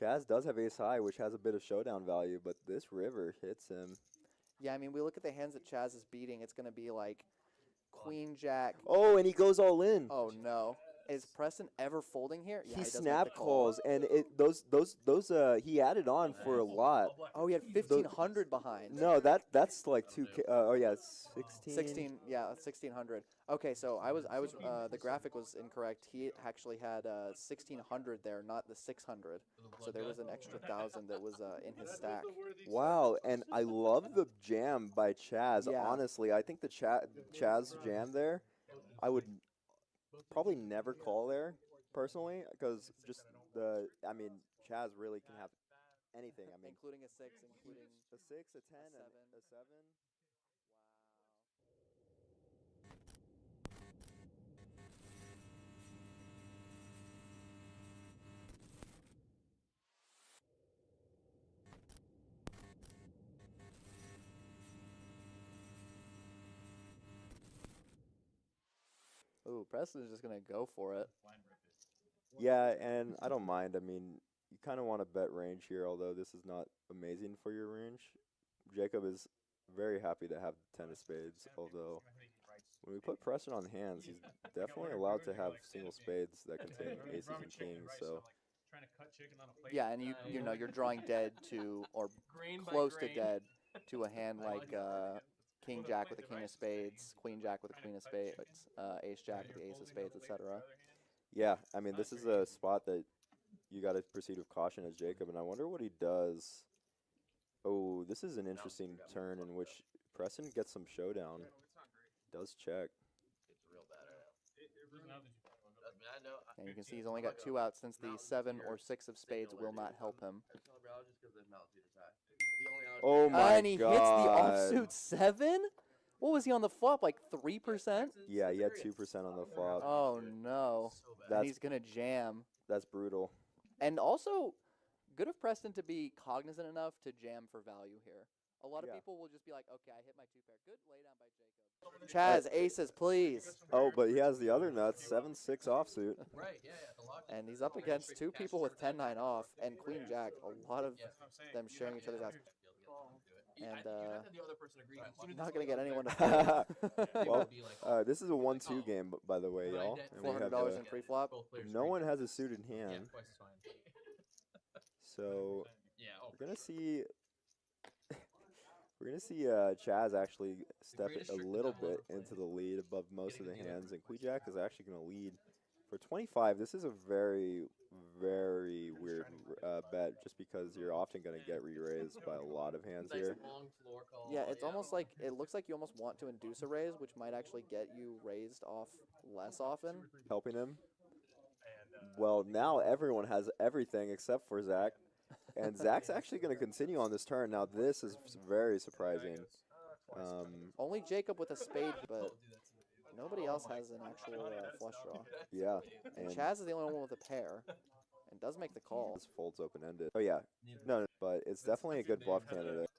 Chaz does have ace high, which has a bit of showdown value, but this river hits him. Yeah, I mean, we look at the hands that Chaz is beating. It's going to be like Queen Jack. Oh, and he goes all in. Oh no! Is Preston ever folding here? Yeah, He does make snap the call. calls, and he added on for a lot. Oh, he had 1,500 behind. No, that's like 2K. Oh yeah, 16. 16, yeah, 1,600. Okay, so the graphic was incorrect. He actually had 1,600 there, not the 600. So there was an extra 1,000 that was in his stack. Wow, and I love the jam by Chaz. Yeah. Honestly, I think the Chaz jam there, I would probably never call there personally, because Chaz really can have anything. I mean, Including a 6, including a 6, a 10, a 7. and a 7. Ooh, Preston's just going to go for it. Yeah, and I don't mind. I mean, you kind of want to bet range here, although this is not amazing for your range. Jacob is very happy to have the 10 of spades, although when we put pressure on hands, he's definitely allowed to have single spades that contain aces and kings. So yeah, and you're drawing dead to, or close to dead to a hand like King Jack with a king of spades, Queen Jack with a queen of spades, Ace Jack with the ace of spades, etc. yeah, I mean, this is a spot that you got to proceed with caution as Jacob, and I wonder what he does. Oh, this is an interesting turn in which Preston gets some showdown. Does check. And you can see he's only got 2 outs since the 7 or 6 of spades will not help him. Oh my and he God. hits the offsuit 7? What was he on the flop, like 3%? Yeah, he had 2% on the flop. Oh no. And he's going to jam. That's brutal. And also, good of Preston to be cognizant enough to jam for value here. A lot of people will just be like, okay, I hit my 2 pair. Good laydown by Jacob. Chaz, aces, please. Oh, but he has the other nuts, 7-6 offsuit. Right, yeah. And he's up against 2 people with 10-9 off and Queen Jack. A lot of them sharing each other's outs. And not going to get anyone to Well, this is a 1-2 game, by the way, y'all. $400 in pre-flop. No one has a suited hand. So we're gonna see Chaz actually step a little bit into the lead above most of the hands, and Queen Jack is actually gonna lead for 25. This is a very, very weird bet, just because you're often gonna get re-raised by a lot of hands here. Yeah, it's almost like, it looks like you almost want to induce a raise, which might actually get you raised off less often. Helping him. Well, now everyone has everything except for Zach. And Zach's actually going to continue on this turn. Now, this is very surprising. Only Jacob with a spade, but nobody else has an actual flush draw. Yeah. And Chaz is the only one with a pair, and does make the call. This folds open-ended. Oh, yeah. No, but it's definitely a good bluff candidate.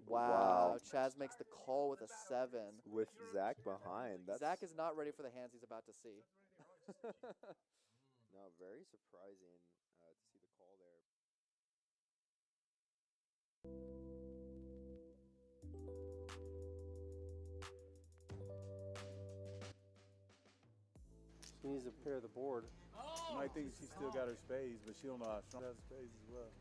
Wow. Chaz makes the call with a 7. With Zach behind. Zach is not ready for the hands he's about to see. No, very surprising to see the call there. She needs to pair the board. She might think she still got her spades, but she don't know how strong she has spades as well.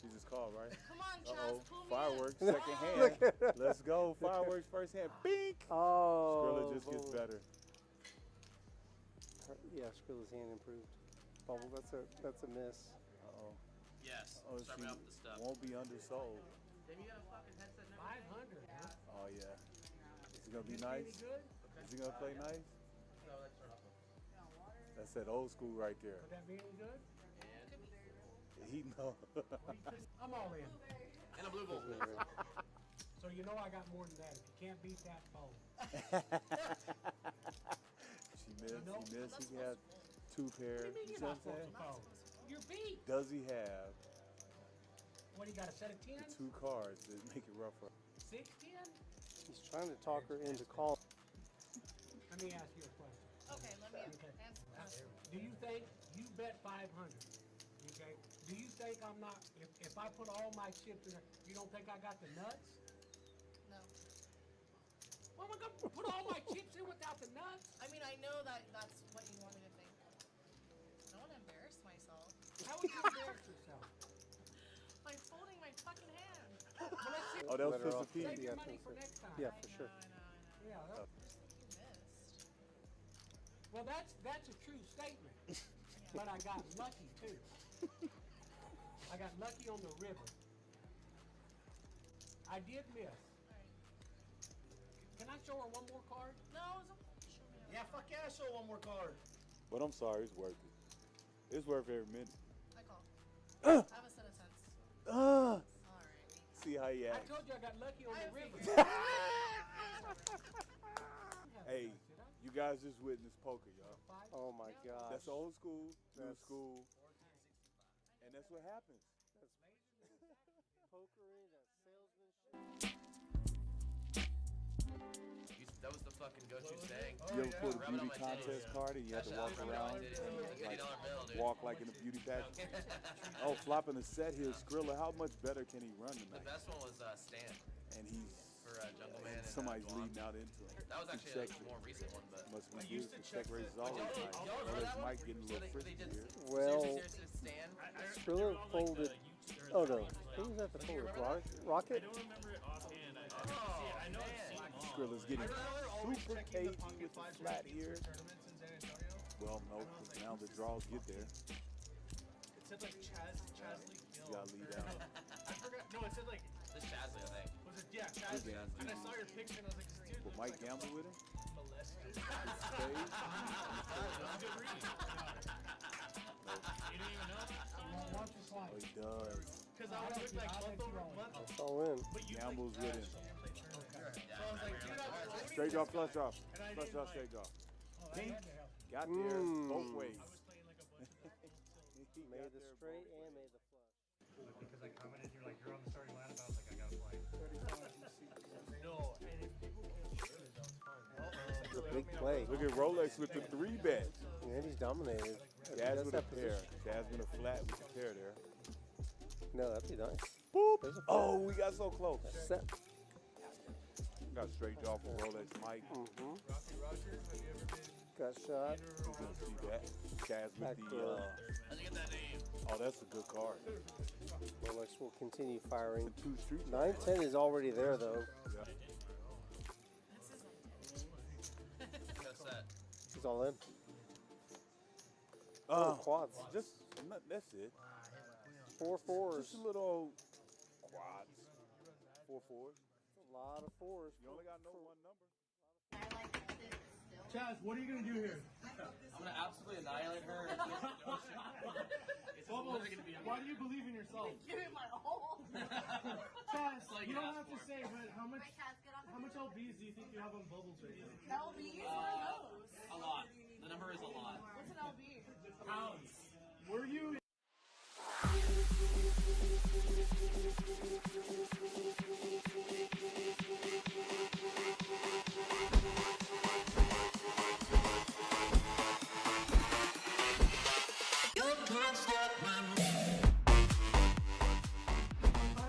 She just called, right? Come on, Chaz, pull me Fireworks, second hand. Let's go. Fireworks, first hand. Bink! Oh. Skrilla just gets better. Yeah, Skrilla's hand improved. Bubble, that's a miss. Uh-oh. Yes. Oh, start she me off with the stuff. won't be undersold. Damn, you got a fucking headset now? 500, huh? Oh, yeah. Is he going to be nice? Is he going to play nice? No, let's start off with. That's that old school right there. Would that be any good? He know. I'm all in. And a blue ball. So you know I got more than that. If you can't beat that, fold. She missed. He had 2 pairs. You see what I'm saying? Fold. You're beat. Does he have What, you got a set of 10? the 2 cards that make it rougher? 6, 10? He's trying to talk her into call. Let me ask you a question. Okay, let me Okay. answer. Do you think you bet 500? Okay. sake I'm not, if I put all my chips in there, you don't think I got the nuts? No. Well, am I gonna put all my chips in without the nuts? I mean, I know that that's what you want me to think. I don't want to embarrass myself How would you embarrass yourself? by folding my fucking hand. Well, let's see. Oh, that was Better for off. Pete. Save your Yeah, money for so- next time. Yeah, for sure. I know. Yeah, You missed. well, that's a true statement. But I got lucky too. I got lucky on the river. I did miss. Can I show her one more card? No, show me. Yeah, fuck yeah, show one more card. But I'm sorry, it's worth it. It's worth every minute. I call. I have a set of sense. Alright. See how he I acts. told you I got lucky on the river. Hey, you guys just witnessed poker, y'all. Oh my gosh. That's old school, new That's- school, and that's what happens. Pokery, that's salesmanship. That was the fucking go-to saying. You ever pull a Rub it on beauty my contest titties. card and you have to walk around, like, bill, dude. walk like in a beauty pageant? Oh, flopping the set here, Skrilla. How much better can he run The tonight? best one was Stan And he's for Jungle Man. and And, somebody's Guam. leading out into him. That was He actually checked a more recent one, but. Must be good. The check raise is always Y'all high. remember Well, that it's one? Mike getting a little Where they frisky did- here. Well, seriously, Stan. Skrilla folded. Oh no, who was at the fold? Rocket? remember it offhand. Oh, I know man. it's Omaha. Skrilla's getting super cagey with the flat here. Tournaments in San Antonio. Well, no, 'cause now the draws get there. It said like Chasley You Gill. gotta lead out. I forgot. No, it said like, This Chasley, I think. was it? Yeah, Chasley. Yeah. And I saw your picture and I was like, this dude Will looks Mike like gamble with him? a molester. Spades? That was a good read. You didn't even know? Once or Oh, twice. he does. Because I was like month over month. It's all in. But you Gambles with him. So I was like, dude, I was Straight draw, flush draw. And I Flush didn't draw, like- straight draw. Oh, that had to help. Got there both ways. I was playing like a bunch of He Made got the there straight both and ways. made the flush. Because I commented, you're like, you're on the starting lineup. I was like, I gotta play. No, and if people can't shoot it, that's fine. It's a big play. Look at Rolex with the 3-bet. And he's dominated. Daz That's with a that pair. position. Daz with a flat with a pair there. No, that'd be nice. Boop. There's a Oh, we got so close. Set. Got straight draw for Rolex Mike. Mm-hmm. Rocky Rogers, have you ever been Got shot. You can see that. Daz with Back the, door. How'd you get that name? oh, that's a good card. Rolex will continue firing. Two street. 9-10 is already there though. Yeah. Got a set. He's all in. Uh, Quads. just, that's it. 4 fours. Just a little quads. 4 fours. A lot of fours. You only got no one number. Chaz, what are you gonna do here? I'm gonna absolutely annihilate her. Bubbles, why do you believe in yourself? Give it my all. Chaz, you don't have to say, but how much LBs do you think you have on Bubbles right now? LBs? What are those? A lot. The number is a lot. What's an LB? Pounds. Were you?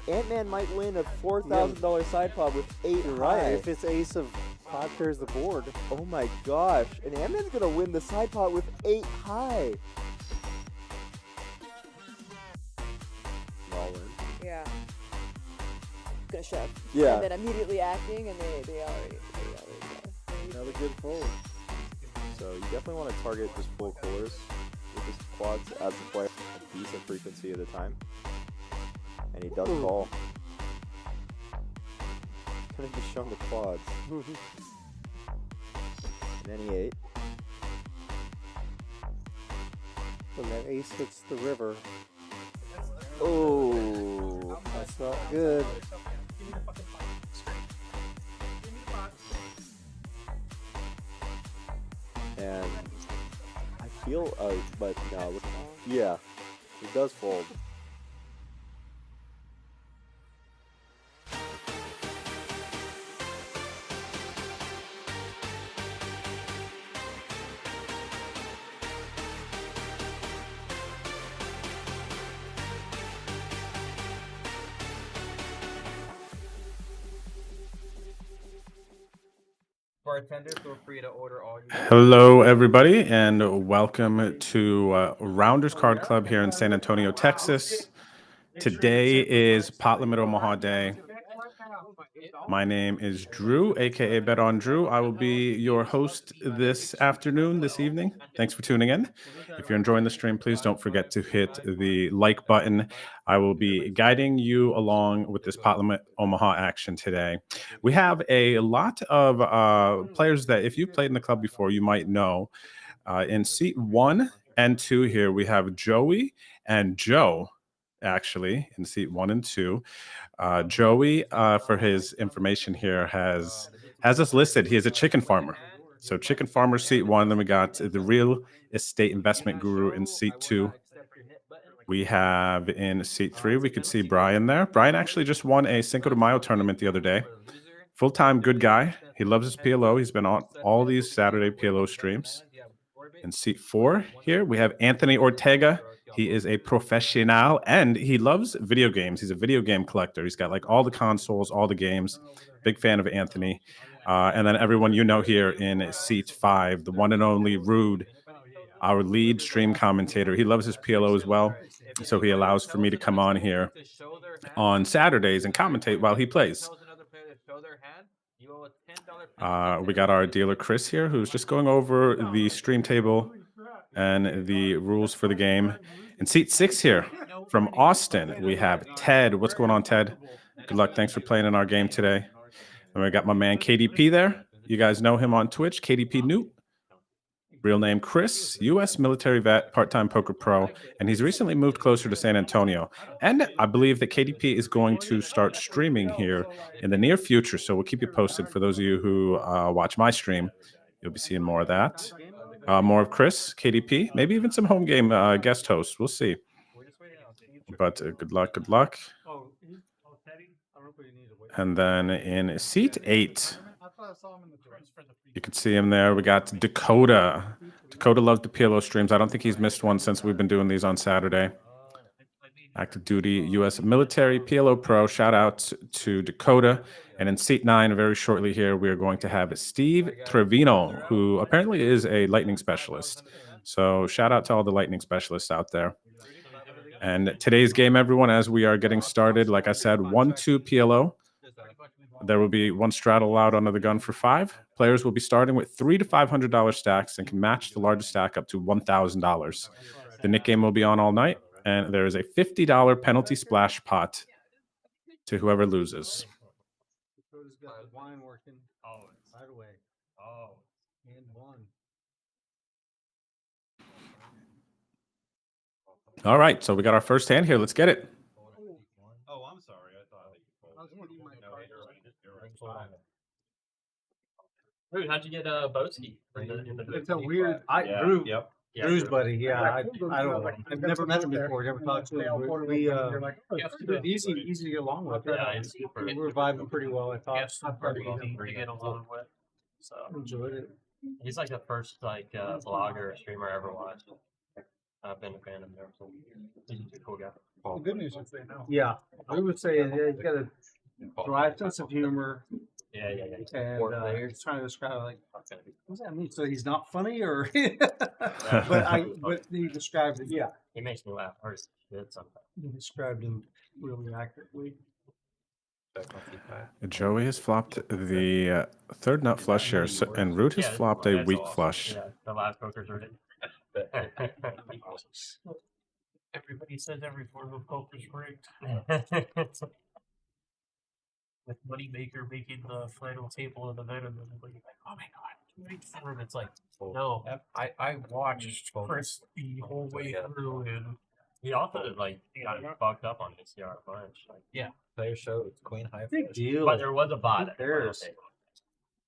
Ant-Man might win a $4,000 side pod with 8 You're high. right. If it's ace of 5 pairs the board. Oh my gosh. And Ant-Man's gonna win the side pot with 8 high. All in. Yeah. Gonna shove. Yeah. And then immediately acting, and they already go. Another good fold. So you definitely want to target just full colors with his quads as a player a decent frequency of the time. And he does call. Couldn't be shown the quads. And then he ate. When that ace hits the river, Oh. that's not good. And I feel, but no, yeah, he does fold. Bartender, feel free to order all your. Hello, everybody, and welcome to Rounders Card Club here in San Antonio, Texas. Today is Pot Limit Omaha Day. My name is Drew, aka Bet on Drew. I will be your host this afternoon, this evening. Thanks for tuning in. If you're enjoying the stream, please don't forget to hit the like button. I will be guiding you along with this Pot Limit Omaha action today. We have a lot of players that, if you've played in the club before, you might know. In seat 1 and 2 here, we have Joey and Joe, actually, in seat 1 and 2. Joey, for his information here, has us listed. He is a chicken farmer. So chicken farmer seat 1. Then we got the real estate investment guru in seat 2. We have in seat 3, we could see Bryan there. Bryan actually just won a Cinco de Mayo tournament the other day. Full-time good guy. He loves his PLO. He's been on all these Saturday PLO streams. In seat 4 here, we have Anthony Ortega. He is a professional, and he loves video games. He's a video game collector. He's got like all the consoles, all the games. Big fan of Anthony. And then everyone you know here in seat 5, the one and only Rood, our lead stream commentator. He loves his PLO as well, so he allows for me to come on here on Saturdays and commentate while he plays. We got our dealer Chris here, who's just going over the stream table and the rules for the game. In seat 6 here, from Austin, we have Ted. What's going on, Ted? Good luck. Thanks for playing in our game today. And we got my man KDP there. You guys know him on Twitch, KDP Newt. Real name Chris, U.S. military vet, part-time poker pro, and he's recently moved closer to San Antonio. And I believe that KDP is going to start streaming here in the near future, so we'll keep you posted. For those of you who watch my stream, you'll be seeing more of that. More of Chris, KDP, maybe even some home game guest hosts. We'll see. But good luck, good luck. And then in seat 8, you can see him there. We got Dakota. Dakota loves the PLO streams. I don't think he's missed one since we've been doing these on Saturday. Active duty U.S. military PLO pro. Shout out to Dakota. And in seat 9, very shortly here, we are going to have Steve Trevino, who apparently is a lightning specialist. So shout out to all the lightning specialists out there. And today's game, everyone, as we are getting started, like I said, 1-2 PLO. There will be one straddle allowed under the gun for 5. Players will be starting with $300 to $500 stacks and can match the largest stack up to $1,000. The Nick game will be on all night, and there is a $50 penalty splash pot to whoever loses. All right, so we got our first hand here. Let's get it. Oh, I'm sorry. I thought Rood, how'd you get Boski? it's a weird. Drew. Yep. Yeah, Drew's buddy. Yeah, I don't know. I've never met him before. Never talked to him. We easy to get along with. Yeah, we're vibing pretty well. I thought. Yeah, pretty easy to get along with. So enjoyed it. He's like the first vlogger or streamer I ever watched. I've been a fan of him for years. He's a cool guy. The good news is they know. Yeah, I would say he's got a dry sense of humor. Yeah. And he's trying to describe like, what does that mean? So he's not funny, or? but he described it. Yeah, he makes me laugh hard as shit sometimes. He described him really accurately. Joey has flopped the third nut flush here, and Root has flopped a weak flush. Yeah, the last poker's Root. Everybody says every form of poker's rigged. With Moneymaker making the final table of the night, and like, oh my god, great form. It's like, no, I watched Chris the whole way through, and he also got fucked up on this a bunch. Like, yeah, player show it's Queen High. Big deal. But there was a bot.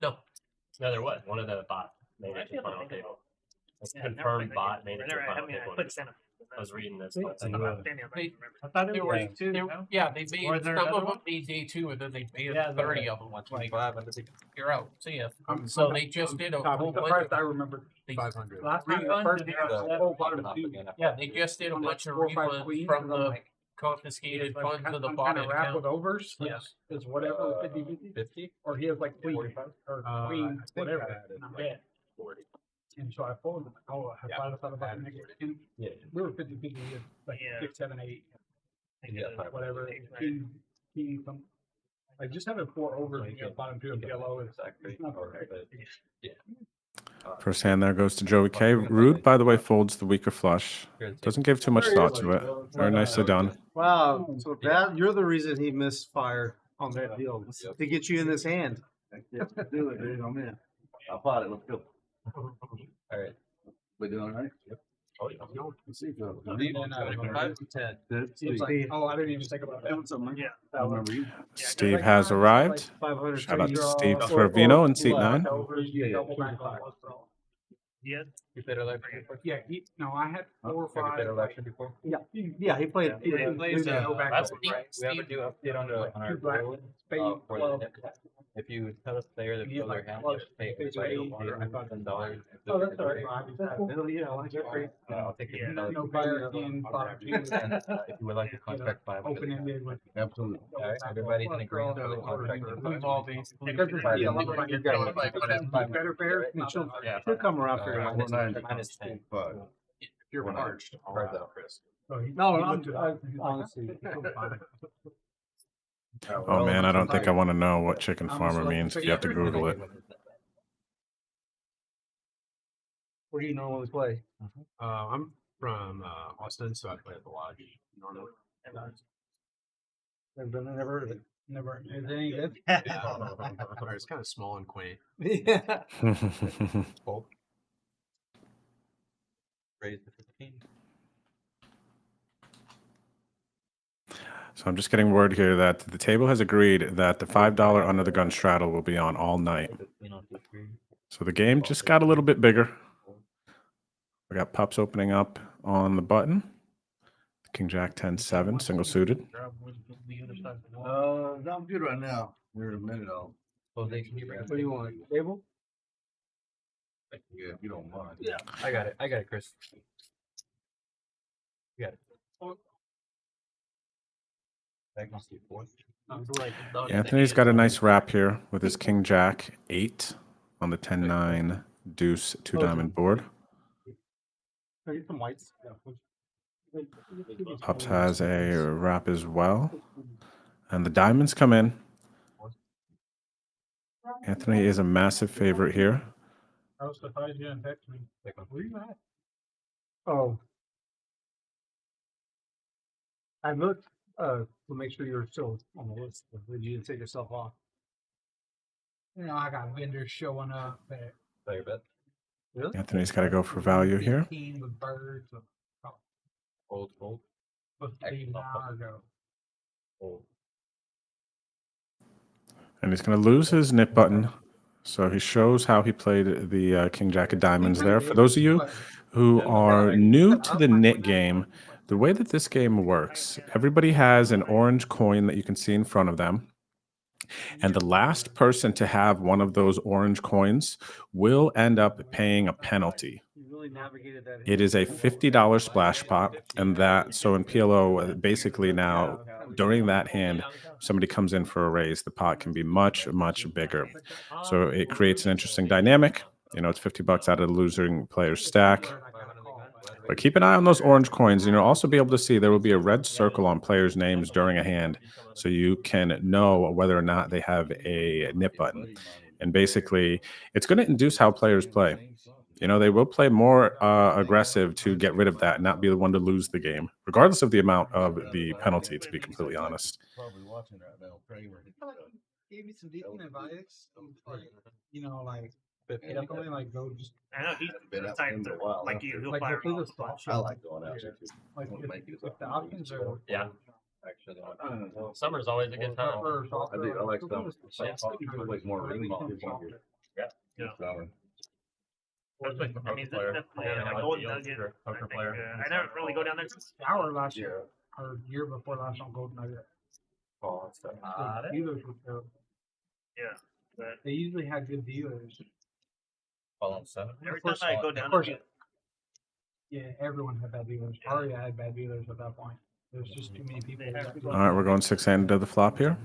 No, there was one of the bots made it to the final table. A confirmed bot made it to the final table. I was reading this. I thought it was too. Yeah, they made some of them made day 2, and then they made 30 of them. 25. You're out. See ya. So they just did a whole bunch. I remember 500. Yeah, they just did a bunch of refunds from the confiscated funds of the kind body of wrap account. with overs. Yes. Is whatever 50, or he has like queen, queen, whatever. And I'm bad. 40. And so I folded him. Oh, I thought about the next. And we were 50-50, like 6, 7, 8, whatever. King, some. Like just having 4 overs and you got bottom 2 of yellow is not Yeah. First hand there goes to Joey K. Rood, by the way, folds the weaker flush. Doesn't give too much thought to it. Very nicely done. Wow. So that you're the reason he misfired on that deal to get you in this hand. Do it, dude. I'm in. I thought it. Let's go. All right. We doing all right? Yep. Oh, yeah. Let's see. 5 to 10. oh, I didn't even think about that. Yeah. I remember you. Steve has arrived. 500. Shout out to Steve Fervino in seat 9. Yeah. You played election before? Yeah, I had 4 or 5. You played election before? Yeah, he played. We have to do update on our goal, for the next. If you tell a player that fill their hand, you have to pay $10. Oh, that's all right. I'll take it. No buyer in bottom 2. And if you would like to contract 5. Open ended with. Absolutely. All right, everybody's in agreement for the contract. Better fair. He'll come around for Minus 10. If you're parched. No, I'm honestly. Oh man, I don't think I want to know what chicken farmer means. If you have to Google it. Where do you normally play? I'm from Austin, so I play at the Lodge normally. Never heard of it. Never. Is it any good? It's kind of small and quaint. Yeah. Fold. Raise to 15. So I'm just getting word here that the table has agreed that the $5 under the gun straddle will be on all night. So the game just got a little bit bigger. We got pups opening up on the button. King Jack 10-7, single suited. No, I'm good right now. We're in a minute off. What do you want? Table? Yeah, if you don't mind. Yeah, I got it, Chris. You got it. Anthony's got a nice wrap here with his King Jack 8 on the 10-9 deuce 2 diamond board. Get some whites. Pups has a wrap as well. And the diamonds come in. Anthony is a massive favorite here. I was surprised you didn't text me. Where you at? Oh. I looked to make sure you're still on the list. You didn't take yourself off. I got vendors showing up that. Player bet. Really? Anthony's got to go for value here. With birds. Fold. Supposed to be an hour ago. Fold. And he's going to lose his nip button. So he shows how he played the King Jack of Diamonds there. For those of you who are new to the nit game, the way that this game works, everybody has an orange coin that you can see in front of them. And the last person to have one of those orange coins will end up paying a penalty. It is a $50 splash pot, and so in PLO, basically now, during that hand, somebody comes in for a raise, the pot can be much, much bigger. So it creates an interesting dynamic. It's $50 out of the losing player's stack. But keep an eye on those orange coins, and you'll also be able to see there will be a red circle on players' names during a hand, so you can know whether or not they have a nip button. And basically, it's going to induce how players play. They will play more aggressive to get rid of that and not be the one to lose the game, regardless of the amount of the penalty, to be completely honest. Probably watching right now. Kramer. Gave me some decent advice. Like go just. I know he's been out in a while. Like you, he'll fire off. I like going out there too. If the options are. Yeah. Actually, summer's always a good time. I do. I like summer. I like more ring ball. Yeah. Summer. I mean, Golden Nugget. I never really go down there since Shower last year or year before last on Golden Nugget. Dealers would go. Yeah, but they usually have good dealers. Fall 7. Every time I go down there, yeah, everyone had bad dealers. Aria had bad dealers at that point. There's just too many people. All right, we're going 6-handed to the flop here.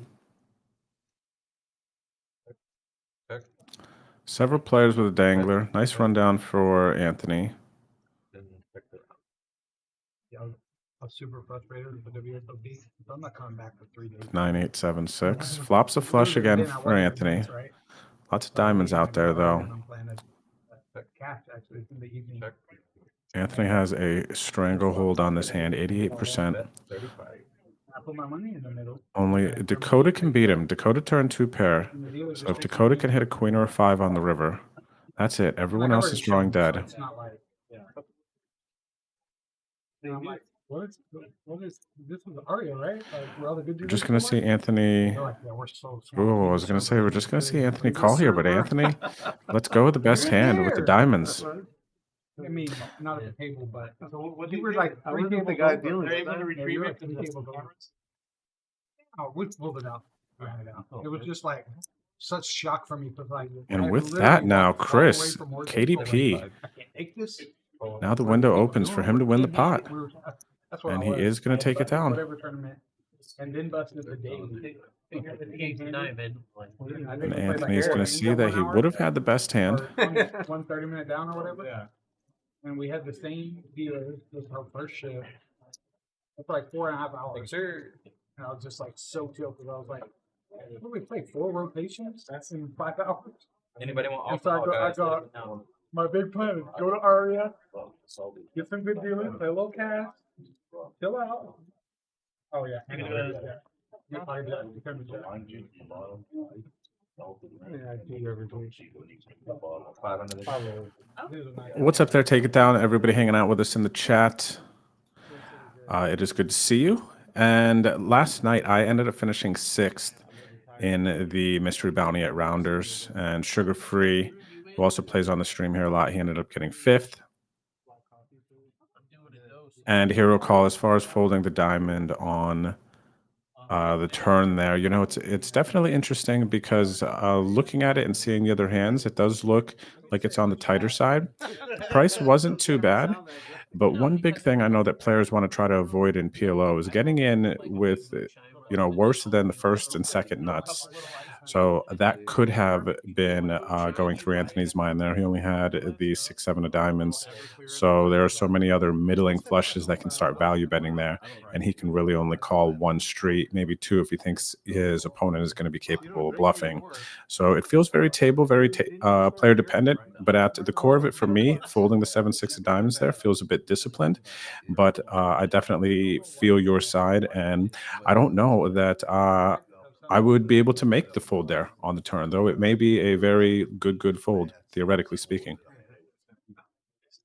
Several players with a dangler. Nice rundown for Anthony. Yeah, I'm super frustrated with the WSOP. I'm not coming back for 3 days. 9-8-7-6. Flops a flush again for Anthony. Lots of diamonds out there, though. Anthony has a stranglehold on this hand, 88%. I put my money in the middle. Only Dakota can beat him. Dakota turned 2 pair. So if Dakota can hit a queen or a 5 on the river, that's it. Everyone else is drawing dead. It's not like, yeah. And I'm like, what is this is Aria, right? Like, we're all the good We're just going to see Anthony. They're like, yeah, we're so Oh, I was going to say, we're just going to see Anthony call here, but Anthony, let's go with the best hand with the diamonds. I mean, not at the table, but you were like, I wasn't the guy dealing with to it. retrieve it to the table. Oh, we pulled it out. It was just like such shock for me because like. And with that now, Chris, KDP. I can't take this. Now the window opens for him to win the pot. That's what And I he was. is going to take it down. Whatever tournament, and then busted the daily. And Anthony's going to see that he would have had the best hand. 1 30-minute down or whatever. Yeah. And we had the same dealer. This was our first shift. It's like 4.5 hours. Sure. And I was just like so tilted. I was like, what do we play? 4 rotations? That's in 5 hours. Anybody want And so I got my big plan is go to Aria, get some good dealers, play a little cash, chill out. Oh yeah. What's up there? Take it down. Everybody hanging out with us in the chat. It is good to see you. And last night I ended up finishing 6th in the mystery bounty at Rounders, and Sugar Free, who also plays on the stream here a lot, he ended up getting 5th. And Hero Call, as far as folding the diamond on the turn there, you know, it's definitely interesting because looking at it and seeing the other hands, it does look like it's on the tighter side. The price wasn't too bad, but one big thing I know that players want to try to avoid in PLO is getting in with, you know, worse than the first and second nuts. So that could have been going through Anthony's mind there. He only had the 6-7 of diamonds. So there are so many other middling flushes that can start value betting there. And he can really only call 1 street, maybe 2 if he thinks his opponent is going to be capable of bluffing. So it feels very table, very player dependent. But at the core of it for me, folding the 7-6 of diamonds there feels a bit disciplined. But I definitely feel your side. And I don't know that I would be able to make the fold there on the turn, though it may be a very good fold, theoretically speaking.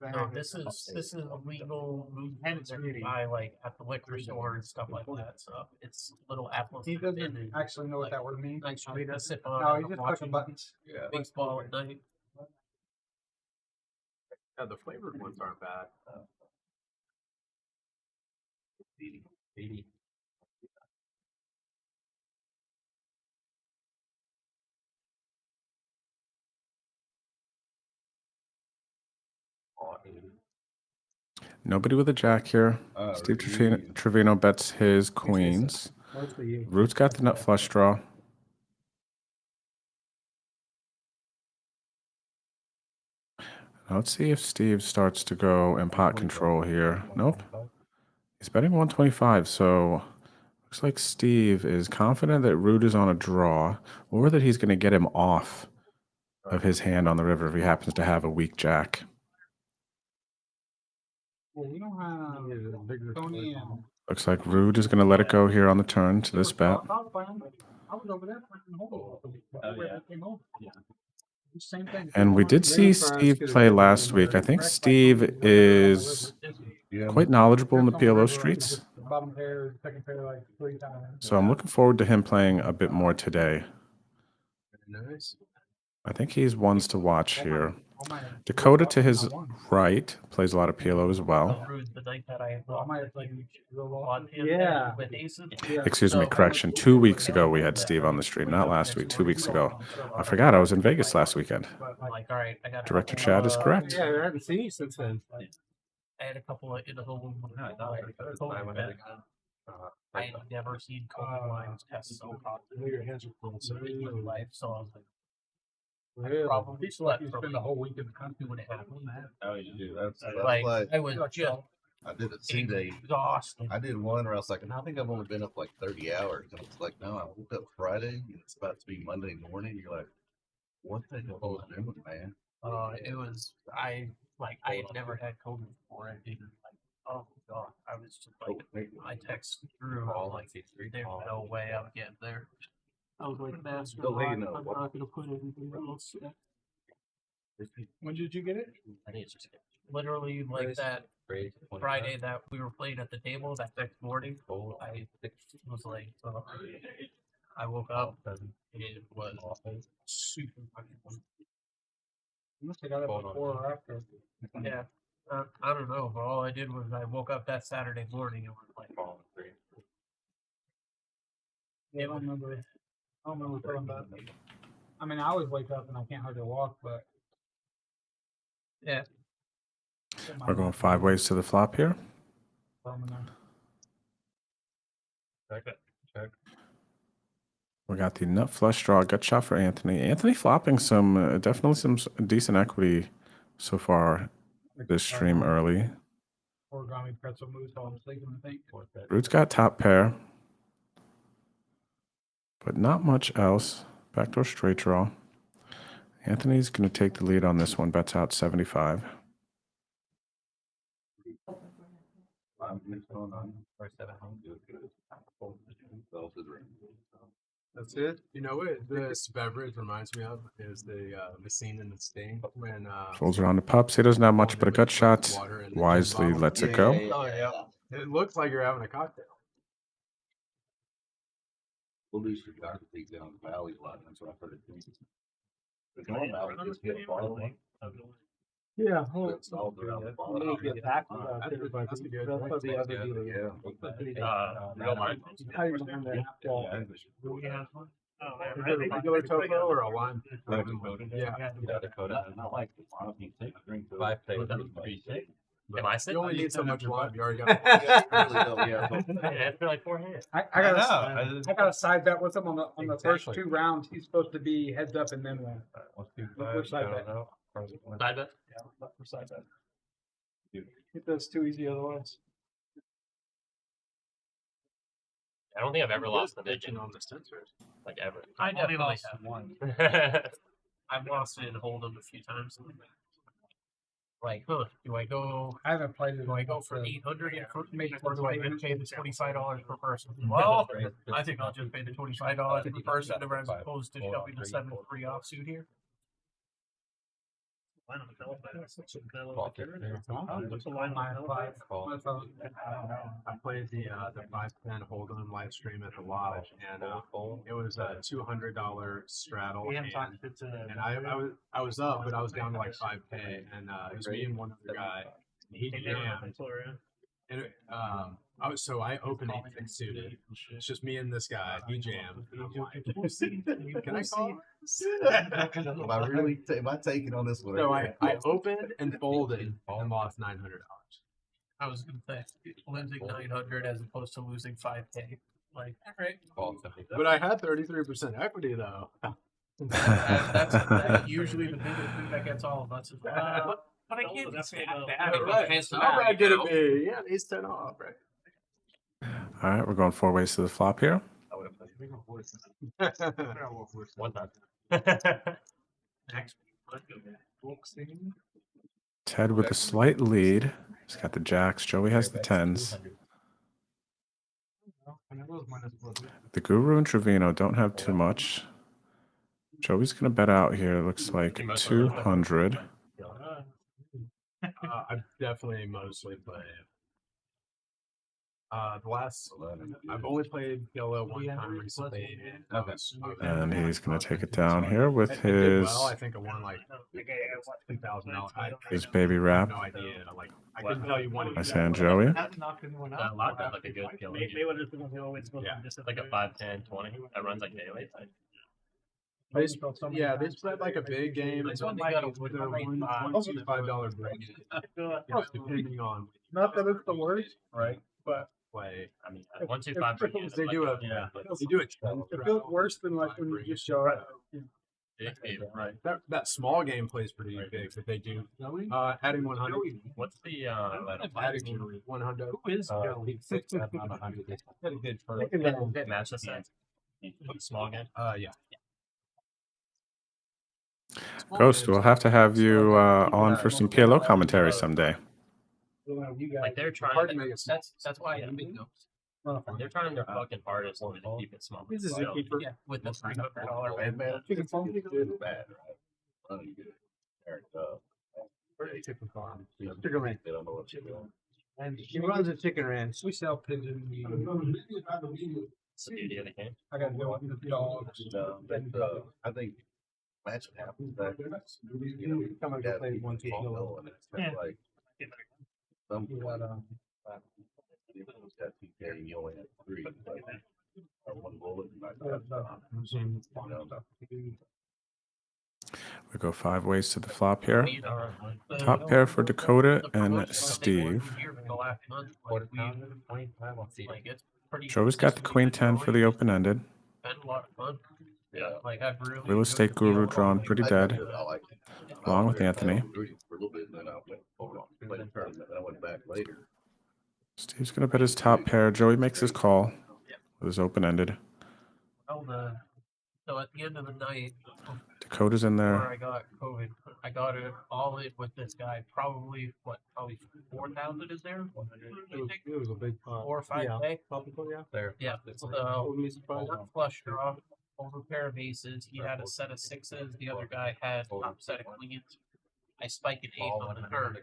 No, this is a legal movement that you buy like at the liquor store and stuff like that. So it's little apples. He doesn't actually know what that word means. Like me to sip on. No, he's just pushing buttons. Yeah. Baseball at night. Yeah, the flavored ones aren't bad. 80. Nobody with a jack here. Steve Trevino bets his queens. Root's got the nut flush draw. Now let's see if Steve starts to go in pot control here. Nope. He's betting 125, so looks like Steve is confident that Rood is on a draw, or that he's going to get him off of his hand on the river if he happens to have a weak jack. Well, we don't have Tony and Looks like Rood is going to let it go here on the turn to this bet. I was over there playing hole. Same thing. And we did see Steve play last week. I think Steve is quite knowledgeable in the PLO streets. Bottom pair, second pair, like 3 times. So I'm looking forward to him playing a bit more today. I think he's ones to watch here. Dakota to his right plays a lot of PLO as well. Yeah. Excuse me, correction. 2 weeks ago we had Steve on the stream, not last week, 2 weeks ago. I forgot I was in Vegas last weekend. Director Chad is correct. Yeah, I haven't seen you since then. I had a couple of in the whole I had never seen Kobe lines test so hot. Your hands are cold. So in my life, so I was like, Really? probably It's like slept you for spend the whole week in the country. 2.5 weeks. Oh, you do. That's Like, like I was just I did a 2 day. exhausted. I did one where I was like, I think I've only been up like 30 hours. And it's like, no, I woke up Friday and it's about to be Monday morning. You're like, what the hell was I doing, man? It was I had never had COVID before. I didn't like. Oh god, I was just like I texted through all like there's no way I'm getting there. I was like, master, I'm not gonna put anything else. When did you get it? I think it's just literally like that Friday that we were playing at the table. That next morning, I was like, I woke up and it was super fucking. You must have got it before or after. Yeah, I don't know, but all I did was I woke up that Saturday morning and was like, Yeah, I don't remember. I don't remember feeling bad. I mean, I always wake up and I can't hardly walk, but yeah. We're going 5 ways to the flop here. Check. We got the nut flush draw, gut shot for Anthony. Anthony flopping some, definitely some decent equity so far this stream early. Origami pretzel moves while I'm sleeping, I think. Rood's got top pair, but not much else. Backdoor straight draw. Anthony's going to take the lead on this one. Bets out 75. That's it. You know what this beverage reminds me of is the scene in The Sting when Folds around the pups. He doesn't have much but a gut shot. Wisely lets it go. Oh yeah. It looks like you're having a cocktail. We'll do photography down the valley a lot. That's what I've heard it do. The normal valley just get following. Yeah, It's all around the bottom. get back to that. That's a good. That's the other deal. Real mind. How you learn that? Regular cocoa or a lime? Yeah. Dakota. Not like the lime. You take a drink. 5 tables. Am I sick? You only need so much lime. You already got. After like 4 hands. I got a side bet with him on the first 2 rounds. He's supposed to be heads up and then win. Which side bet? Side bet? Yeah, for side bet. Get those too easy otherwise. I don't think I've ever lost the digit on the sensors. Like ever. I definitely have one. I've lost it in Hold'em a few times. Like, do I go? I haven't played it. Do I go for 800 or do I pay the $25 per person? Well, I think I'll just pay the $25 per person as opposed to shoving the 7-3 offsuit here. I played the 510 Hold'em live stream at the lodge, and it was a $200 straddle, and I was up, but I was down to like 5K, and it was me and one other guy. And he jammed, and I opened it fixed suited. It's just me and this guy. He jammed. And I'm like, can I call? Am I taking on this one? So I opened and folded and lost $900. I was gonna say losing 900 as opposed to losing 5K. Like, all right. But I had 33% equity though. That's usually the biggest thing that gets all of us. But I can't say that. How bad did it be? Yeah, he's 10 off, right? All right, we're going 4 ways to the flop here. One time. Ted with a slight lead. He's got the jacks. Joey has the 10s. The Guru and Trevino don't have too much. Joey's going to bet out here. It looks like 200. I definitely mostly play. I've only played yellow one time recently. And he's going to take it down here with his I think I won like $2,000. his baby wrap. No idea. Like I couldn't tell you one. Nice hand, Joey. Like a good kill. Like a 5, 10, 20 that runs like daily. They spread like a big game. It's like a $1.25 break. Depending on. Not that it's the worst, right? But play. I mean, 1, 2, 5. They do a they do it. It feels worse than like when you just show up. Right. That small game plays pretty big, but they do adding 100. What's the adding 100? Who is he sits at 100. Pretty good for match this thing? Small game. Yeah. Ghost, we'll have to have you on for some PLO commentary someday. Like they're trying to make it. That's why I think they're trying their fucking hardest to keep it small. This is So, zookeeper. yeah, with the $300 Man, Chicken farm. good, bad, right? Running good. There it goes. Chicken farm. Chicken ranch. They don't know what you're doing. And he runs a chicken ranch. We sell pigeon meat. It's the beauty of the game. I gotta go with the dogs. No, but I think matching happens back. You know, Come and that play people 1, 2 don't kilo. know, and it's kind of like some got two carry, you only have 3. Like, one bullet, We go 5 ways to the flop here. Top pair for Dakota and Steve. Joey's got the queen 10 for the open-ended. Yeah, like I've really Real estate guru drawn pretty dead, I like it. along with Anthony. For a little bit, and then I went hold on. Played a tournament, then I went back later. Steve's gonna bet his top pair. Joey makes his call with his open-ended. So at the end of the night, Dakota's in before there. I got COVID, I got it all in with this guy. Probably 4,000 is there? It was a big pot. 4 or 5 day. Yeah. There. Yeah. So one flush draw, over pair of aces. He had a set of 6s. The other guy had top set of queens. I spike an 8 on the turn.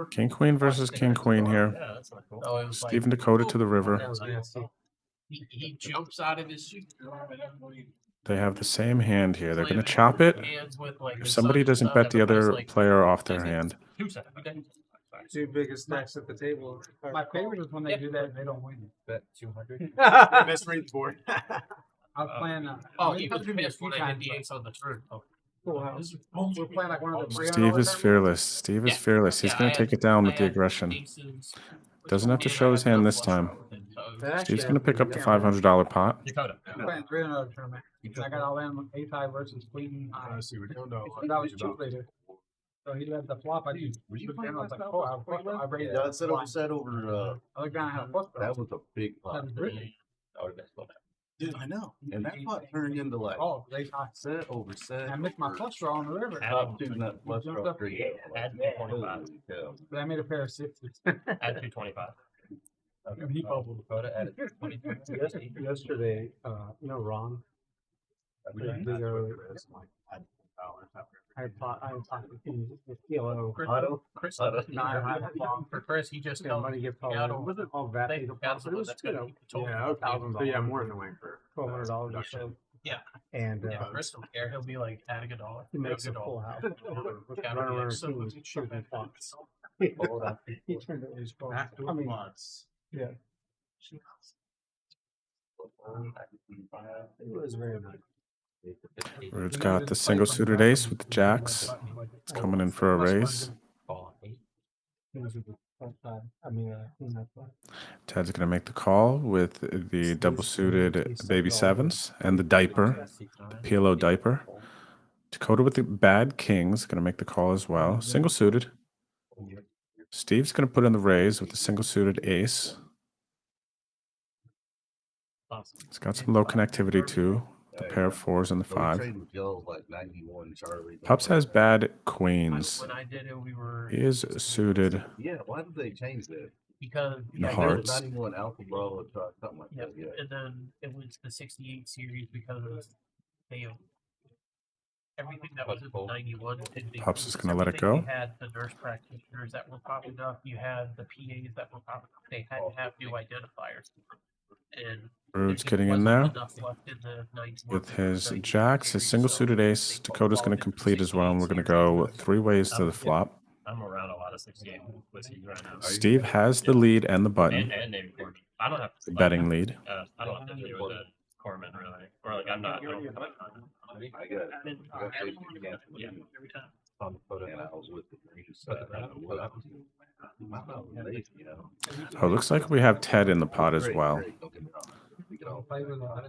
King Queen versus King Queen here. Yeah, that's not cool. So it was Steve and Dakota to the river. He jumps out of his shoe. They have the same hand here. They're gonna chop it. If somebody doesn't bet the other player off their hand. 2 biggest stacks at the table. My favorite is when they do that and they don't win. Bet 200. Best range board. I was playing. He was pissed when I hit the ace on the turn. Cool house. We're playing like one of the Steve is fearless. Steve is fearless. He's gonna take it down with the aggression. Doesn't have to show his hand this time. Steve's gonna pick up the $500 pot. I'm playing 300 tournament. I got all in ace high versus queen. I see what you're doing. That was cheap later. So he led the flop. I did. Were you I playing was like, last oh, night? I raised Yeah, set over. I looked down, I had a plus. That was a big pot. Dude, I know. And that pot turned into like set over set. I missed my flush draw on the river. Top 2 nut flush draw 3. Add 225. But I made a pair of 6s. Add 225. And he bubbled. Yesterday, Ron. I talked to him with PLO. Chris, For Chris, he just got money gift call. Was it all VAT? It was, yeah, $1,000. Yeah, more than for $1,200 or so. Yeah. And Chris don't care. He'll be like adding $1. he makes a full house. Runner shooting fox. He turned it his phone. I mean, yeah. It was very nice. Rood's got the single suited ace with the jacks. It's coming in for a raise. Ted's gonna make the call with the double suited baby 7s and the diaper, the PLO diaper. Dakota with the bad kings gonna make the call as well. Single suited. Steve's gonna put in the raise with the single suited ace. It's got some low connectivity too. The pair of 4s and the 5. Pups has bad queens. When I did it, we were. He is suited. Yeah, why did they change that? Because the hearts. 91 Alpha Bravo or something like that. Yeah. And then it was the 68 series because they everything that was in the 91. Pups is going to let it go. You had the nurse practitioners that were popping up. You had the PAs that were popping up. They had to have new identifiers. And Rood's getting in there with his jacks, his single suited ace. Dakota's going to complete as well, and we're going to go 3 ways to the flop. I'm around a lot of 68 whiskeys right now. Steve has the lead and the button. And I don't have the betting lead. I don't have to do with the Corman really, or like I'm not. I got it. Yeah, every time. And I was with the Greens, so I don't know what I was doing. I'm not lazy, you know. Oh, looks like we have Ted in the pot as well. Don't get me wrong. We get all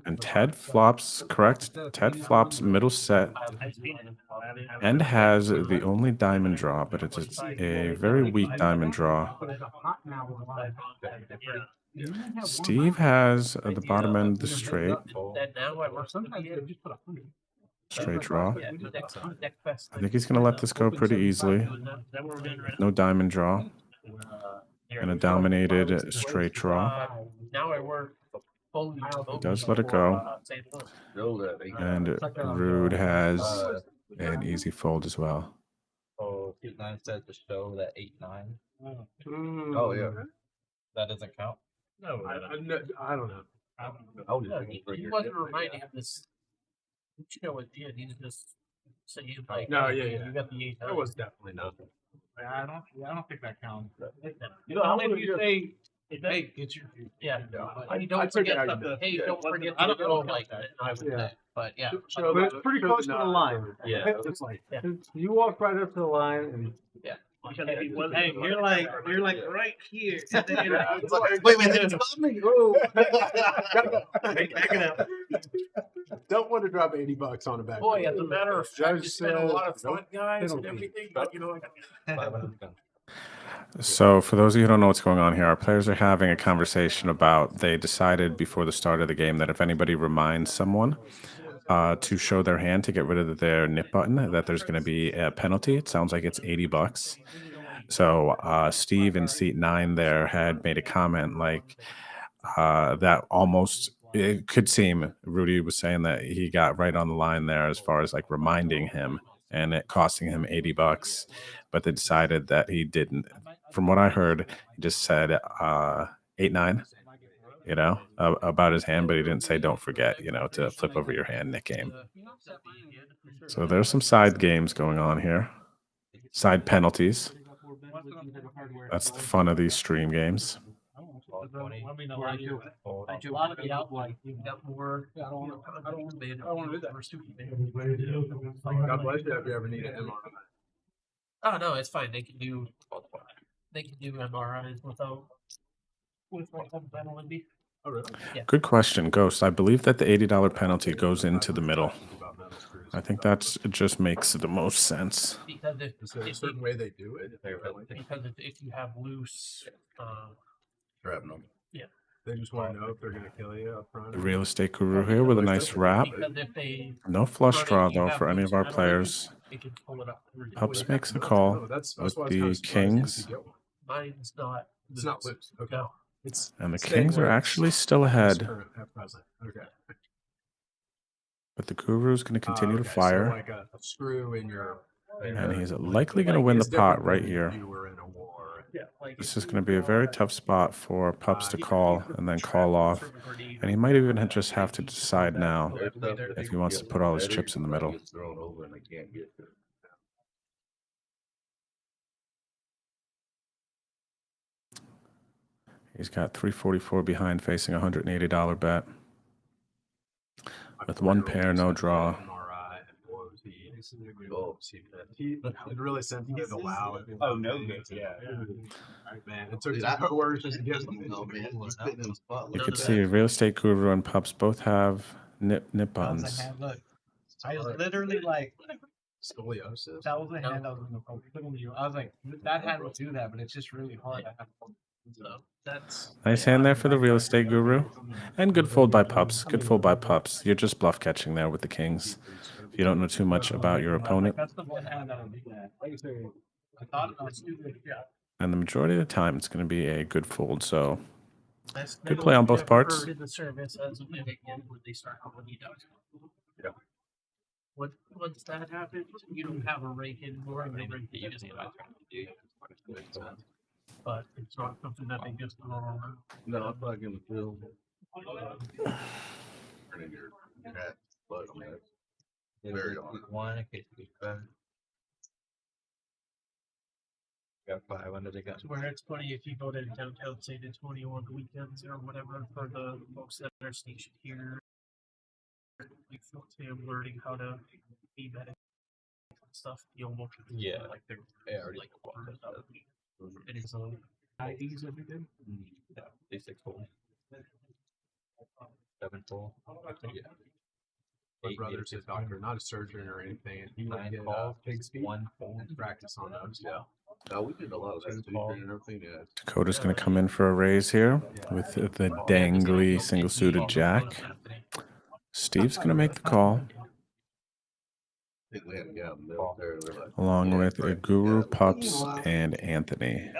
And Ted flops, correct? Ted flops middle set and has the only diamond draw, but it's a very weak diamond draw. Steve has at the bottom end the straight. Straight draw. I think he's going to let this go pretty easily. No diamond draw. And a dominated straight draw. He does let it go. And Rood has an easy fold as well. Oh, 8-9 said to show that 8-9. Oh, yeah. That doesn't count. No, I don't know. He wasn't reminding him this. You know what did? He's just saying like, No, you got the 8. That was definitely nothing. I don't think that counts. You know, how if you say, hey, get your don't forget something. Hey, don't forget to go like that. I would say, but yeah, But it's pretty close to the line. Yeah. It's like you walk right up to the line and Hey, you're like right here. It's like, wait, it's coming. Oh. Back it up. Don't want to drop $80 on a back. boy, as a matter of fact, Judge it's been a lot of says, fun, nope, guys, and penalty. everything. But you know, So, for those of you who don't know what's going on here, our players are having a conversation about they decided before the start of the game that if anybody reminds someone to show their hand to get rid of their nip button, that there's going to be a penalty. It sounds like it's $80. So, Steve in seat 9 there had made a comment like that almost. It could seem Rudy was saying that he got right on the line there as far as like reminding him and it costing him $80, but they decided that he didn't. From what I heard, he just said 8-9, you know, about his hand, but he didn't say don't forget, you know, to flip over your hand Nick game. So there's some side games going on here, side penalties. That's the fun of these stream games. I mean, a lot of the outline, you've got more. I don't want to do that. God bless you if you ever need an MRI. Oh no, it's fine. They can do MRIs without with what type of penalty. Oh really? Yeah. Good question, Ghost. I believe that the $80 penalty goes into the middle. I think it just makes the most sense. Because Is there a certain way they do it? because if you have loose, Grabbing them. yeah. They just want to know if they're going to kill you up front. The real estate guru here with a nice wrap. Because if they No flush run it, draw you though have for any loose of our penalty, players. it can pull it up. Pups makes the call No, that's with why I was kinda the surprised kings, you get one. Mine's not. It's not loose. Okay. No. It's and the staying kings are where it's actually still current ahead. at present. Okay. But the guru's going to continue to Okay, fire, So like a screw in your. and he's likely going to win the It's pot different right than here. if you were in a war. Yeah, like This is going to be a very tough spot for Pups to call and then call off, and he might even just have to decide now if he wants to put all his chips in the middle. Gets thrown over and they can't get to it. He's got 344 behind facing a $180 bet. With one pair, no draw. It really sent me the wow. Oh, no good. Yeah. Man, it took Dude, some words just to get No, man, he's spitting in the spot. You can see Real Estate Guru and Pups both have nip I was like, buttons. man, look, I was literally like, scoliosis. that was the hand I was in the phone. I was like, that hand will do that, but it's just really hard. So that's Nice hand there for the Real Estate Guru. And good fold by Pups. Good fold by Pups. You're just bluff catching there with the kings. If you don't know too much about your opponent. That's the one hand that I did that. I thought it was stupid. Yeah. And the majority of the time, it's going to be a good fold. So that's good play on both parts. In the service as when they start calling you down. Yeah. Once that happens, you don't have a rake anymore, and they rake that you just have to do. But it's not something that they just throw around. No, I'm not gonna feel. Turning your cat butt on that. Very on. One, in case it gets better. Got 5 under the gun. Where it's funny if you go to downtown San Antonio on the weekends or whatever for the folks that are stationed here, like I'm learning how to be medic stuff. You almost like they're like it is IDs every day. Yeah, D6 hole. 7 hole. Yeah. My brother's a doctor, not a surgeon or anything, and he would get pig's feet and practice on those. Yeah. We did a lot of that suture and everything. Yeah. Dakota's going to come in for a raise here with the dangly single suited jack. Steve's going to make the call. Along with Guru, Pups, and Anthony.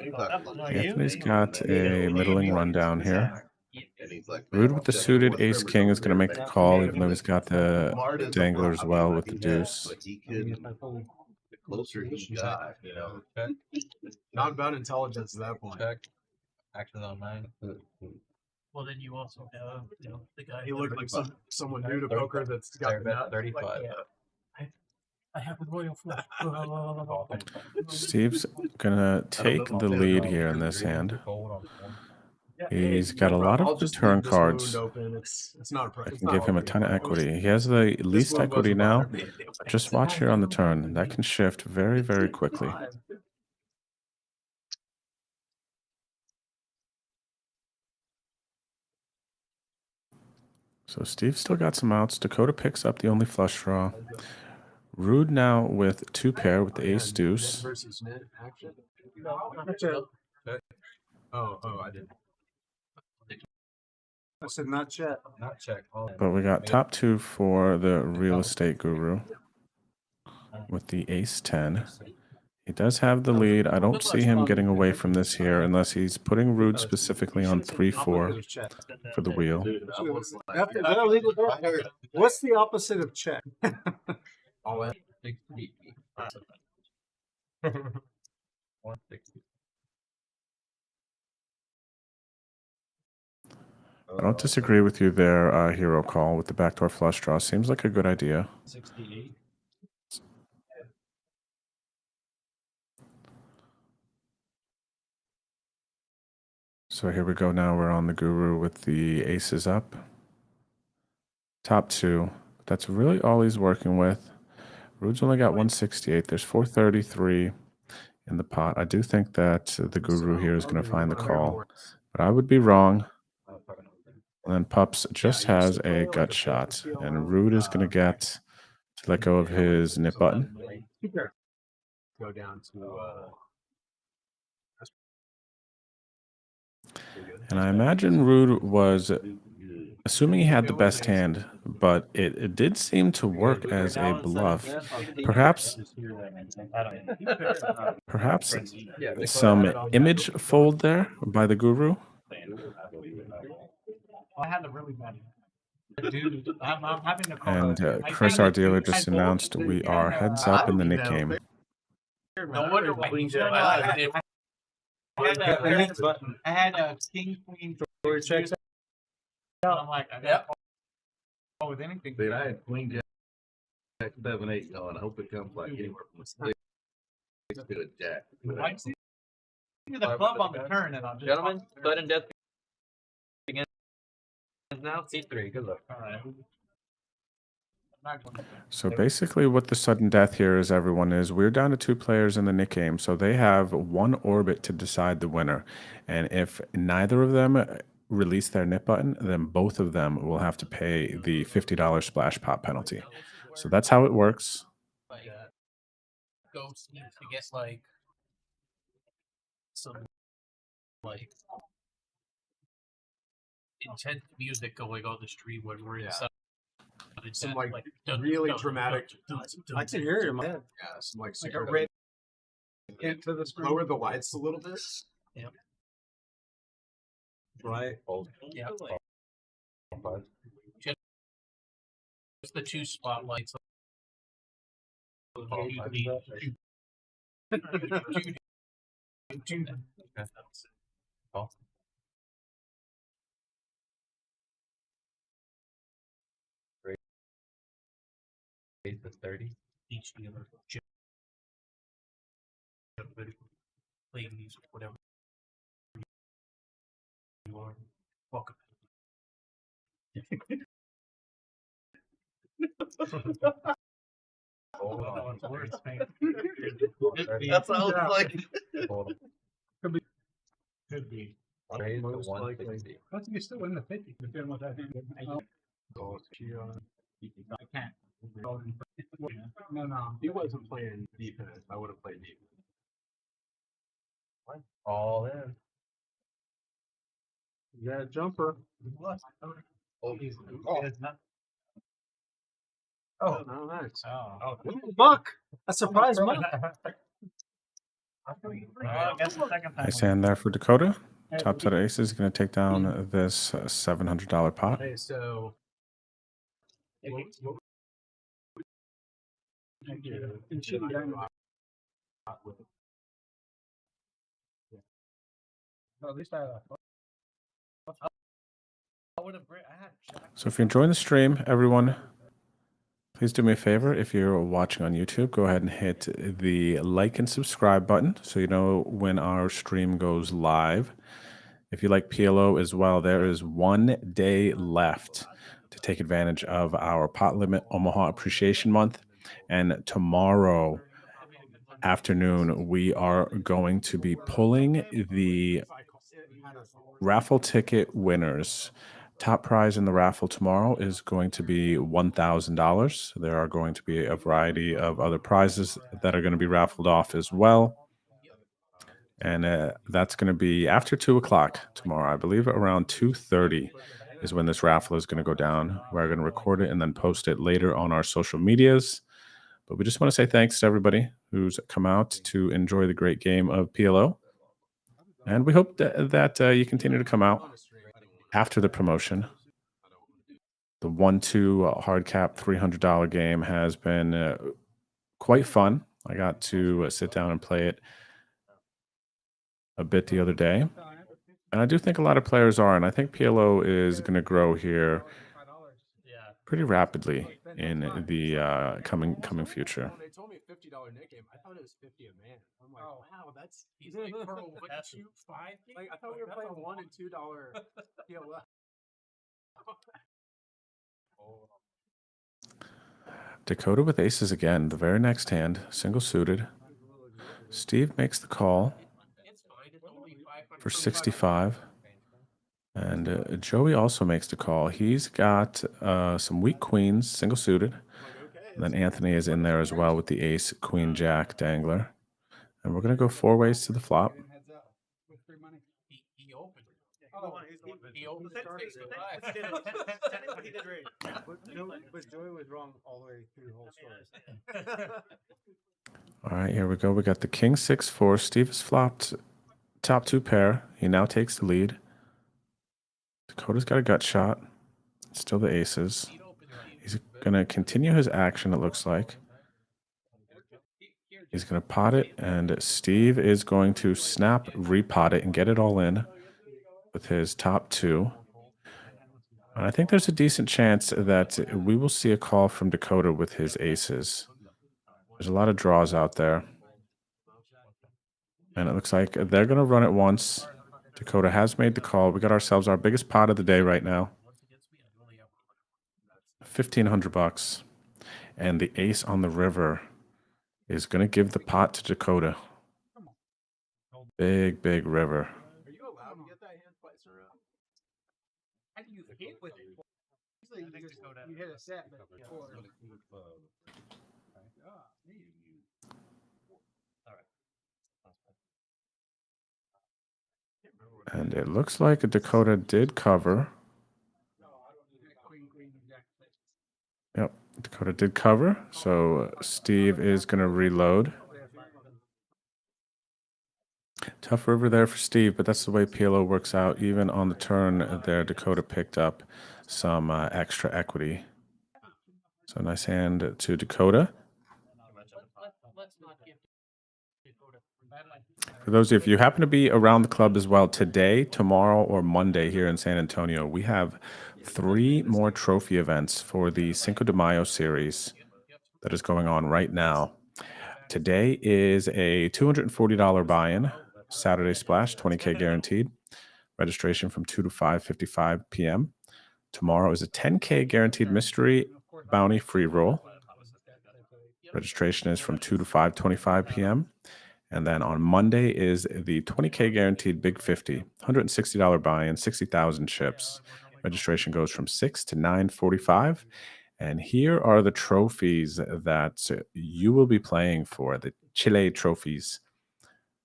Anthony's got a middling rundown here. Rood with the suited ace king is going to make the call, even though he's got the dangler as well with the deuce. The closer he got, you know. Not about intelligence at that point. Check. Action on 9. Well, then you also have, the guy. He looked like someone new to poker that's got the nut. 35. Like, I have a royal flush. Steve's gonna take the lead here in this hand. He's got a lot of return cards that can give him a ton of equity. He has the least equity now. Just watch here on the turn. That can shift very, very quickly. So Steve still got some outs. Dakota picks up the only flush draw. Rood now with 2 pair with the ace deuce. Oh, I didn't. I said not check. Not check. But we got top 2 for the real estate guru with the ace 10. He does have the lead. I don't see him getting away from this here unless he's putting Rood specifically on 3-4 for the wheel. What's the opposite of check? All in. 60. 160. I don't disagree with you there, Hero Call, with the backdoor flush draw. Seems like a good idea. 68. So here we go now. We're on the guru with the aces up. Top 2. That's really all he's working with. Rood's only got 168. There's 433 in the pot. I do think that the guru here is going to find the call, but I would be wrong. And then Pups just has a gut shot, and Rood is going to get to let go of his nip button. Go down to. And I imagine Rood was assuming he had the best hand, but it did seem to work as a bluff. Perhaps some image fold there by the guru. I had a really bad. Dude, I'm having to call. And Chris, our dealer, just announced we are heads up in the Nick game. No wonder why he said I had a king queen. I'm like, I got with anything. Dude, I had queen jack 7 8 going. I hope it comes like anywhere from a 6 to a jack. I see the club on the turn, and I'm just Gentlemen, sudden death begins now. C3. Good luck. all right. So basically what the sudden death here is, everyone, is we're down to 2 players in the Nick game, so they have 1 orbit to decide the winner. And if neither of them release their nip button, then both of them will have to pay the $50 splash pot penalty. So that's how it works. Like, Ghost needs to get like some like intense music going on the stream when we're inside. Some like really dramatic. I can hear it in my head. Yeah, some like a red into the screen. Lower the lights a little bit. Yep. Right. Yeah. Just the 2 spotlights. The 30. Each dealer. Play music, whatever you are. Welcome. That's what I was like. Could be. Raise to Most likely. 160. I think you still win the 50. Depending what that hand. I can't. No. He wasn't playing defense. I would have played defense. All in. You got a jumper. Oh, no, nice. Oh. Buck. A surprise buck. Nice hand there for Dakota. Top set of aces is going to take down this $700 pot. Hey, so. At least I So if you're enjoying the stream, everyone, please do me a favor. If you're watching on YouTube, go ahead and hit the like and subscribe button so you know when our stream goes live. If you like PLO as well, there is 1 day left to take advantage of our pot limit Omaha Appreciation Month. And tomorrow afternoon, we are going to be pulling the raffle ticket winners. Top prize in the raffle tomorrow is going to be $1,000. There are going to be a variety of other prizes that are going to be raffled off as well. And that's going to be after 2 o'clock tomorrow. I believe around 2:30 is when this raffle is going to go down. We're going to record it and then post it later on our social medias. But we just want to say thanks to everybody who's come out to enjoy the great game of PLO. And we hope that you continue to come out after the promotion. The 1-2 hard cap $300 game has been quite fun. I got to sit down and play it a bit the other day. And I do think a lot of players are, and I think PLO is going to grow here pretty rapidly in the coming future. They told me a $50 Nick game. I thought it was 50 a man. I'm like, wow, that's like for a 1-2-5. Like I thought we were playing $1 and $2 PLO. Dakota with aces again. The very next hand, single suited. Steve makes the call for 65. And Joey also makes the call. He's got some weak queens, single suited. And then Anthony is in there as well with the ace, queen, jack dangler. And we're going to go 4 ways to the flop. He opened the start. He did great. But Joey was wrong all the way through the whole story. All right, here we go. We got the king 6-4. Steve has flopped top 2 pair. He now takes the lead. Dakota's got a gut shot. Still the aces. He's going to continue his action, it looks like. He's going to pot it, and Steve is going to snap, repot it, and get it all in with his top 2. And I think there's a decent chance that we will see a call from Dakota with his aces. There's a lot of draws out there. And it looks like they're going to run it once. Dakota has made the call. We got ourselves our biggest pot of the day right now. $1,500. And the ace on the river is going to give the pot to Dakota. Big, big river. Are you allowed to get that hand twice in a row? How do you hit with it? You hit a set, but And it looks like Dakota did cover. Yep, Dakota did cover. So Steve is going to reload. Tough river there for Steve, but that's the way PLO works out. Even on the turn there, Dakota picked up some extra equity. So nice hand to Dakota. For those of you who happen to be around the club as well, today, tomorrow, or Monday here in San Antonio, we have 3 more trophy events for the Cinco de Mayo series that is going on right now. Today is a $240 buy-in, Saturday splash, 20K guaranteed. Registration from 2 to 5:55 p.m. Tomorrow is a 10K guaranteed mystery bounty free roll. Registration is from 2 to 5:25 p.m. And then on Monday is the 20K guaranteed Big 50, $160 buy-in, 60,000 chips. Registration goes from 6 to 9:45. And here are the trophies that you will be playing for, the Chile trophies.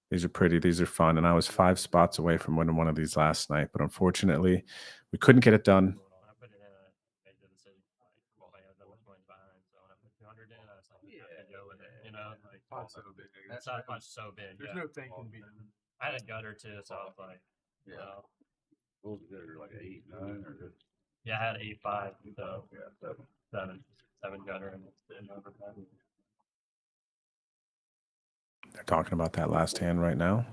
These are pretty. These are fun. And I was 5 spots away from winning one of these last night, but unfortunately, we couldn't get it done. That's not much so big. There's no thinking being. I had a gutter too, so I was like, What was the gutter, like 8, 9, or just? yeah, I had 8-5, so seven gutter and overtime. They're talking about that last hand right now.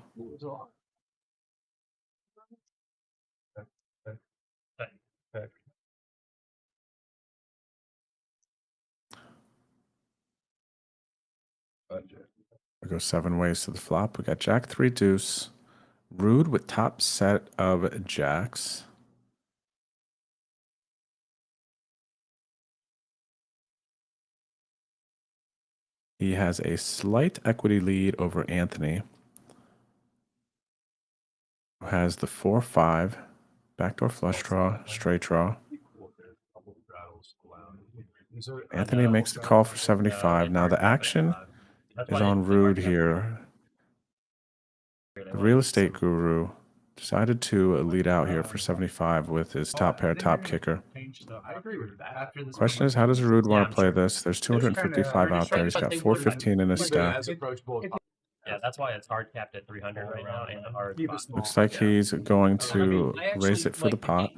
We go 7 ways to the flop. We got Jack 3 deuce, Rood with top set of jacks. He has a slight equity lead over Anthony, who has the 4-5, backdoor flush draw, straight draw. Anthony makes the call for 75. Now the action is on Rood here. The real estate guru decided to lead out here for 75 with his top pair, top kicker. I agree with that. Question is, how does Rood want to play this? There's 255 out there. He's got 415 in his stack. Yeah, that's why it's hard capped at 300 right now and hard. Looks like he's going to raise it for the pot.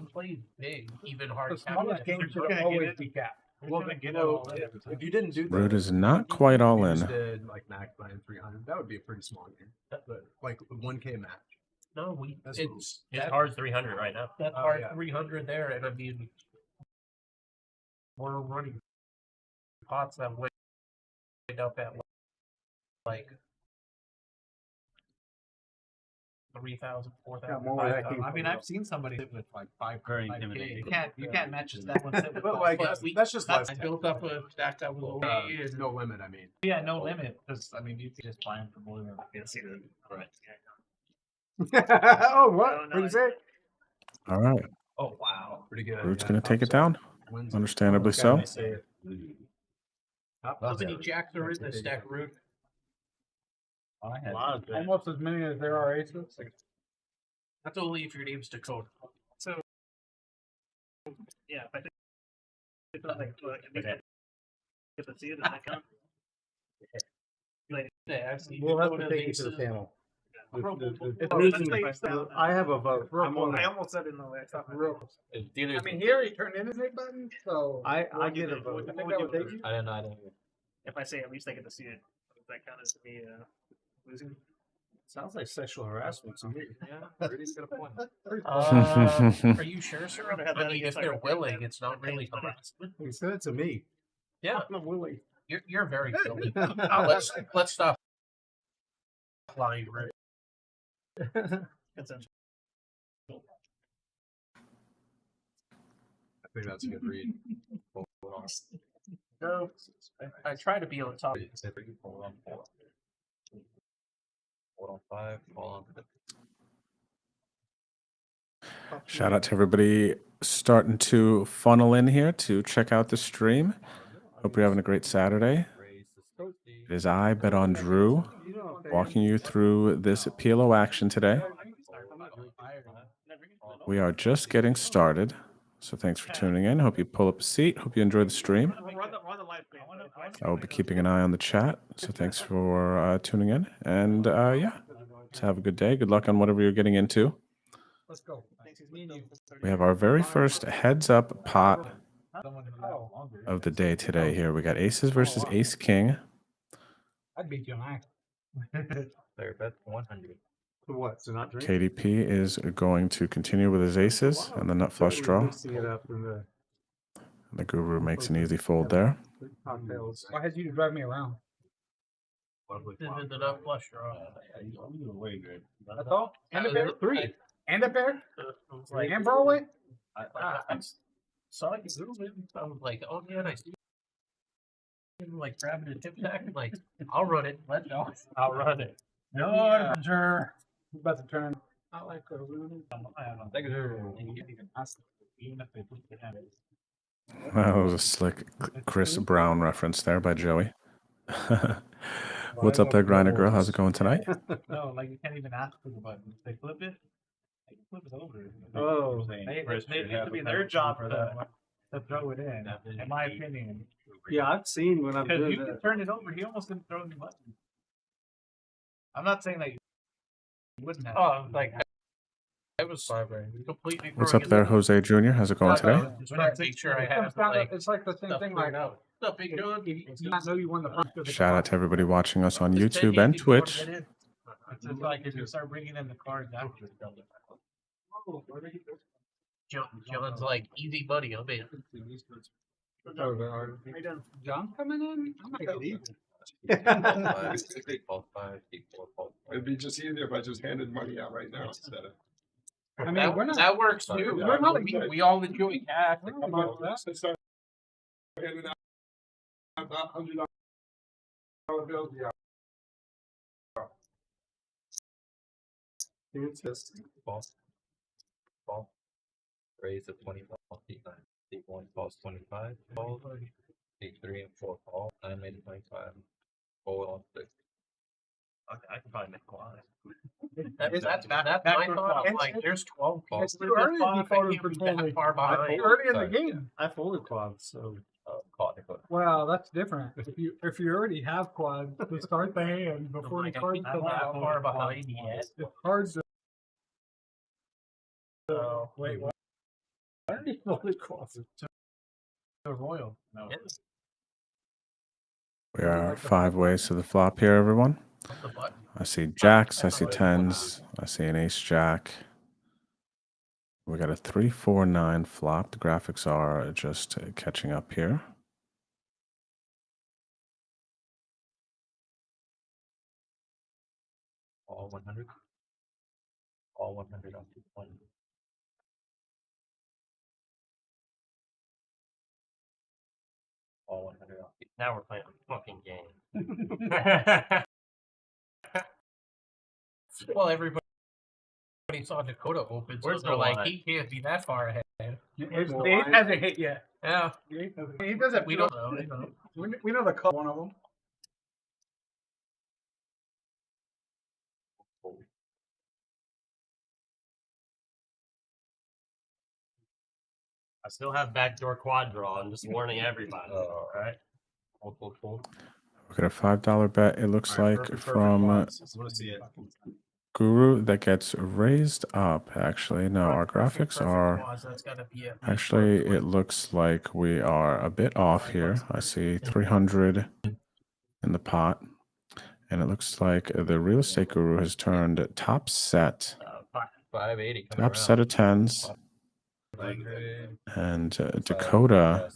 Big, even hard Smallest games should always be capped. Well, you know, if you didn't do that, Rood is not quite all in. did like max playing 300, that would be a pretty small game. But like 1K match. No, That's it's hard 300 right now. That's hard yeah. 300 there, and I mean, we're running pots that way up at like 3,000, 4,000. I mean, I've seen somebody sit with like 5K. You can't match that one. Sit with But like, that's just less. I built up a stack that was okay. No limit, I mean. Yeah, no limit. Because I mean, you can just buy them for more than I can see the right. Oh, what? What did you say? All right. Oh wow, pretty good. Rood's going to take it down. Understandably so. How many jacks are in this stack, Rood? I had almost as many as there are aces. That's only if your name's Dakota. So, yeah, I think it's not like if I see it, I count. We'll have to take it to the panel. I have a vote. I almost said it in the way. I thought real close. I mean, here he turned in his A button, so I get a vote. I think that would take you. I didn't know. If I say at least I get to see it, does that count as me losing? Sounds like sexual harassment to me. Yeah, Rudy's got a point. Are you sure, sir? I mean, if they're willing, it's not really harassment. He said it to me. Yeah, I'm willing. You're very willing. Let's stop lying, right? Consensual. I think that's a good read. No, I try to be on top. Hold on 4. Hold on 5. Hold on. Shout out to everybody starting to funnel in here to check out the stream. Hope you're having a great Saturday. It is I, Bet on Drew, walking you through this PLO action today. We are just getting started, so thanks for tuning in. Hope you pull up a seat. Hope you enjoy the stream. I will be keeping an eye on the chat, so thanks for tuning in. And yeah, let's have a good day. Good luck on whatever you're getting into. Let's go. We have our very first heads up pot of the day today here. We got aces versus ace king. I'd beat you on act. There, bet 100. For what? So not drink? KDP is going to continue with his aces and the nut flush draw. The guru makes an easy fold there. Why had you to drive me around? The nut flush draw. That's all? And a pair? 3. And a pair? And Broadway? I saw you moving. I was like, oh man, I see like grabbing a tip back and like, I'll run it. Let's go. I'll run it. No, sure. About to turn. I like the room. That was a slick Chris Brown reference there by Joey. What's up there, Grinder Girl? How's it going tonight? No, like you can't even ask for the button. They flip it. They flip it over. Oh, it used to be their job to throw it in my opinion. Yeah, I've seen when I'm Because doing you can turn it over. He almost didn't throw any button. I'm not saying that you wouldn't have. Oh, like I was completely. What's up there, Jose Jr.? How's it going today? Just trying to make sure I have like. It's like the same thing. Like, What's up, big John? you not know you won the first. Shout out to everybody watching us on YouTube and Twitch. It's just like if you start bringing in the cards after. John's like easy money. I'm in. John coming in? I'm not gonna leave. It'd be just easier if I just handed money out right now instead of. I mean, we're not, that works too. We're not, we all enjoy cash. Come on, start handing out $100 bills. Yeah. Ball. Raise a 20 ball, D9. D1 falls 25. Ball. D3 and 4 ball. I made 25. Ball on 6. I can probably make quad. That's my thought. I'm like, there's 12 balls. It's too early to be folded for that far behind. Early in the game. I folded quads, so. Quad. Well, that's different. If you already have quads, to start the hand before the cards come out. Far behind yet. The cards. Wait, what? I already folded quads. To Royal. No. We are 5 ways to the flop here, everyone. I see jacks, I see tens, I see an ace jack. We got a 3-4-9 flop. The graphics are just catching up here. All 100. All 100 on 220. All 100 on 220. Now we're playing a fucking game. Well, everybody saw Dakota open, so they're like, he can't be that far ahead. He hasn't hit yet. Yeah. He doesn't. We don't know. We know the color one of them. I still have backdoor quad draw. I'm just warning everybody. All right. We got a $5 bet, it looks like, from Guru that gets raised up. Actually, no, our graphics are. Actually, it looks like we are a bit off here. I see 300 in the pot. And it looks like the real estate guru has turned top set. 580. Top set of tens. And Dakota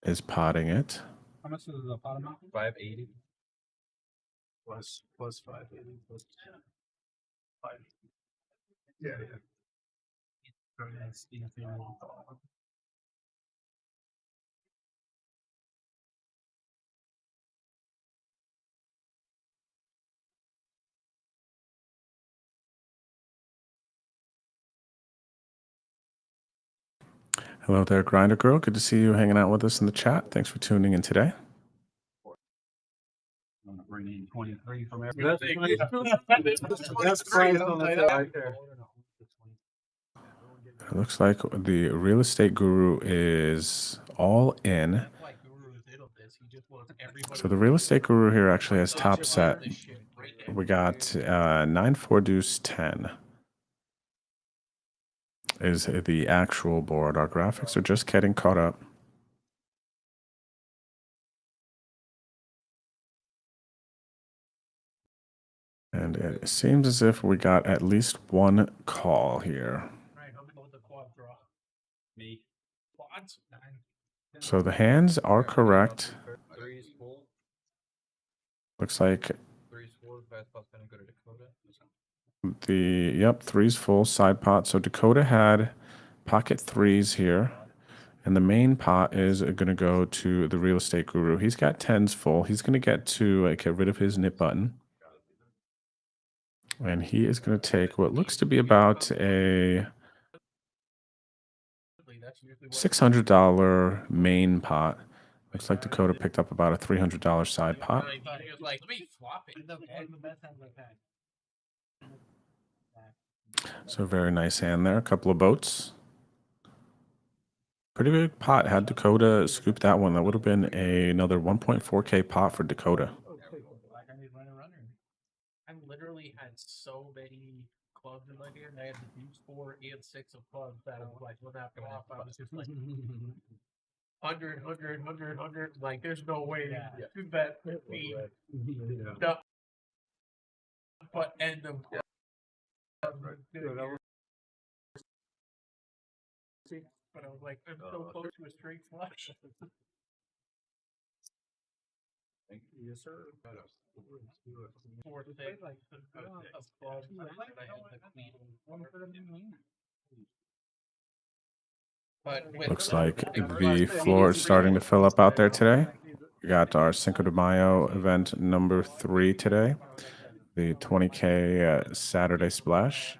is potting it. How much is the pot amount? 580. Plus 580. Plus 5. Yeah. Hello there, Grinder Girl. Good to see you hanging out with us in the chat. Thanks for tuning in today. I'm gonna bring in 23 from That's price on the right there. It looks like the real estate guru is all in. So the real estate guru here actually has top set. We got 9-4 deuce 10 is the actual board. Our graphics are just getting caught up. And it seems as if we got at least one call here. So the hands are correct. Looks like three's full side pot. So Dakota had pocket threes here. And the main pot is going to go to the real estate guru. He's got tens full. He's going to get rid of his nip button. And he is going to take what looks to be about a $600 main pot. Looks like Dakota picked up about a $300 side pot. So very nice hand there. A couple of boats. Pretty big pot. Had Dakota scoop that one, that would have been another 1.4K pot for Dakota. I literally had so many clubs in my hand. I had the deuce 4 and 6 of clubs that I was like, when that go off, I was just like 100, 100, 100, 100. Like, there's no way to bet with me. No. But end of but I was like, I'm so close to a straight flush. Yes, sir. Looks like the floor is starting to fill up out there today. We got our Cinco de Mayo event number 3 today, the 20K Saturday Splash.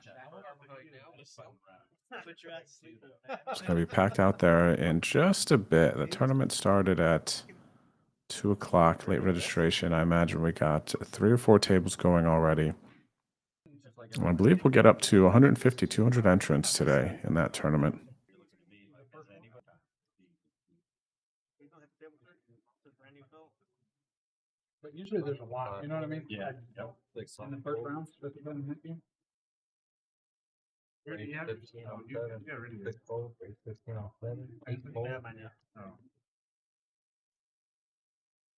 It's going to be packed out there in just a bit. The tournament started at 2 o'clock, late registration. I imagine we got 3 or 4 tables going already. And I believe we'll get up to 150, 200 entrants today in that tournament. But usually there's a lot, you know what I mean? Yeah. In the first round, that's the better hit game. You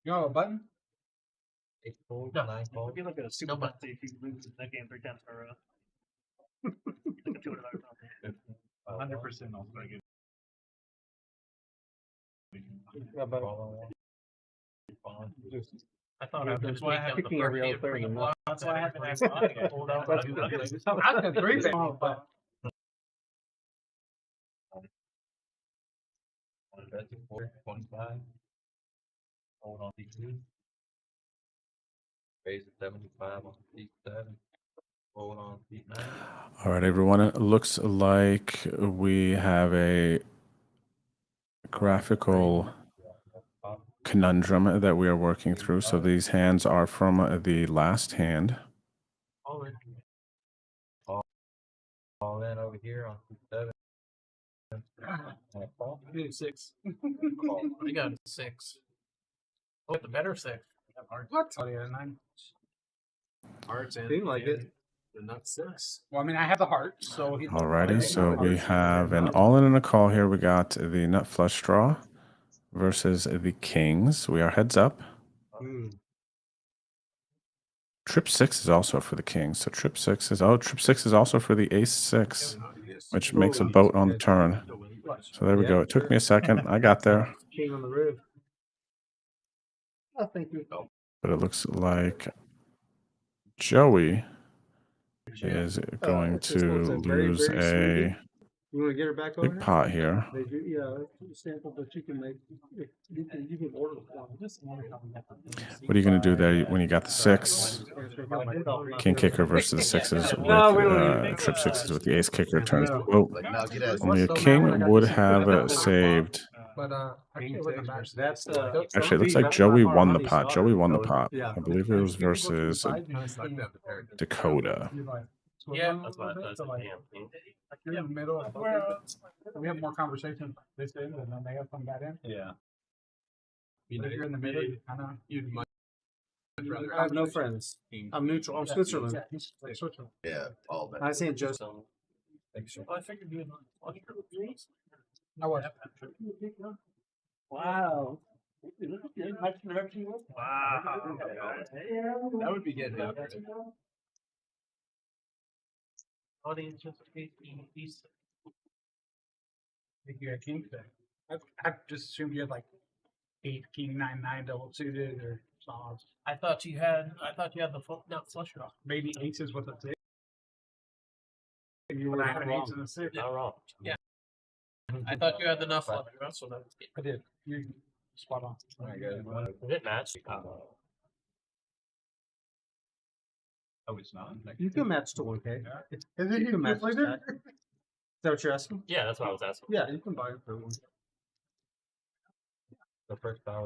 know a button? 8 fold, No. 9 fold. It'd be like a super button if you lose that game 3 times in a row. Like a $200 company. 100% also I get. I thought I was That's why I have picking every other third. That's why I haven't had money. I pulled out. I got 3 bet. 25. Hold on C2. Raise at 75 on C7. Hold on C9. All right, everyone. It looks like we have a graphical conundrum that we are working through. So these hands are from the last hand. All in over here on C7. I need 6. I got 6. Oh, the better 6. What? Oh, yeah, 9. Hearts and Seemed like it. The nut 6. Well, I mean, I have the heart, so he. Alrighty, so we have an all-in and a call here. We got the nut flush draw versus the kings. We are heads up. Trip 6 is also for the kings. So trip 6 is also for the ace 6, which makes a boat on the turn. So there we go. It took me a second. I got there. King on the roof. Oh, thank you. But it looks like Joey is going to lose a You want to get her back big over pot here. They do, yeah, it's a sample, but you can make, you can order one. What are you going to do there when you got the 6? King kicker versus the 6s with trip 6s with the ace kicker turns. Oh, only a king would have saved. But That's Actually, it looks like Joey won the pot. Joey won the pot. I believe it was versus Dakota. Yeah, that's what I thought. Like you're in the middle of we have more conversations this end and then they have some that end. Yeah. If you're in the middle, you kind of You'd much rather. I have no friends. I'm neutral. I'm Switzerland. Switzerland. Yeah, all that. I say Joseph. I figured you had I was. Wow. Wow. That would be getting up. audience just these. I think you had king today. I just assumed you had like 8 king 9 double suited or something. I thought you had the not flush draw. Maybe aces with a 6. You were have an wrong. 8 and a 6. Not wrong. Yeah. I thought you had enough left. So that was I did. You spot on. Did it match? Oh, it's not? You can match to 1K. You can match to that. Is that what you're asking? Yeah, that's what I was asking. Yeah, you can buy it for 1. The first hour.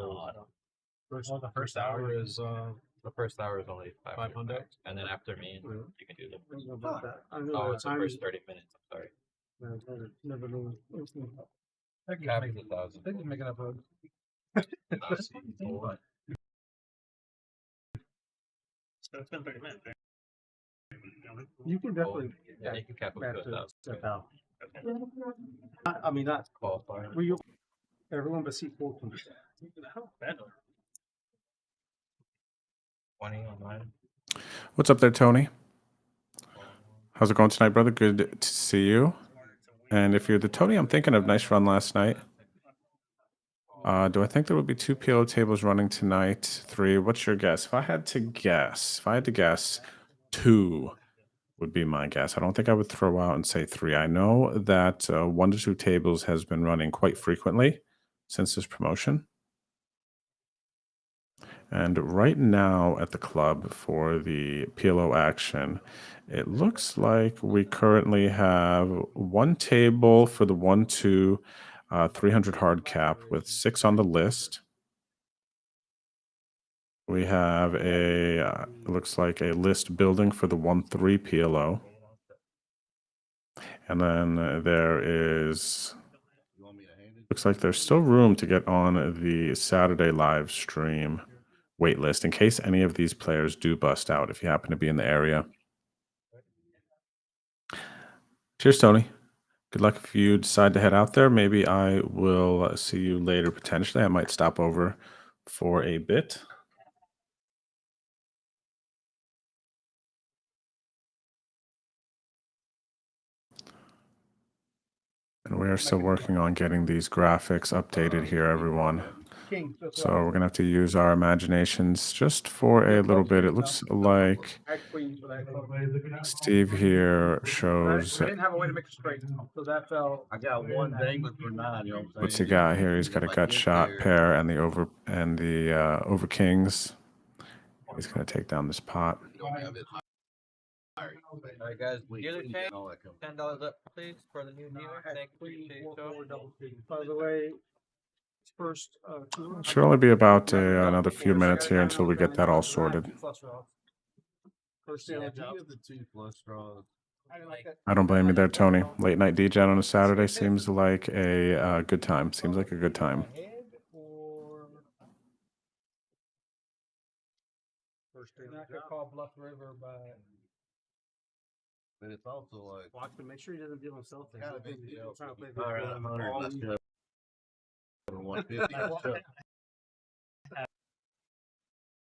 The first hour is The first hour is only 500, and then after me, you can do the. I don't know about that. I know Oh, the it's the time first is- 30 minutes. I'm sorry. Never know. Cap is 1,000. They can make it up. So it's been 30 minutes, right? You can definitely Yeah, you can cap it match to to 1,000. step out. I mean, not Qualifier. everyone but C4 can. Bad. 20 online. What's up there, Tony? How's it going tonight, brother? Good to see you. And if you're the Tony I'm thinking of, nice run last night. Do I think there will be 2 PLO tables running tonight? 3. What's your guess? If I had to guess, 2 would be my guess. I don't think I would throw out and say 3. I know that 1 to 2 tables has been running quite frequently since this promotion. And right now at the club for the PLO action, it looks like we currently have 1 table for the 1-2 300 hard cap with 6 on the list. We have it looks like a list building for the 1-3 PLO. And then looks like there's still room to get on the Saturday live stream waitlist in case any of these players do bust out if you happen to be in the area. Cheers, Tony. Good luck if you decide to head out there. Maybe I will see you later potentially. I might stop over for a bit. And we are still working on getting these graphics updated here, everyone. So we're going to have to use our imaginations just for a little bit. It looks like Steve here shows. I didn't have a way to make it straight, so that fell. I got one dangling for 9. You know what I'm saying? What's he got here? He's got a gut shot pair and the over kings. He's going to take down this pot. All right, guys. Dealer change. $10 up, please, for the new dealer. Thank you. By the way, first It should only be about another few minutes here until we get that all sorted. First Yeah, if you have the 2 flush draws. I don't blame you there, Tony. Late night DJ on a Saturday seems like a good time. Seems like a good time. Not gonna call Bluff River, But it's also like. watch him. Make sure he doesn't deal himself. Kind of big deal. Trying to play All right, 100. Let's go. 150.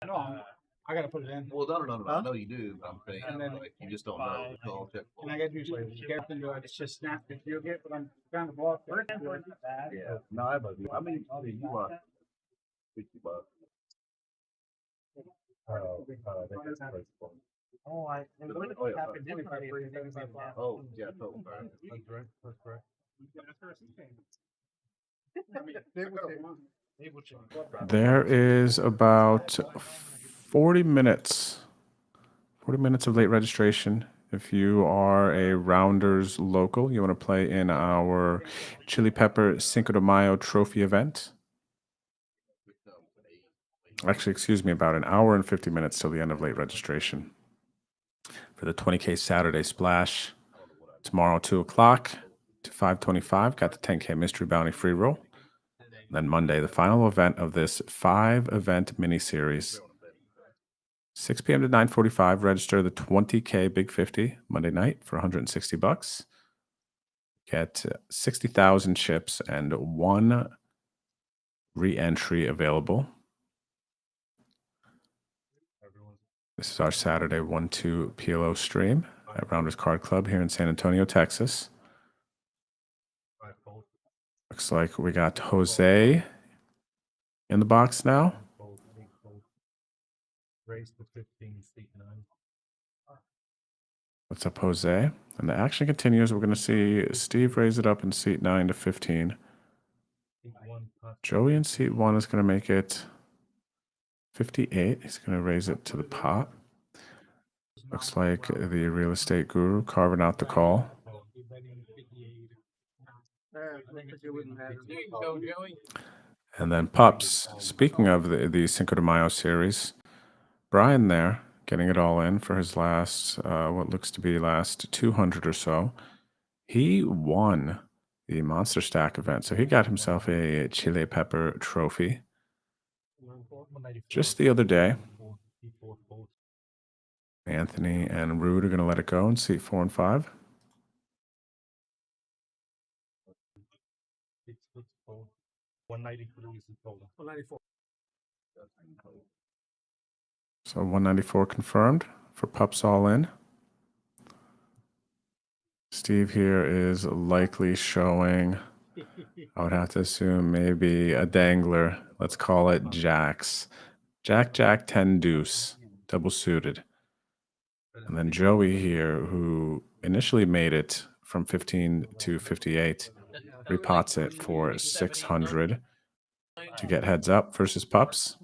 I know. I gotta put it in. Well, no. I know you do. But I'm saying, And then- like, you just don't know. It's all check. And I gotta do something. Captain, do I just snap it? You'll get, but I'm trying to block it. Yeah. No, I love you. I mean, you are. $50. Oh, I. Oh, yeah. Oh, yeah, totally. That's right. That's right. There is about 40 minutes. 40 minutes of late registration. If you are a Rounders local, you want to play in our Chili Pepper Cinco de Mayo trophy event. Actually, excuse me, about an hour and 50 minutes till the end of late registration. For the 20K Saturday Splash, tomorrow 2 o'clock to 5:25, got the 10K Mystery Bounty free roll. Then Monday, the final event of this 5-event mini-series. 6 p.m. to 9:45, register the 20K Big 50 Monday night for $160. Get 60,000 chips and 1 re-entry available. This is our Saturday 1-2 PLO stream at Rounders Card Club here in San Antonio, Texas. Looks like we got Jose in the box now. Raise to 15, seat 9. What's up, Jose? And the action continues. We're going to see Steve raise it up in seat 9 to 15. Joey in seat 1 is going to make it 58. He's going to raise it to the pot. Looks like the real estate guru carving out the call. And then Pups. Speaking of the Cinco de Mayo series, Bryan there getting it all in for his last, what looks to be last 200 or so. He won the Monster Stack event, so he got himself a chili pepper trophy just the other day. Anthony and Rood are going to let it go in seat 4 and 5. So 194 confirmed for Pups all in. Steve here is likely showing, I would have to assume, maybe a dangler. Let's call it jacks. Jack, Jack, 10 deuce, double suited. And then Joey here, who initially made it from 15 to 58, repots it for 600 to get heads up versus Pups.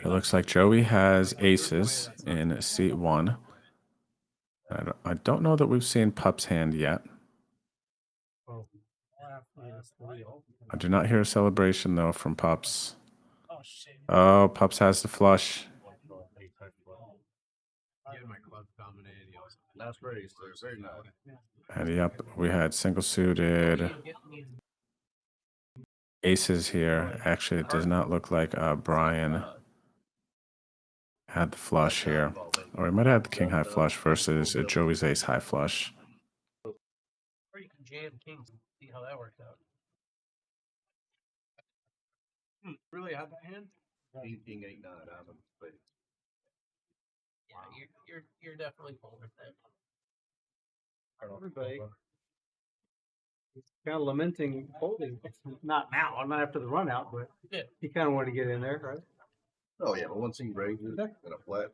It looks like Joey has aces in seat 1. I don't know that we've seen Pups' hand yet. I do not hear a celebration, though, from Pups. Oh, Pups has the flush. And yep, we had single suited aces here. Actually, it does not look like Bryan had the flush here. Or he might have the king high flush versus Joey's ace high flush. Or you can jam kings and see how that works out. Really had that hand? King 8 9 out of space. Yeah, you're definitely full with that. Everybody kind of lamenting folding. Not now, not after the run out, but he kind of wanted to get in there, right? Oh yeah, but once he raises and a flat,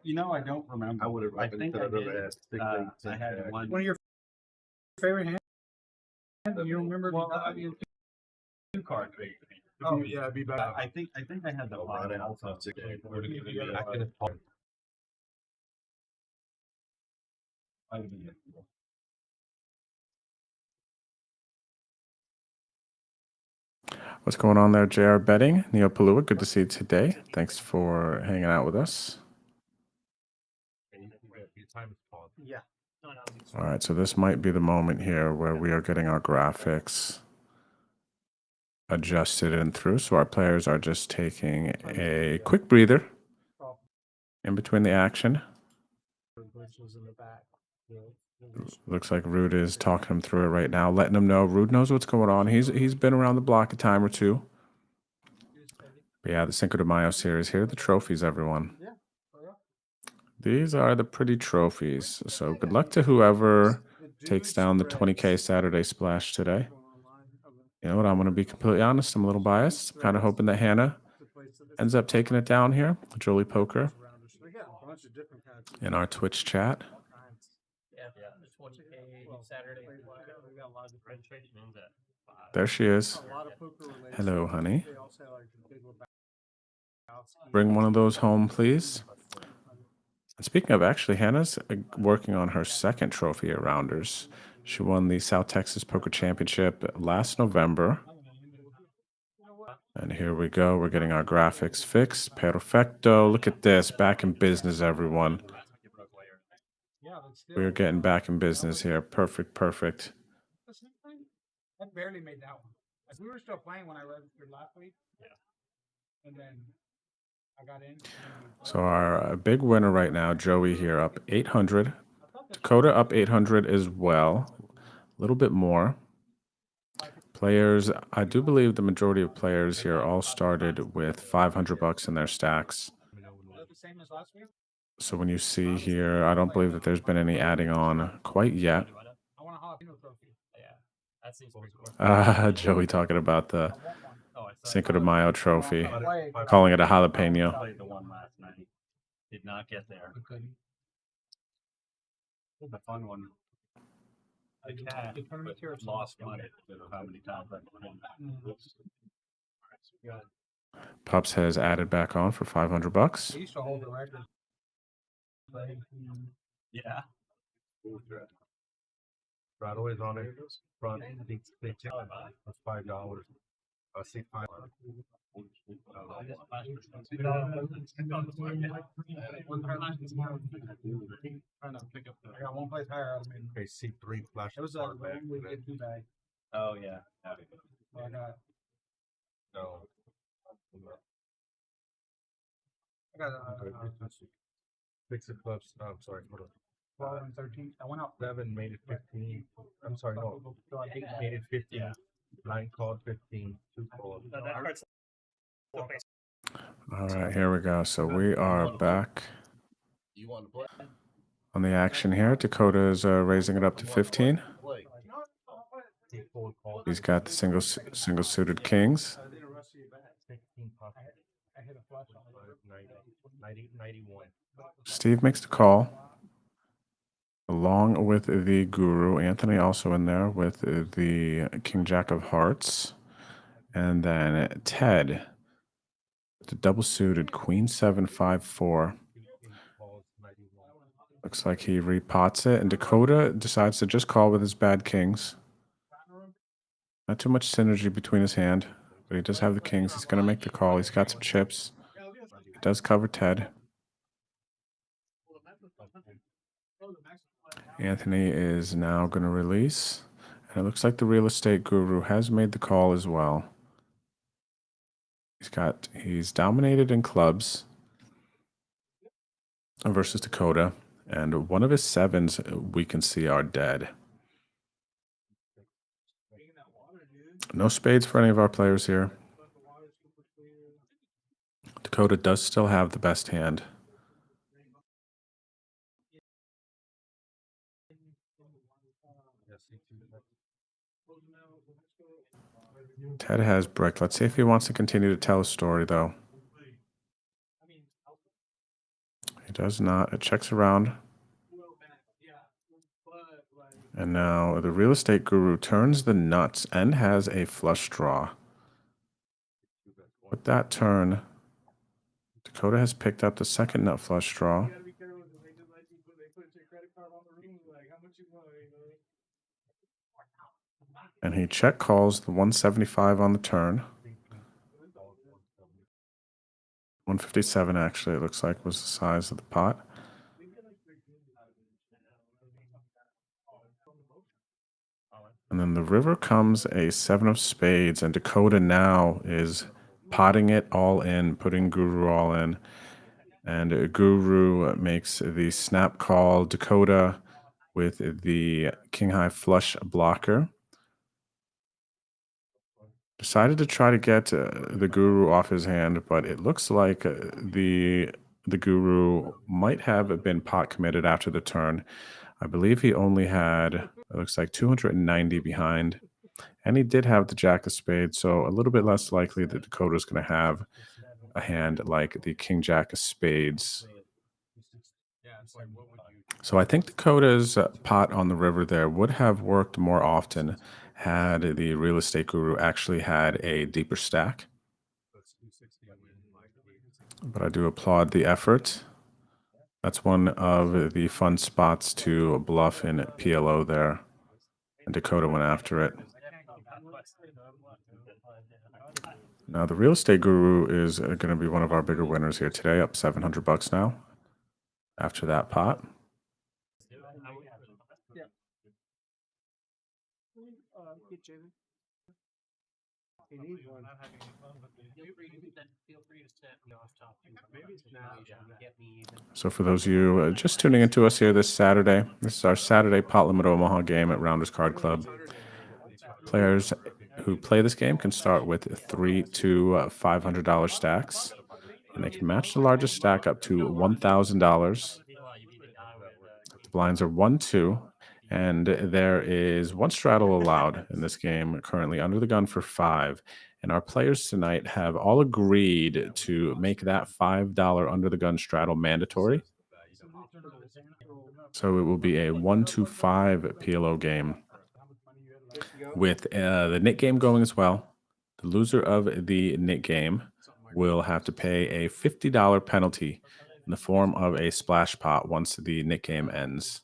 You know, I don't remember. I would have. I think I did. I had one of your favorite hands. You remember? Two cards. Oh yeah, it'd be better. I think I had the right out. What's going on there, JR Betting? Neo Palua, good to see you today. Thanks for hanging out with us. Yeah. All right, so this might be the moment here where we are getting our graphics adjusted and through. So our players are just taking a quick breather in between the action. Looks like Rood is talking him through it right now, letting him know. Rood knows what's going on. He's been around the block a time or two. But yeah, the Cinco de Mayo series here, the trophies, everyone. These are the pretty trophies. So good luck to whoever takes down the 20K Saturday splash today. You know what? I'm going to be completely honest. I'm a little biased. I'm kind of hoping that Hannah ends up taking it down here. Jolie Poker in our Twitch chat. There she is. Hello, honey. Bring one of those home, please. And speaking of, actually, Hannah's working on her second trophy at Rounders. She won the South Texas Poker Championship last November. And here we go. We're getting our graphics fixed. Perfecto. Look at this. Back in business, everyone. We're getting back in business here. Perfect, perfect. I barely made that one. Like, we were still playing when I registered last week. Yeah. And then I got in. So our big winner right now, Joey here, up 800. Dakota up 800 as well. A little bit more. Players, I do believe the majority of players here all started with 500 bucks in their stacks. So when you see here, I don't believe that there's been any adding on quite yet. Joey talking about the Cinco de Mayo trophy, calling it a jalapeno. I played the one last night. Did not get there. The fun one. I can, but lost money because of how many times I won. Pups has added back on for $500. He used to hold the record. Yeah. Right always on it. Front. They tell that's $5. I see $5. I got one place higher. Okay, C3 flash. It was a we did 2 bag. Oh yeah. I got. No. I got 6 of clubs. Oh, I'm sorry. Hold on. 12 and 13. I went out 7 made it 15. I'm sorry. No. Made it 15. Yeah. 9 called 15. 2 called. All right, here we go. So we are back on the action here. Dakota is raising it up to 15. He's got the single suited kings. Steve makes the call, along with the guru. Anthony also in there with the king jack of hearts. And then Ted, the double suited queen 7-5-4. Looks like he repots it, and Dakota decides to just call with his bad kings. Not too much synergy between his hand, but he does have the kings. He's going to make the call. He's got some chips. He does cover Ted. Anthony is now going to release, and it looks like the real estate guru has made the call as well. He's dominated in clubs versus Dakota, and one of his 7s we can see are dead. No spades for any of our players here. Dakota does still have the best hand. Ted has brick. Let's see if he wants to continue to tell a story, though. He does not. It checks around. And now the real estate guru turns the nuts and has a flush draw. With that turn, Dakota has picked up the second nut flush draw. And he check calls the 175 on the turn. 157 actually, it looks like, was the size of the pot. And then the river comes a 7 of spades, and Dakota now is potting it all in, putting guru all in. And guru makes the snap call. Dakota with the king high flush blocker decided to try to get the guru off his hand, but it looks like the guru might have been pot committed after the turn. I believe he only had, it looks like 290 behind, and he did have the jack of spades, so a little bit less likely that Dakota's going to have a hand like the king jack of spades. So I think Dakota's pot on the river there would have worked more often had the real estate guru actually had a deeper stack. But I do applaud the effort. That's one of the fun spots to bluff in PLO there. And Dakota went after it. Now the real estate guru is going to be one of our bigger winners here today, up $700 now after that pot. So for those of you just tuning into us here this Saturday, this is our Saturday Pot Limit Omaha game at Rounders Card Club. Players who play this game can start with $3 to $500 stacks, and they can match the largest stack up to $1,000. The blinds are 1-2, And there is one straddle allowed in this game, currently under the gun for 5. And our players tonight have all agreed to make that $5 under the gun straddle mandatory. So it will be a 1-5 PLO game with the knit game going as well. The loser of the knit game will have to pay a $50 penalty in the form of a splash pot once the knit game ends.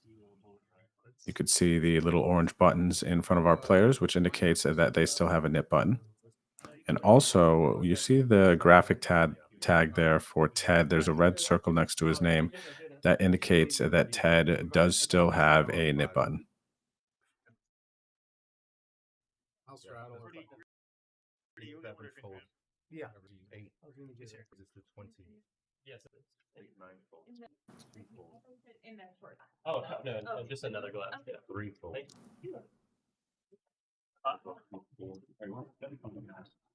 You could see the little orange buttons in front of our players, which indicates that they still have a knit button. And also, you see the graphic tag there for Ted. There's a red circle next to his name. That indicates that Ted does still have a knit button. Yeah. 8. It's the 20. Yes, it is. 8, 9 fold. 3 fold. Oh, no, just another glass. Yeah. 3 fold.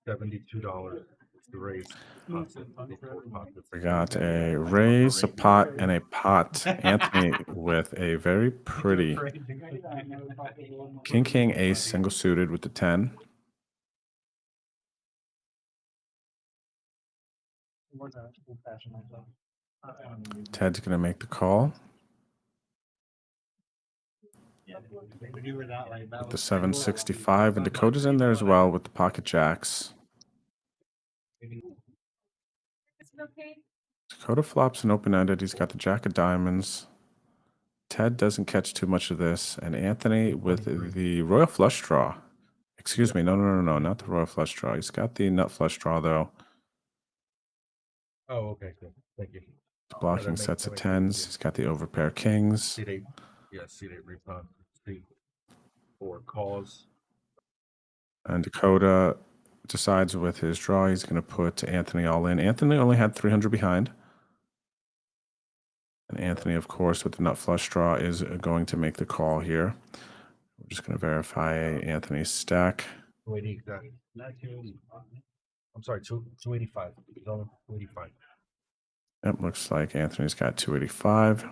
$72 to raise. We got a raise, a pot, and a pot. Anthony with a very pretty King, Ace, single suited with the 10. Ted's going to make the call. With the 765, and Dakota's in there as well with the pocket jacks. Dakota flops an open-ended. He's got the jack of diamonds. Ted doesn't catch too much of this, and Anthony with the royal flush draw. Excuse me, no, not the royal flush draw. He's got the nut flush draw though. Oh, okay, cool. Thank you. He's blocking sets of 10s. He's got the overpair kings. C8, yeah, C8 repop. C4 calls. And Dakota decides with his draw he's going to put Anthony all in. Anthony only had 300 behind. And Anthony, of course, with the nut flush draw is going to make the call here. We're just going to verify Anthony's stack. 280 exactly. I'm sorry, 285. 285. It looks like Anthony's got 285.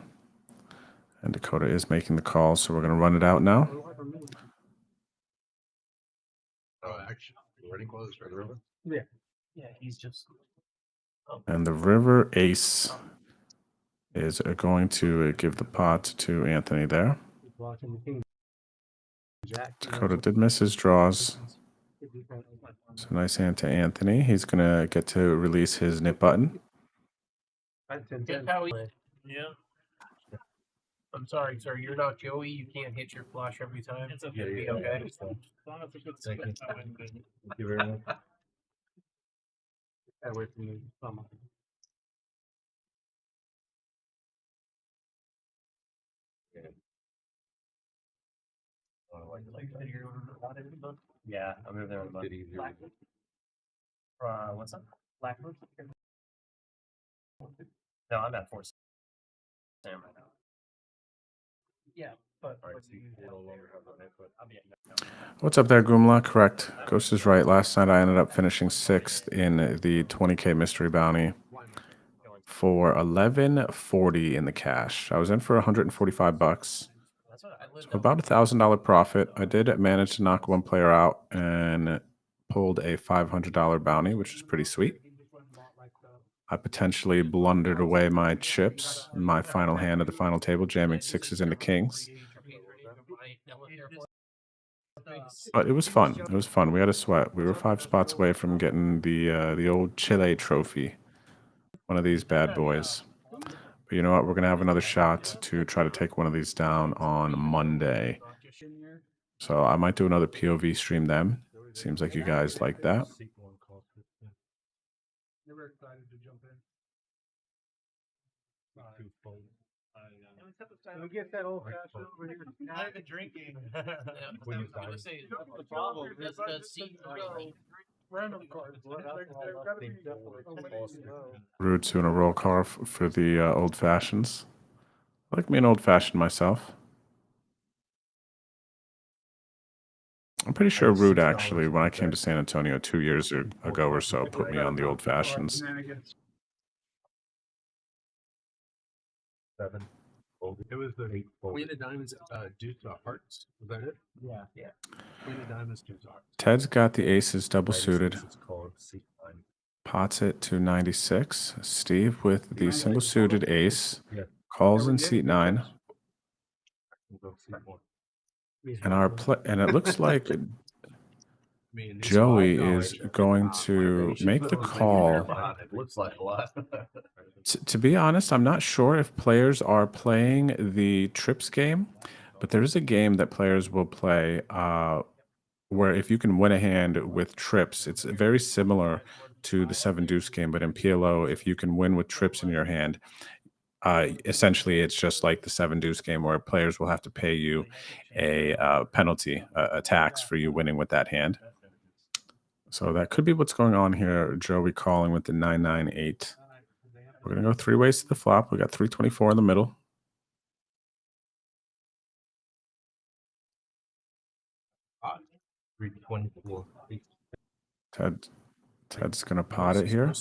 And Dakota is making the call, so we're going to run it out now. Oh, actually, ready close for the river? Yeah. Yeah, he's just. And the river ace is going to give the pot to Anthony there. Dakota did miss his draws. So nice hand to Anthony. He's going to get to release his knit button. Yeah. I'm sorry, sir. You're not Joey. You can't hit your flush every time. It's okay. Yeah, Okay. Thank you. Thank you very much. Yeah, I'm over there with what's up? Blackbird? No, I'm at 4 Sam right now. Yeah, but What's up there, Goomla? Correct. Ghost is right. Last night I ended up finishing 6th in the 20K mystery bounty for $11.40 in the cash. I was in for $145. So about $1,000 profit. I did manage to knock one player out and pulled a $500 bounty, which is pretty sweet. I potentially blundered away my chips in my final hand at the final table, jamming 6s into kings. But it was fun. It was fun. We had a sweat. We were 5 spots away from getting the old Chile trophy. One of these bad boys. But you know what? We're going to have another shot to try to take one of these down on Monday. So I might do another POV stream then. Seems like you guys like that. We get that old fashioned over here. Not even drinking. The problem is the seat random cards. Rood's doing a roll call for the old fashions. I like me an old fashioned myself. I'm pretty sure Rood actually, when I came to San Antonio 2 years ago or so, put me on the old fashions. 7. It was the Queen of Diamonds, Deuce of Hearts. Was that it? Yeah. Queen of Diamonds, Deuce of Hearts. Ted's got the aces double suited. Pots it to 96. Steve with the single suited ace. Calls in seat 9. And and it looks like Joey is going to make the call. It looks like a lot. To be honest, I'm not sure if players are playing the trips game, but there is a game that players will play where if you can win a hand with trips, it's very similar to the 7 deuce game, but in PLO, if you can win with trips in your hand, essentially it's just like the 7 deuce game where players will have to pay you a penalty, a tax for you winning with that hand. So that could be what's going on here. Joey calling with the 998. We're going to go 3 ways to the flop. We got 324 in the middle. Ted's going to pot it here.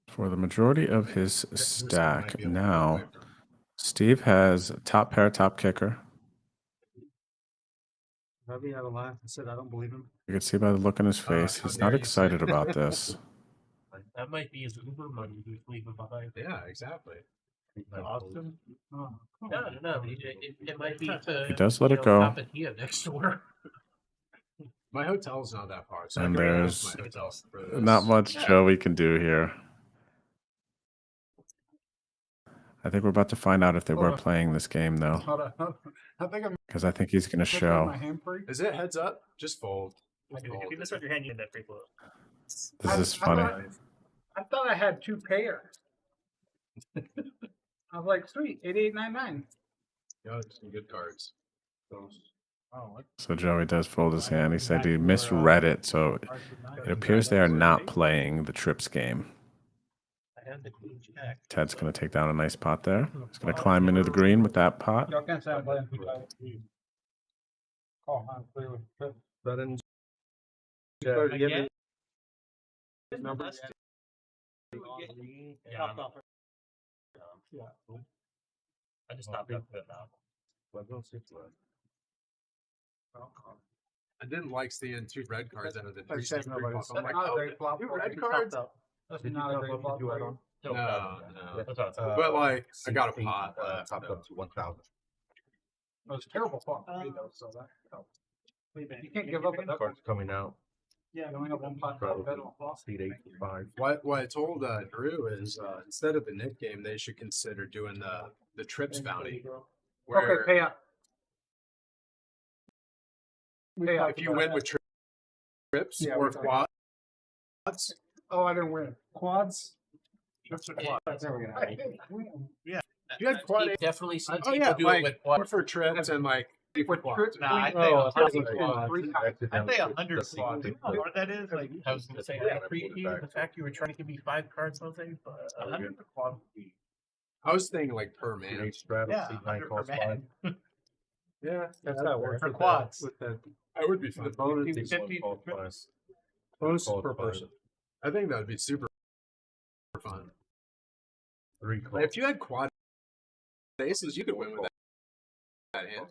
For the majority of his stack. Now, Steve has top pair, top kicker. Ravi had a laugh and said, I don't believe him. You can see by the look on his face, he's not excited about this. That might be his Uber money he's leaving behind. Yeah, exactly. Austin? Oh. No. It might be to. He does let it go. Papatia next door. My hotel's not that far, so And I can there's my hotel for this. not much Joey can do here. I think we're about to find out if they were playing this game, though. Because I think he's going to show. Is it heads up? Just fold. If you misread your hand, you get that free flow. This is funny. I thought I had 2 pairs. I was like, sweet, 8899. Yeah, some good cards. So Joey does fold his hand. He said he misread it, so it appears they are not playing the trips game. Ted's going to take down a nice pot there. He's going to climb into the green with that pot. Y'all can't say I'm playing. Call, I'm clear with trip. Again? Number. Yeah. I just stopped up it now. I didn't like seeing 2 red cards out of the 3 That's six nobody. pre-flop. I'm like, Not a oh, great flop. 2 red You cards? stopped up. That's not a great flop. No. But like, I got a pot. Topped up to 1,000. It was a terrible flop for me, though, so that helped. You can't give up enough. Cards coming out. Yeah, you only have 1 pot. Seat 8 to 5. What I told Drew is instead of the Nick game, they should consider doing the trips bounty. Where Okay, pay up. if you win with trips or quads. Oh, I didn't win. Quads? Trips or quads. There we go. Yeah. You had quad. Definitely see Oh people yeah, do like it with quad. for trips and like For trips, Nah, I queen, say oh, 100 I say 100 quads. You know what that is? Like, I was going to say, I appreciate the fact you were trying to give me 5 cards, Jose, but 100 per quad. I was thinking like per man. Yeah, 100 per man. Yeah, that's how it works. For quads. With the that would be fun. bonus, 50 bonus per person. I think that would be super fun. 3 calls. If you had quad aces, you could win with that hand.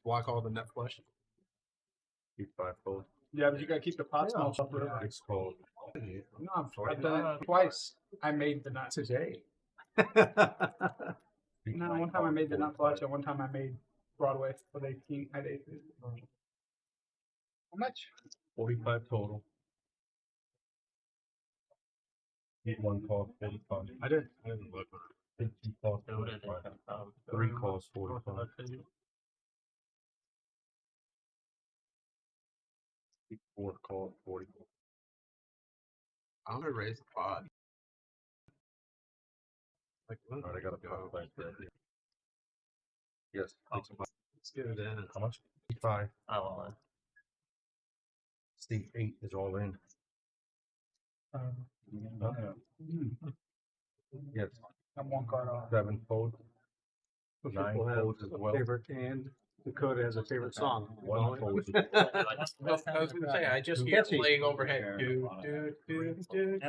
Block all the net flush. Keep 5 fold. Yeah, but you gotta keep the pot small. 6 fold. No, I've done it twice. I made the nut today. No, one time I made the nut flush, and one time I made Broadway with 18 at 8. How much? 45 total. Need 1 call, 45. I didn't look. 50 calls, 45. 3 calls, 45. 4 calls, 44. I'm gonna raise the pot. Like, Alright, I got a pot right there. Yes. let's get it in. How much? 5. Oh, Seat 8 is all in. Yes. I'm 1 card off. 7 fold. 9 folds as well. Favorite hand. Dakota has a favorite song. I was gonna say I just keep playing overhead. Have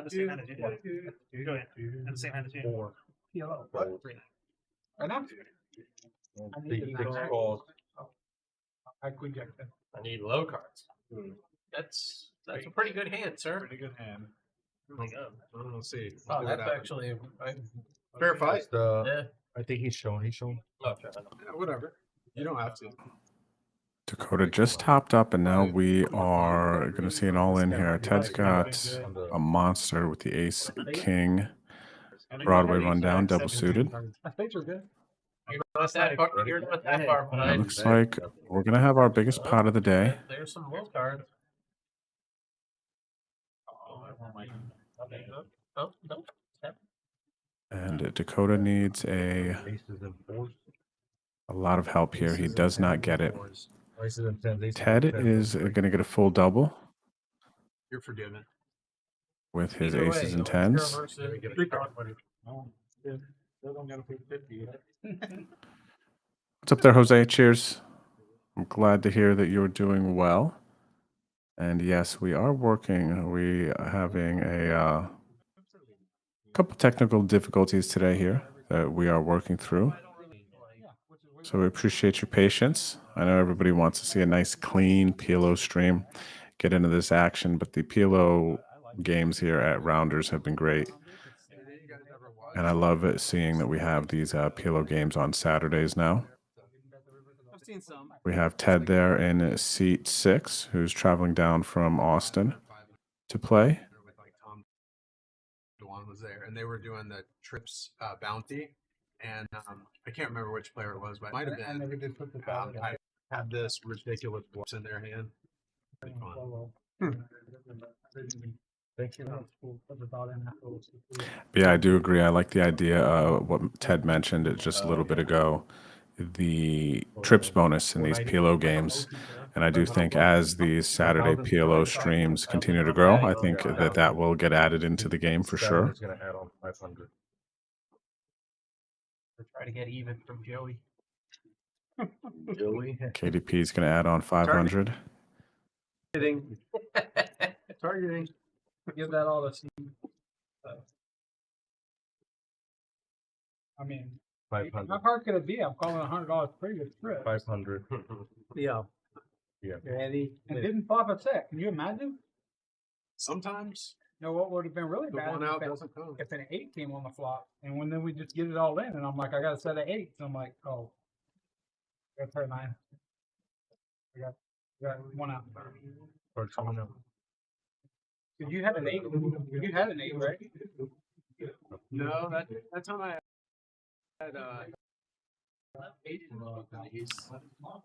the same hand as you. Go ahead. Have the same hand as you. 4. What? 3. Right now? I need The 6 calls. I queen jack then. I need low cards. That's a pretty good hand, sir. Pretty good hand. Oh my god. We'll see. Oh, that's actually fair fight. yeah. I think he's shown. Okay. Yeah, whatever. You don't have to. Dakota just topped up, and now we are going to see it all in here. Ted's got a monster with the ace king. Broadway rundown, double suited. My spades are good. You're not that far It behind. looks like we're going to have our biggest pot of the day. There's some low cards. Oh, no. And Dakota needs a lot of help here. He does not get it. Ted is going to get a full double You're forgiven. with his aces and tens. What's up there, Jose? Cheers. I'm glad to hear that you're doing well. And yes, we are working. We are having a couple technical difficulties today here that we are working through. So we appreciate your patience. I know everybody wants to see a nice, clean PLO stream, get into this action, but the PLO games here at Rounders have been great. And I love seeing that we have these PLO games on Saturdays now. We have Ted there in seat 6, who's traveling down from Austin to play. Dewan was there, and they were doing the trips bounty. And I can't remember which player it was, but it might have been. I never did put the I had this ridiculous bluffs in their hand. Pretty fun. Thank you. Yeah, I do agree. I like the idea of what Ted mentioned just a little bit ago, the trips bonus in these PLO games. And I do think as these Saturday PLO streams continue to grow, I think that will get added into the game for sure. Is going to add on 500. Try to get even from Joey. Joey. KDP is going to add on 500. Targeting. Give that all to Steve. I mean, 500. how hard could it be? I'm calling $100 pretty good trip. 500. Yeah. Yeah. Ready? And didn't flop a set. Can you imagine? Sometimes. You know what would have been really The bad one out doesn't come. if an 8 came on the flop, and when then we just get it all in, and I'm like, I got a set of 8s. I'm like, oh, I got to play 9. I got one out. Or coming up. Did you have an 8? You had an 8, right? No, that time I had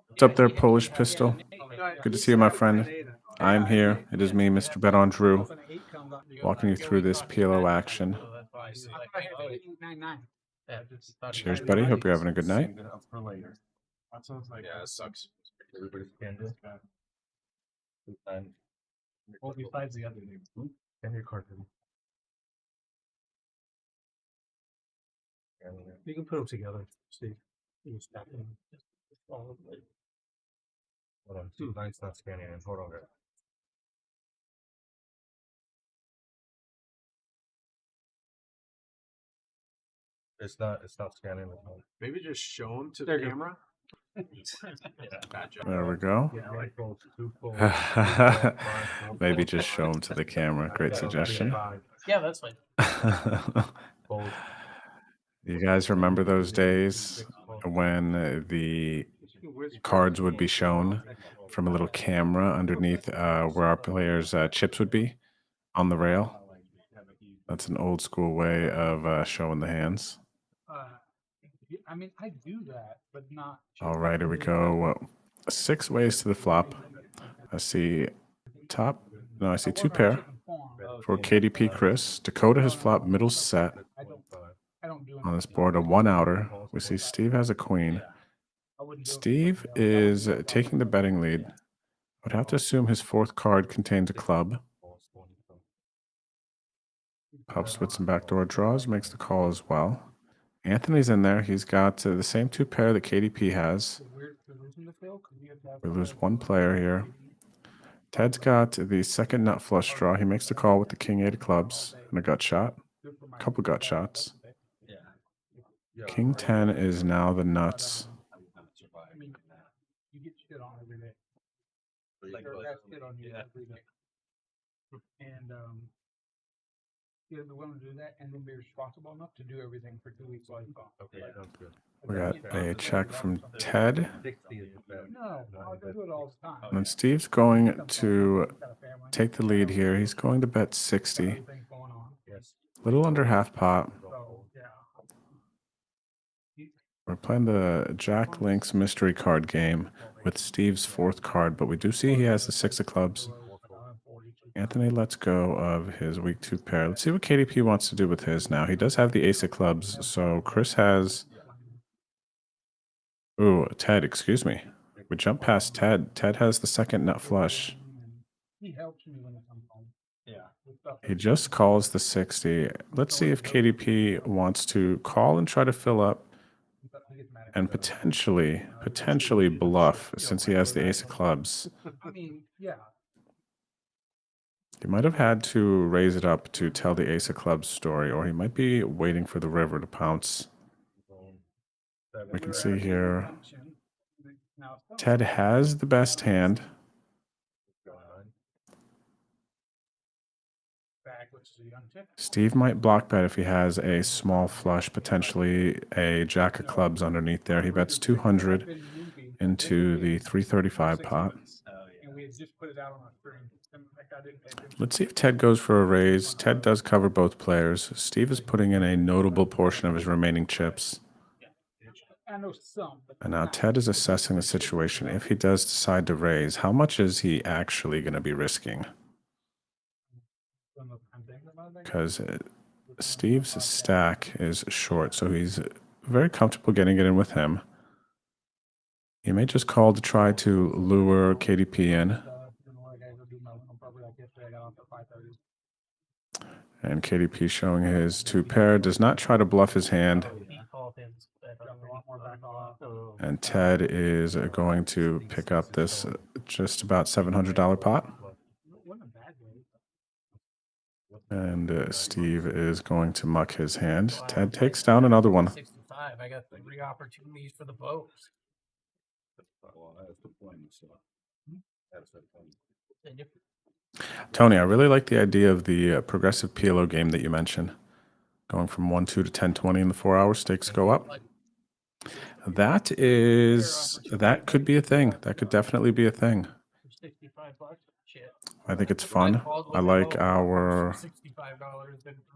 What's up there, Polish Pistol? Good to see you, my friend. I'm here. It is me, Mr. Bet on Drew, walking you through this PLO action. Cheers, buddy. Hope you're having a good night. That sounds like yeah, it sucks. Everybody's candle. Well, besides the other name. And your card. You can put them together, Steve. You can stack them. Hold on. 2 9's not scanning in. Hold on, guys. It's not scanning. Maybe just show them to the camera. There we go. Maybe just show them to the camera. Great suggestion. Yeah, that's fine. You guys remember those days when the cards would be shown from a little camera underneath where our players' chips would be on the rail? That's an old school way of showing the hands. I mean, I do that, but not. All right, here we go. 6 ways to the flop. I see top. No, I see 2 pair for KDP Chris. Dakota has flopped middle set on this board, a 1 outer. We see Steve has a queen. Steve is taking the betting lead. I would have to assume his 4th card contains a club. Helps with some backdoor draws, makes the call as well. Anthony's in there. He's got the same 2 pair that KDP has. We lose one player here. Ted's got the second nut flush draw. He makes the call with the king 8 of clubs and a gut shot. A couple gut shots. King 10 is now the nuts. I mean, you get shit on every day. Like that's shit on you every day. And you have to be willing to do that and then be responsible enough to do everything for 2 weeks life off. Okay, that's good. We got a check from Ted. No, I do it all the time. And Steve's going to take the lead here. He's going to bet 60. A little under half pot. We're playing the Jack Links mystery card game with Steve's 4th card, but we do see he has the 6 of clubs. Anthony lets go of his week 2 pair. Let's see what KDP wants to do with his now. He does have the ace of clubs, so Chris has... Ooh, Ted, excuse me. We jump past Ted. Ted has the second nut flush. He helps me when it comes home. Yeah. He just calls the 60. Let's see if KDP wants to call and try to fill up and potentially bluff since he has the ace of clubs. I mean, yeah. He might have had to raise it up to tell the ace of clubs story, or he might be waiting for the river to pounce. We can see here Ted has the best hand. Steve might block bet if he has a small flush, potentially a jack of clubs underneath there. He bets 200 into the 335 pot. Let's see if Ted goes for a raise. Ted does cover both players. Steve is putting in a notable portion of his remaining chips. And now Ted is assessing the situation. If he does decide to raise, how much is he actually going to be risking? Because Steve's stack is short, so he's very comfortable getting it in with him. He may just call to try to lure KDP in. And KDP showing his 2 pair, does not try to bluff his hand. And Ted is going to pick up this just about $700 pot. And Steve is going to muck his hand. Ted takes down another one. 65. I got 3 opportunities for the vote. Tony, I really like the idea of the progressive PLO game that you mentioned. Going from 1-2 to 10-20 in the 4-hour, stakes go up. That could be a thing. That could definitely be a thing. I think it's fun. I like our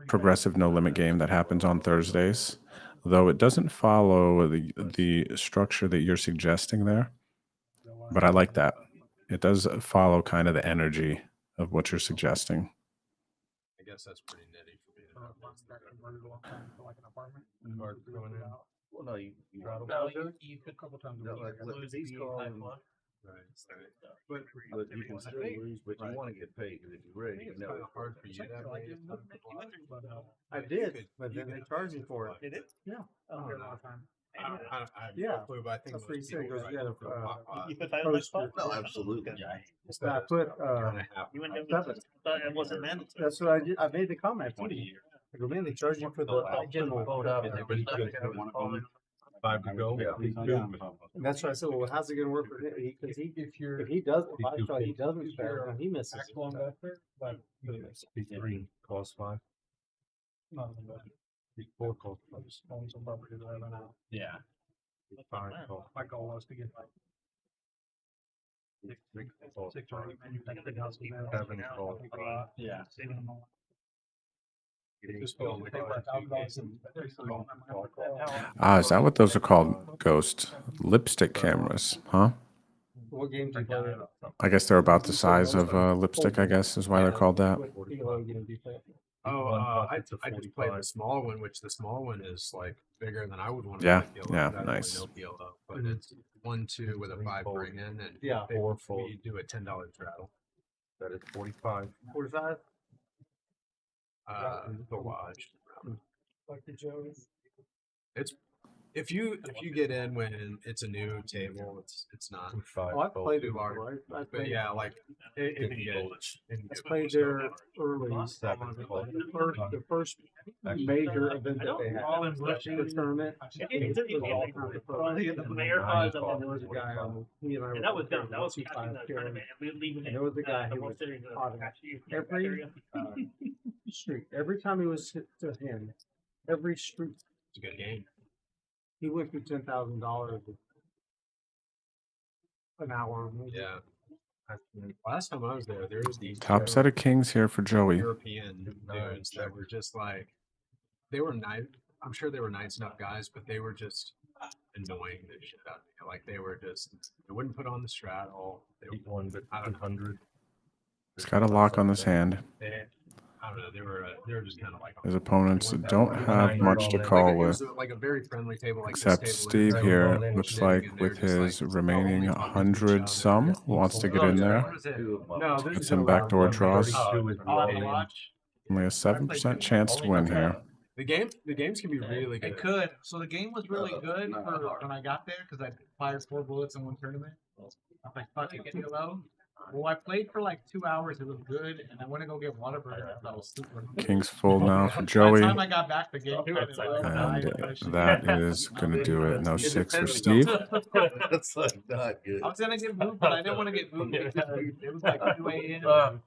progressive no limit game that happens on Thursdays, though it doesn't follow the structure that you're suggesting there. But I like that. It does follow kind of the energy of what you're suggesting. I guess that's pretty nitty for me. Well, no, you could a couple times lose these calls. Right. But you can still lose, but you want to get paid because if you're ready, you know. Hard for you to I did, but then they charged me for it. Did it? Yeah. I have Yeah. no clue, but I think That's what he said. He goes, yeah, You put that in my spot? No, absolutely. I put, You wouldn't have thought it wasn't mandatory. that's what I did. I made the comment. I go, man, they charge you for the. I just vote up. Five to go. Yeah. And that's why I said, well, how's it gonna work for him? Because if he does, if I try, he doesn't fail, and he misses. Three cost 5. Four cost 5. Yeah. My goal was to get like 6 or 8 manufactured Yeah. Is that what those are called? Ghost lipstick cameras, huh? What game do you play? I guess they're about the size of a lipstick, I guess is why they're called that. I just played the small one, which the small one is like bigger than I would want to Yeah, play. yeah, That's nice. No PLO, but it's 1-2 with a 5 bring in, and Yeah. we do a $10 straddle. That is 45. 45? The lodge. like the Joes. It's If you get in when it's a new table, it's not. Oh, I've played it large. before. I But played, yeah, like it can get. I played there early. The first major event that they had, the tournament. There was a guy on. He and I. And that was done. That was two catching the tournament, and we leaving. And there was a guy who was every street. Every time he was hit to him, every street. It's a good game. He went through $10,000 an hour. Yeah. Last time I was there was these Top set of kings here for Joey. European dudes that were just like, they were nice. I'm sure they were nice enough guys, but they were just annoying the shit out of me. Like they were just, they wouldn't put on the straddle. They won the 100. He's got a lock on this hand. I don't know. They were just kind of like His opponents don't have much to call with, like a very friendly table, like except Steve here. Looks like with his remaining 100 some wants to get in there. Get some backdoor draws. Only a 7% chance to win here. The games can be really good. It could. So the game was really good for when I got there because I fired 4 bullets in one tournament. I was like, fuck it, get me low. Well, I played for like 2 hours. It was good, and I went to go get Whataburger. That was super. King's full now for Joey. By the time I got back, the game And that is going to do it. No 6 for Steve. That's like not good. I was gonna get moved, but I didn't want to get moved because it was like 2 a.m.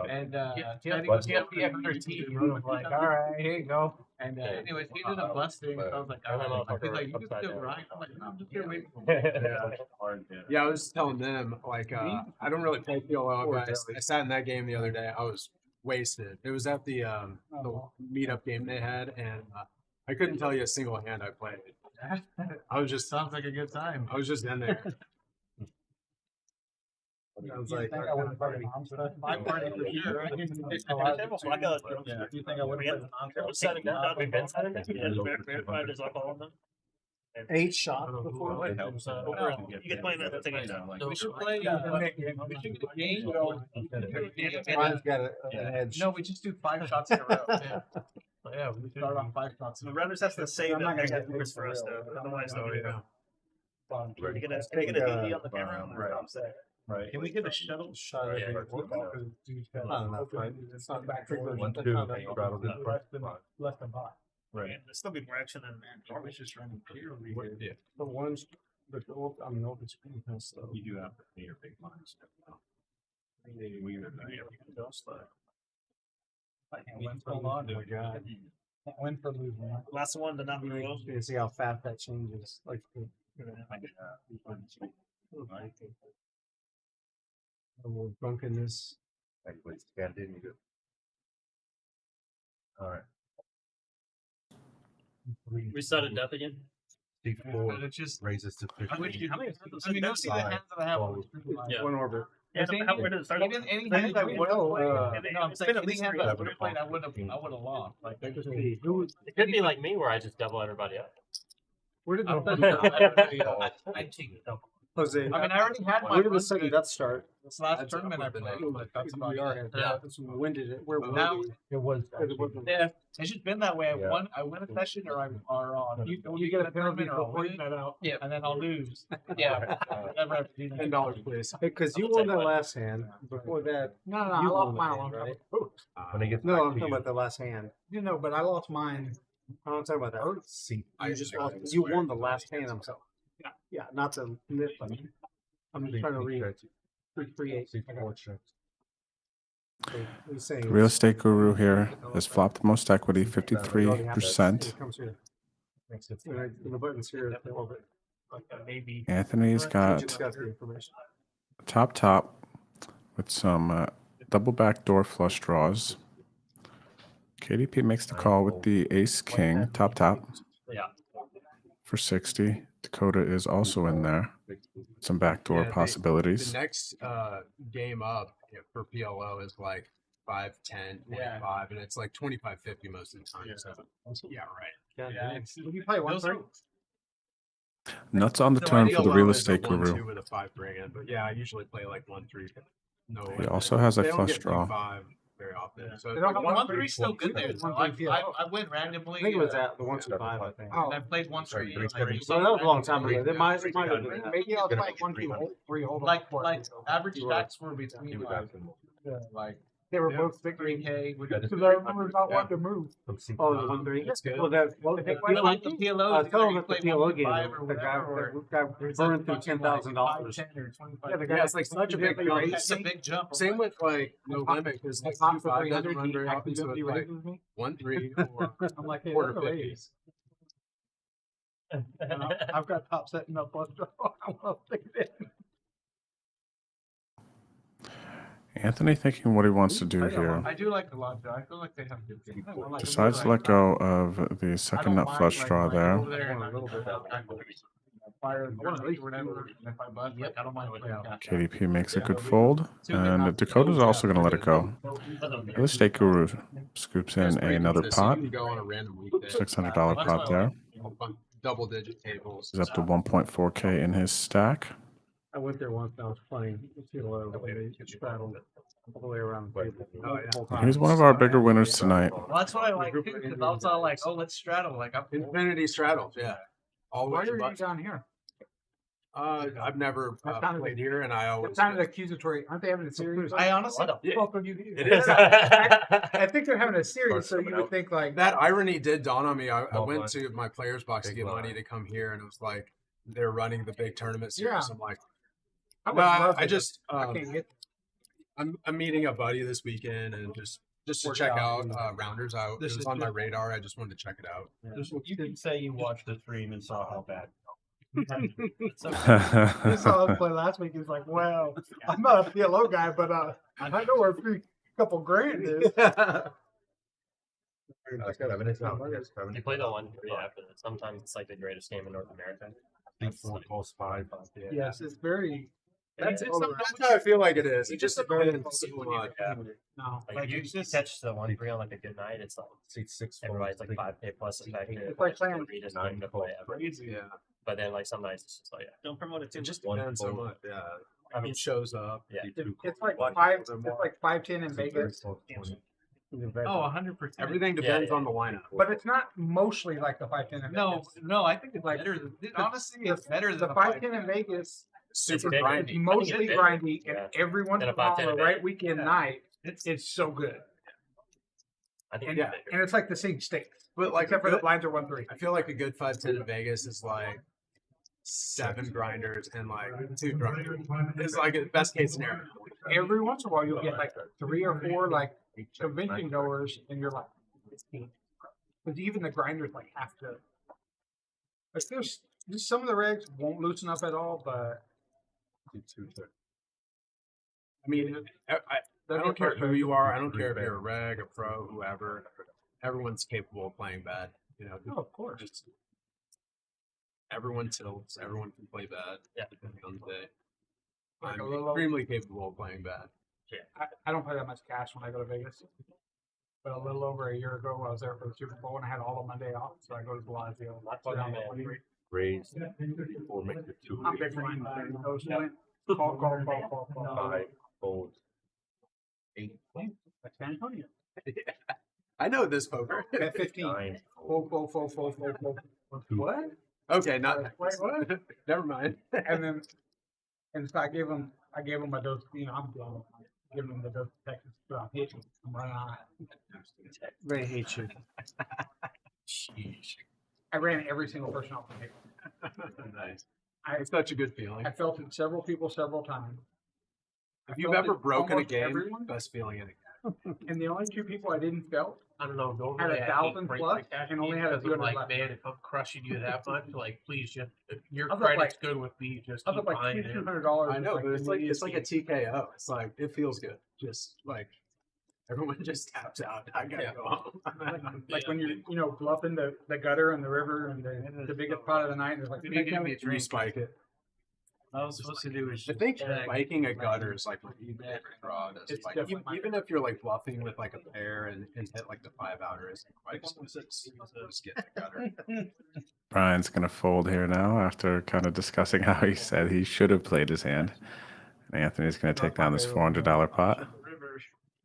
And get the F13. Like, all right, here you go. And anyways, he did a busting. So I was like, all right. He's like, you can still grind. I'm like, no, I'm just here waiting for him. Yeah, I was telling them like I don't really play PLO, guys. I sat in that game the other day. I was wasted. It was at the meetup game they had, and I couldn't tell you a single hand I played. I was just sounds like a good time. I was just in there. I was like, I would have party my party for sure. You think I would have setting down? We've been setting down. Verified as alcohol them. 8 shots before. You can play that thing. We should play. We should get a game. Brian's got an edge. No, we just do 5 shots in a row. Yeah, we start on 5 shots. The runners have to say that they're going to for us though. Otherwise, no. We're gonna take it a DD on the camera. Right. Can we get a shuttle shot? I don't know. It's not back to less than 5. Right. There's still be more action than Jarvis just running clear over here. Yeah. The ones, the open screen has stuff. You do have to pay your big lines. Win for losing. Last one to not be real. You see how fast that changes. Like drunkenness. All right. We started death again. C4 It's just raises to 50. I mean, you'll see the hands that I have. Yeah. One orbit. Yeah, how where did it start? Any hands I would have played, I would have lost. Like it could be like me where I just double everybody up. Where did I cheated. Jose? I mean, I already had my. Where did the second death start? This last tournament I played. That's about it. Yeah. When did it? Where now it was? Yeah, it's just been that way. I win a session or you get a penalty for pointing that out. Yeah, and then I'll lose. Yeah, never have to do that. $10, please. Because you won that last hand. Before that, no, I lost mine long right? When he gets no, I'm talking about the last hand. You know, but I lost mine. I'm not talking about that. I just lost. You won the last hand. I'm sorry. Yeah, not to nip. I'm just trying to recreate. The real estate guru here has flopped the most equity, 53%. The buttons here. Anthony's got top with some double backdoor flush draws. KDP makes the call with the ace king top for 60. Dakota is also in there. Some backdoor possibilities. The next game up for PLO is like 5-10, 25, and it's like 25-50 most of the time. So yeah, right. Would you play 1-3? Nuts on the turn for the real estate guru. 1-2 with a 5 grand, but yeah, I usually play like 1-3. No. He also has a flush draw. Very often. often. So The like 1-3 still good there. So I went I randomly. think it was at the 125. I think. And I played 1-3. So that was a long time ago. It might have been that. Maybe I'll play 1-2-3 hold Like average stats were between like they were both 3K. Because I remember not wanting to move. Oh, the 1-3. That's good. Well, that well, If the it wasn't like the PLO, I was telling him at the play PLO game, 1-5 or the guy whatever, burned through $10,000. Yeah, the guy Yeah, it's like such a big jump. It's a big jump. Same with like no limit because like Top for 2-5 doesn't 300, run very he often. So it's like raises me. 1-3 or I'm like, hey, quarter that's amazing. 50s. I've got top setting up on draw. I want to stick it in. Anthony thinking what he wants to do here. I do like the lot, though. I feel like they have good games. Decides to let go of the second nut flush draw there. Over there and a little bit fire or whatever. And if I bust, like, I don't mind playing cash. KDP makes a good fold, and Dakota's also going to let it go. The State Guru scoops in another pot. You can go on a random weekday. $600 pot there. Double digit tables. He's up to 1.4K in his stack. I went there once and I was playing. Straddled all the way around the table. He's one of our bigger winners tonight. Well, that's what I like too, because I was all like, "Oh, let's straddle." Like I'm Infinity straddles, yeah. Why are you down here? I've never played here, and I always. It's kind of accusatory. Aren't they having a series? I honestly Both of you do. It is. I think they're having a series, so you would think like That irony did dawn on me. I went to my players box to get money to come here, and it was like they're running the big tournament series. Yeah. I'm like, I would no, love I it. just I can't get. I'm meeting a buddy this weekend, and just to Worked check out. out Rounders out. It was on my radar. I just wanted to check it out. You can say you watched the stream and saw how bad. You saw us play last week. He's like, "Well, I'm not a PLO guy, but I know where a couple grand is." You play the 1-3 after that. Sometimes it's like the greatest game in North America. Yes, it's very. That's how I feel like it is. It just depends so much. No, Like you just catch the 1-3 on like a good night. It's like everybody's like 5K plus effective. It's like playing Just game to play ever. Yeah. But then like some nights it's just like don't promote it too It much. just depends so much. Yeah. I mean, It shows up. yeah. It's like 5-10 in Vegas, Oh, 100%. Everything depends yeah. on the lineup. but it's not mostly like the 5-10 in No, Vegas. no, I think it's Like, better. Honestly, it's better The than 5-10 in Vegas Super bigger. grindy. is mostly bigger. grindy, and Yeah. every once Than in a a while on 5-10 the in right Vegas. weekend Yeah. night, It's it's so good. I think And, Yeah. and it's like the same stakes, But like except for the blinds are 1-3. I feel like a good 5-10 in Vegas is like 7 grinders and like 2 grinders. It's like a best case scenario. Every once in a while, you'll get like 3 or 4 like convention goers, and you're like, because even the grinders like have to. Like there's just some of the regs won't loosen up at all, but I mean, I don't care who you are. I don't care if you're a reg, a pro, whoever. Everyone's capable of playing bad. You know, oh, of course. just everyone tilts. Everyone can play bad. Yeah. Depending on the day. Like I'm a little- extremely capable of playing bad. I don't play that much cash when I go to Vegas. But a little over a year ago, I was there for the Super Bowl and I had all of Monday off, so I go to Bellagio. Sit down with Woody. Raise or make the 2. I'm big fan of those. Call. 5 fold. 8. That's San Antonio. I know this poker. At 15. 9. Fold. What? Okay, not Wait, what? Never mind. And so I gave him a dose. You know, I'm giving him the dose of Texas, but I'm hitting. I'm running on it. They hate you. Sheesh. I ran every single person off the table. Nice. It's such a good feeling. I felt it several people several times. If you've ever broken a almost game, everyone. best feeling in a game. And the only 2 people I didn't felt I don't know. Don't had really 1,000 break plus like that and only had a because few I'm like, left. man, if I'm crushing you that much, like, please, just if your I was up credit's like- good with me. Just I was keep up like buying it. $200. I know, but it's like a immediate. TKO. It's like it feels good. Just like everyone just taps out. I gotta go home. Like when you're bluffing the gutter and the river and the biggest pot of the night. And it's like, You give me a You drink. spike it. All I was supposed to do is I think Yeah. spiking a gutter is like my favorite draw. To It's spike. definitely my Even if you're like bluffing with like a pair and hit like the 5 outers, like just get the gutter. Bryan's going to fold here now after kind of discussing how he said he should have played his hand. And Anthony's going to take down this $400 pot.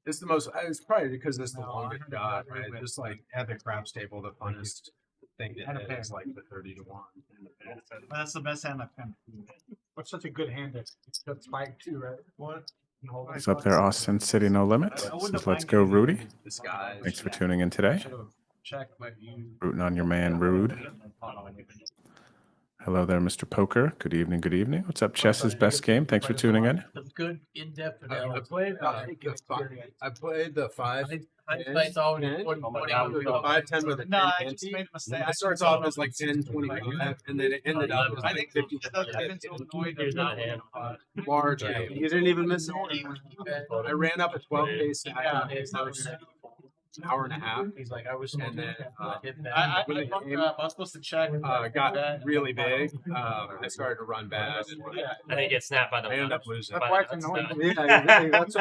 It's the most. It's probably because it's the longest shot, right? Just like at the craps table, the funnest thing to hit is like the 30 to 1. That's the best hand I've kind of. What's such a good hand that got spiked too, right? What? What's up there, Austin City No Limit? Says, let's go, Rudy. Thanks for tuning in today. Rooting on your man, Rood. Hello there, Mr. Poker. Good evening, good evening. What's up, Chess's best game? Thanks for tuning in. Good in-depth I analysis. played the 5. Hindsight's always 10. 20, Oh my God, 5-10 with a 10 No, I ante. just made a mistake. It starts off as like 10-25, and then it ended up as like 50. I've been so annoyed with that. Large game. You didn't even miss it. I ran up a 12K stack in the first hour and a half. He's like, I was And then I when the fucked game up. I was supposed to check. got really big, I started to run bad. And they get snapped by the I ended up losing. That's why it's annoying. That's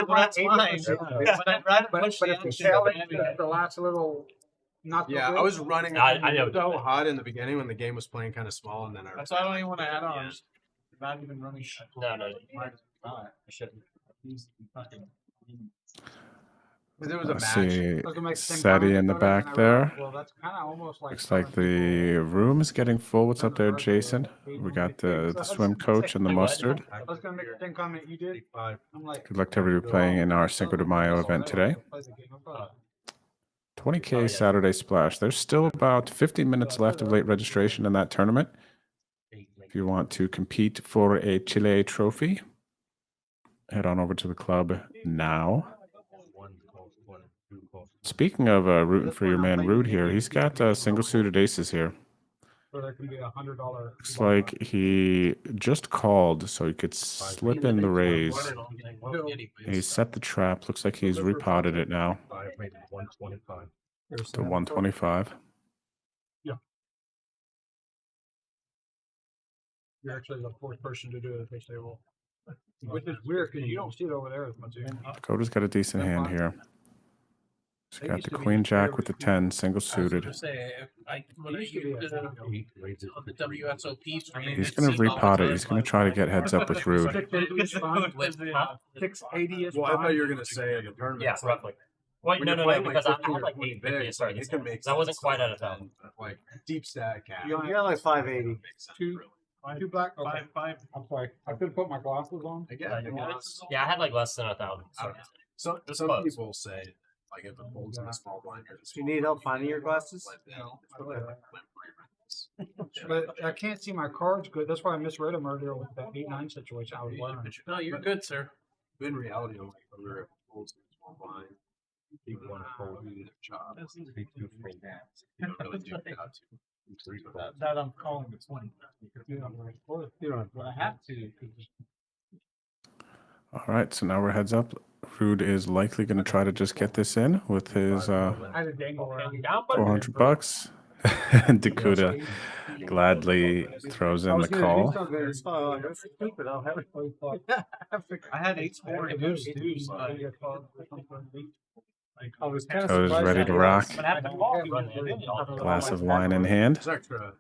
fine. But if the challenge, the last little, not Yeah, I was running I know. so hot in the beginning when the game was playing kind of small, and then That's why I don't even want to add on. I'm just not even running shit. No. I shouldn't. there was a Let's match. see Seti in the back there. Well, that's kind of almost like. Looks like the room is getting full. What's up there, Jason? We got the swim coach and the mustard. I was gonna make the same comment you did. I'm like. Good luck to everybody playing in our Cinco de Mayo event today. 20K Saturday Splash. There's still about 50 minutes left of late registration in that tournament. If you want to compete for a Chile trophy, head on over to the club now. Speaking of rooting for your man Rood here, he's got single suited aces here. So there can be $100. Looks like he just called so he could slip in the raise. He set the trap. Looks like he's repotted it now to 125. Yeah. You're actually the fourth person to do it at this table. Which is weird because you don't see it over there as much. Dakota's got a decent hand here. He's got the queen jack with the 10 single suited. When I used on the WSOP stream, He's going to repot it. He's going to try to get heads up with Rood. 680 is Well, I thought you were gonna say in the tournament. Yeah, roughly. Wait, When no, you're no, playing because I had 15 or like 20 850 big, to start it this can game. make So I wasn't sense. quite out of town. Like deep stack cap. You got like 580. Two black. Okay. Five. I'm sorry. I could put my glasses on. Yeah, I had like less than 1,000. So. Some people say like if it holds in a small blind. Do you need help finding your glasses? But I can't see my cards good. That's why I misread them earlier with that 8-9 situation. I was learning. No, you're good, sir. But in reality, I'm like, over it holds in a small blind. People want to hold you to chop. You don't really do that. That I'm calling the 20. You don't. But I have to. All right, so now we're heads up. Rood is likely going to try to just get this in with his I had a dangle around. $400. Dakota gladly throws in the call. I had 8-4 deuce. Dakota's ready to rock. Glass of wine in hand. It's extra.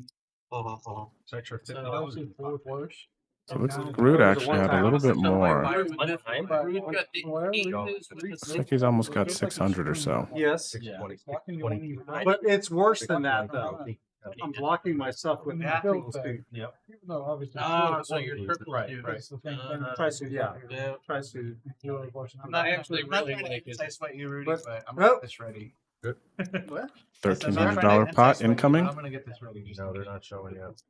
It's extra $50. So it looks like Rood actually had a little bit more. Looks like he's almost got 600 or so. Yes. But it's worse than that, though. I'm blocking myself with that single speed. Yep. So you're triple right. Try suit, yeah. Try suit. I'm not actually really like it. I sweat you, Rudy, but I'm Nope. gonna get this ready. Good. What? $1,300 pot incoming. I'm gonna get this ready. No, they're not showing yet.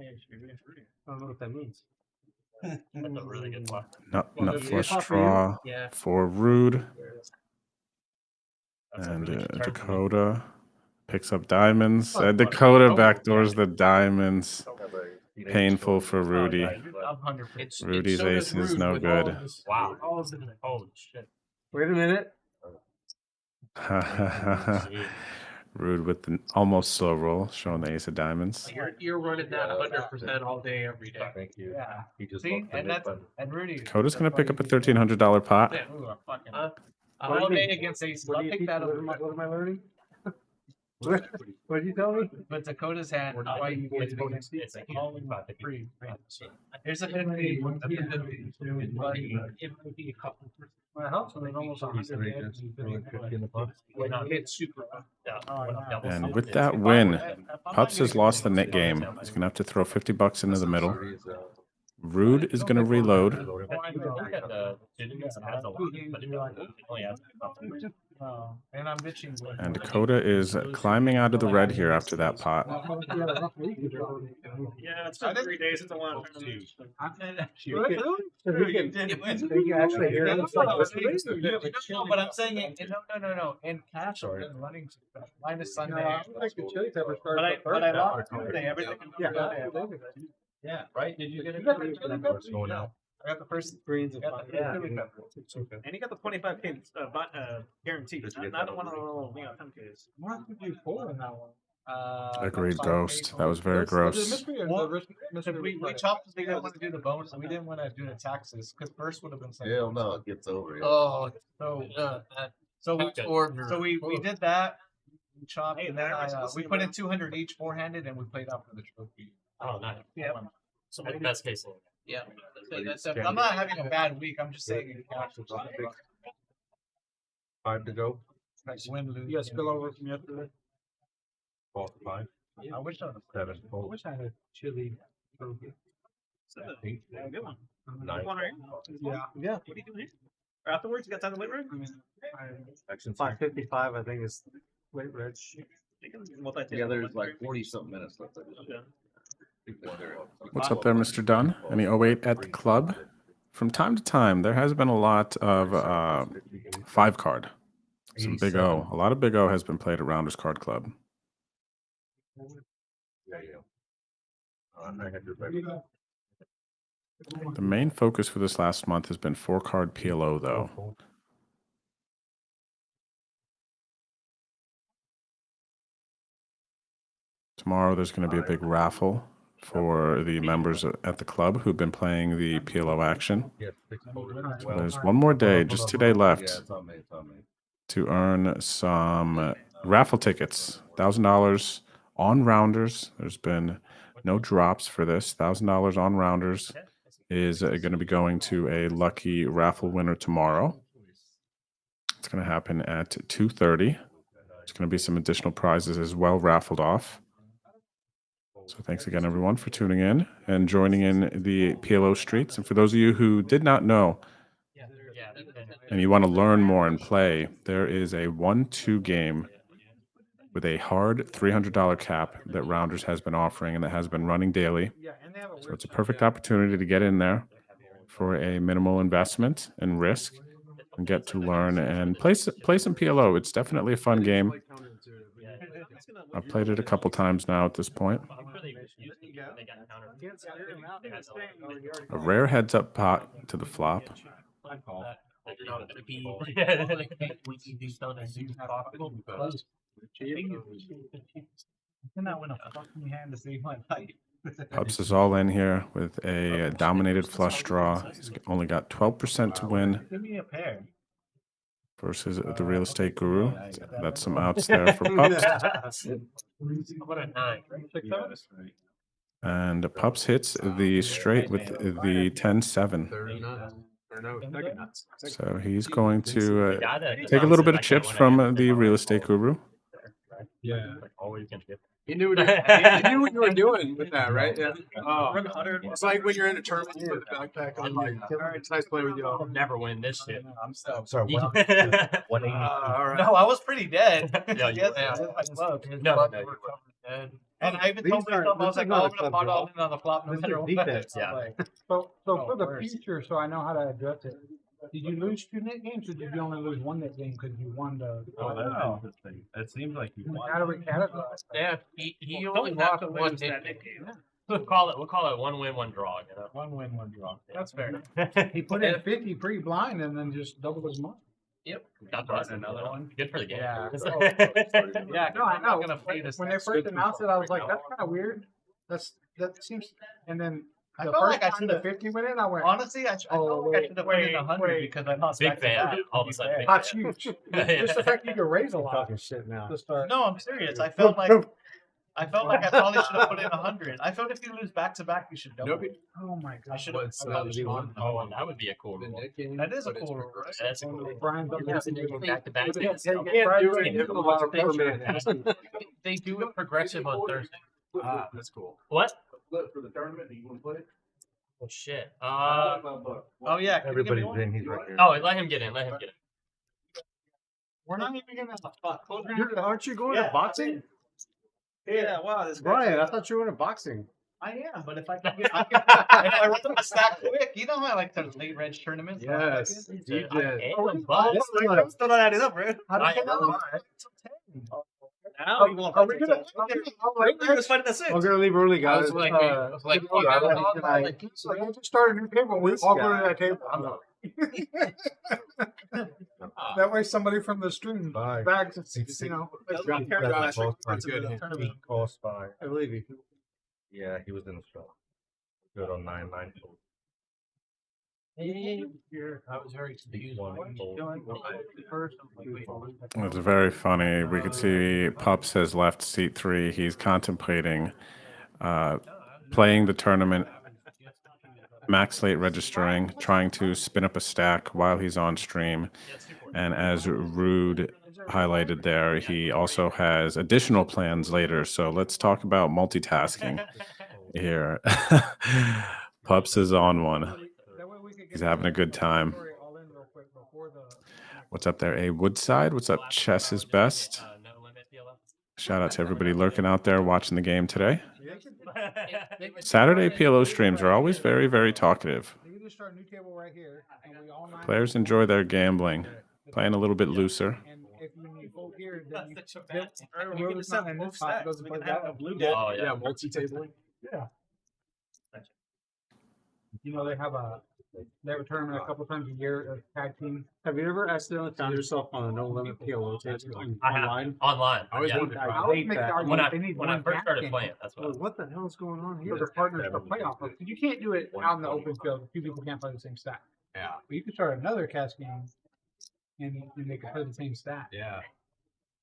I don't know what that means. That's a really good luck. Nut flush draw for Rood. And Dakota picks up diamonds. Dakota backdoors the diamonds. Painful for Rudy. Rudy's ace is no good. Wow. Holy shit. Wait a minute. Rood with the almost slow roll, showing the ace of diamonds. You're running that 100% all day, every day. Thank you. Yeah. He just See, looked at and me, that's but and Rudy. Dakota's going to pick up a $1,300 pot. Yeah, all day against aces. I'll take that over. What am I learning? What did you tell me? But Dakota's had why you get it against it's like all in about the free. Here's a 50. My house was almost 100. It's super. And with that win, Pups has lost the net game. He's going to have to throw $50 into the middle. Rood is going to reload. And I'm bitching. And Dakota is climbing out of the red here after that pot. Yeah, it's been 3 days since I won. No, but I'm saying it. No. In cash, I've been running minus Sunday. But I lost Tuesday. Everything. Yeah. Right? Did you get it? What's going on? I got the first Greens I got the chili pepper. And you got the 25K guarantee. Not one of the little 10Ks. Why did you fold in that one? Agreed, Ghost. That was very gross. Well, we chopped because we didn't want to do the bonus. We didn't want to do the taxes because first would have been something. Hell no, it gets over it. Oh, so we did that. We chopped and then we put in 200 each four-handed and we played out for the trophy. Oh, nice. Yeah. So the best case. Yeah. I'm not having a bad week. I'm just saying in cash. 5 to go. Like win, lose. You got spill over from yesterday? 5. I wish I would 7. I wish I had a chili. Good one. 9. One right? Yeah. What are you doing here? Afterwards, you got time to wait, right? Action 5:55, I think, is late Rich. Yeah, there's like 40-something minutes left. What's up there, Mr. Dunn? Any 08 at the club? From time to time, there has been a lot of 5 card. Some Big O. A lot of Big O has been played at Rounders Card Club. The main focus for this last month has been 4 card PLO, though. Tomorrow, there's going to be a big raffle for the members at the club who've been playing the PLO action. So there's one more day, just 2 days left, to earn some raffle tickets. $1,000 on Rounders. There's been no drops for this. $1,000 on Rounders is going to be going to a lucky raffle winner tomorrow. It's going to happen at 2:30. There's going to be some additional prizes as well raffled off. So thanks again, everyone, for tuning in and joining in the PLO streets. And for those of you who did not know and you want to learn more and play, there is a 1-2 game with a hard $300 cap that Rounders has been offering and that has been running daily. So it's a perfect opportunity to get in there for a minimal investment and risk and get to learn and play some PLO. It's definitely a fun game. I've played it a couple times now at this point. A rare heads up pot to the flop. Pups is all in here with a dominated flush draw. He's only got 12% to win. Give me a pair. Versus the real estate guru. That's some outs there for Pups. What a 9. And Pups hits the straight with the 10-7. So he's going to take a little bit of chips from the real estate guru. Yeah. You knew what you were doing with that, right? Yeah. Oh. It's like when you're in a tournament with a backpack on, like, all right, it's nice playing with you all. I'll never win this shit. I'm sorry, 180. No, I was pretty dead. No, you And I even told myself, I was like, I'm going to pot all in on the flop no matter what. Yeah. So for the future, so I know how to address it. Did you lose 2 net games, or did you only lose 1 net game because you won the? Oh, that's interesting. It seems like you won. How do we categorize? Yeah, he only lost 1 net game. We'll call it 1 win, 1 draw. You know? 1 win, 1 draw. That's fair. He put in 50 pre-blind and then just doubled his money. Yep. That's another one. Good for the game. Yeah. Yeah. No, I know. Gonna play this When they first announced it, I was like, "That's kind of weird." That seems. And then I the felt first like I time should the have 50 went in, I went, Honestly, I felt like I should have put in 100 because I lost Big back to fan. back. All of a sudden, big "That's fan. huge." Just the fact you could raise a lot. Talking shit now. To start. No, I'm serious. I felt like I felt like I probably should have put in 100. I felt if you lose back to back, you should double. Oh my god. I should have. Oh, that would be a cool rule. That is a cool rule. Right? That's a cool rule. Brian's up there. Back to back. They do it progressive on Thursday. Ah, that's cool. What? For the tournament, do you want to play? Oh shit. Oh yeah. Everybody's in. He's right here. Oh, let him get in. Let him get in. We're not even gonna. Aren't you going to boxing? Yeah. Wow. This Brian, I thought you were in boxing. I am, but if I can get, if I run the stack quick, you know how I like the late reg tournaments. Yes, you did. I'm still not adding up, right? How do you get now you want to fight the I'm gonna leave early, guys. Just start a new table. We all go to that table. That way, somebody from the stream bags, you know. I believe you. Yeah, he was in the show. Good on 9-9. I was very confused. It's very funny. We could see Pups has left seat 3. He's contemplating playing the tournament, max late registering, trying to spin up a stack while he's on stream. And as Rood highlighted there, he also has additional plans later. So let's talk about multitasking here. Pups is on one. He's having a good time. What's up there, A Woodside? What's up, Chess is Best? Shout out to everybody lurking out there watching the game today. Saturday PLO streams are always very, very talkative. Players enjoy their gambling, playing a little bit looser. Yeah, multi-tabling. Yeah. You know, they have a tournament a couple times a year, a tag team. Have you ever accidentally found yourself on a no limit PLO table online? Online. I always Yeah. wondered. I hate that. When I first started playing, that's what. What the hell is going on here? For the partners for playoff. Because you can't do it out in the open field. Two people can't play the same stack. Yeah. But you can start another cast game and they can play the same stack. Yeah.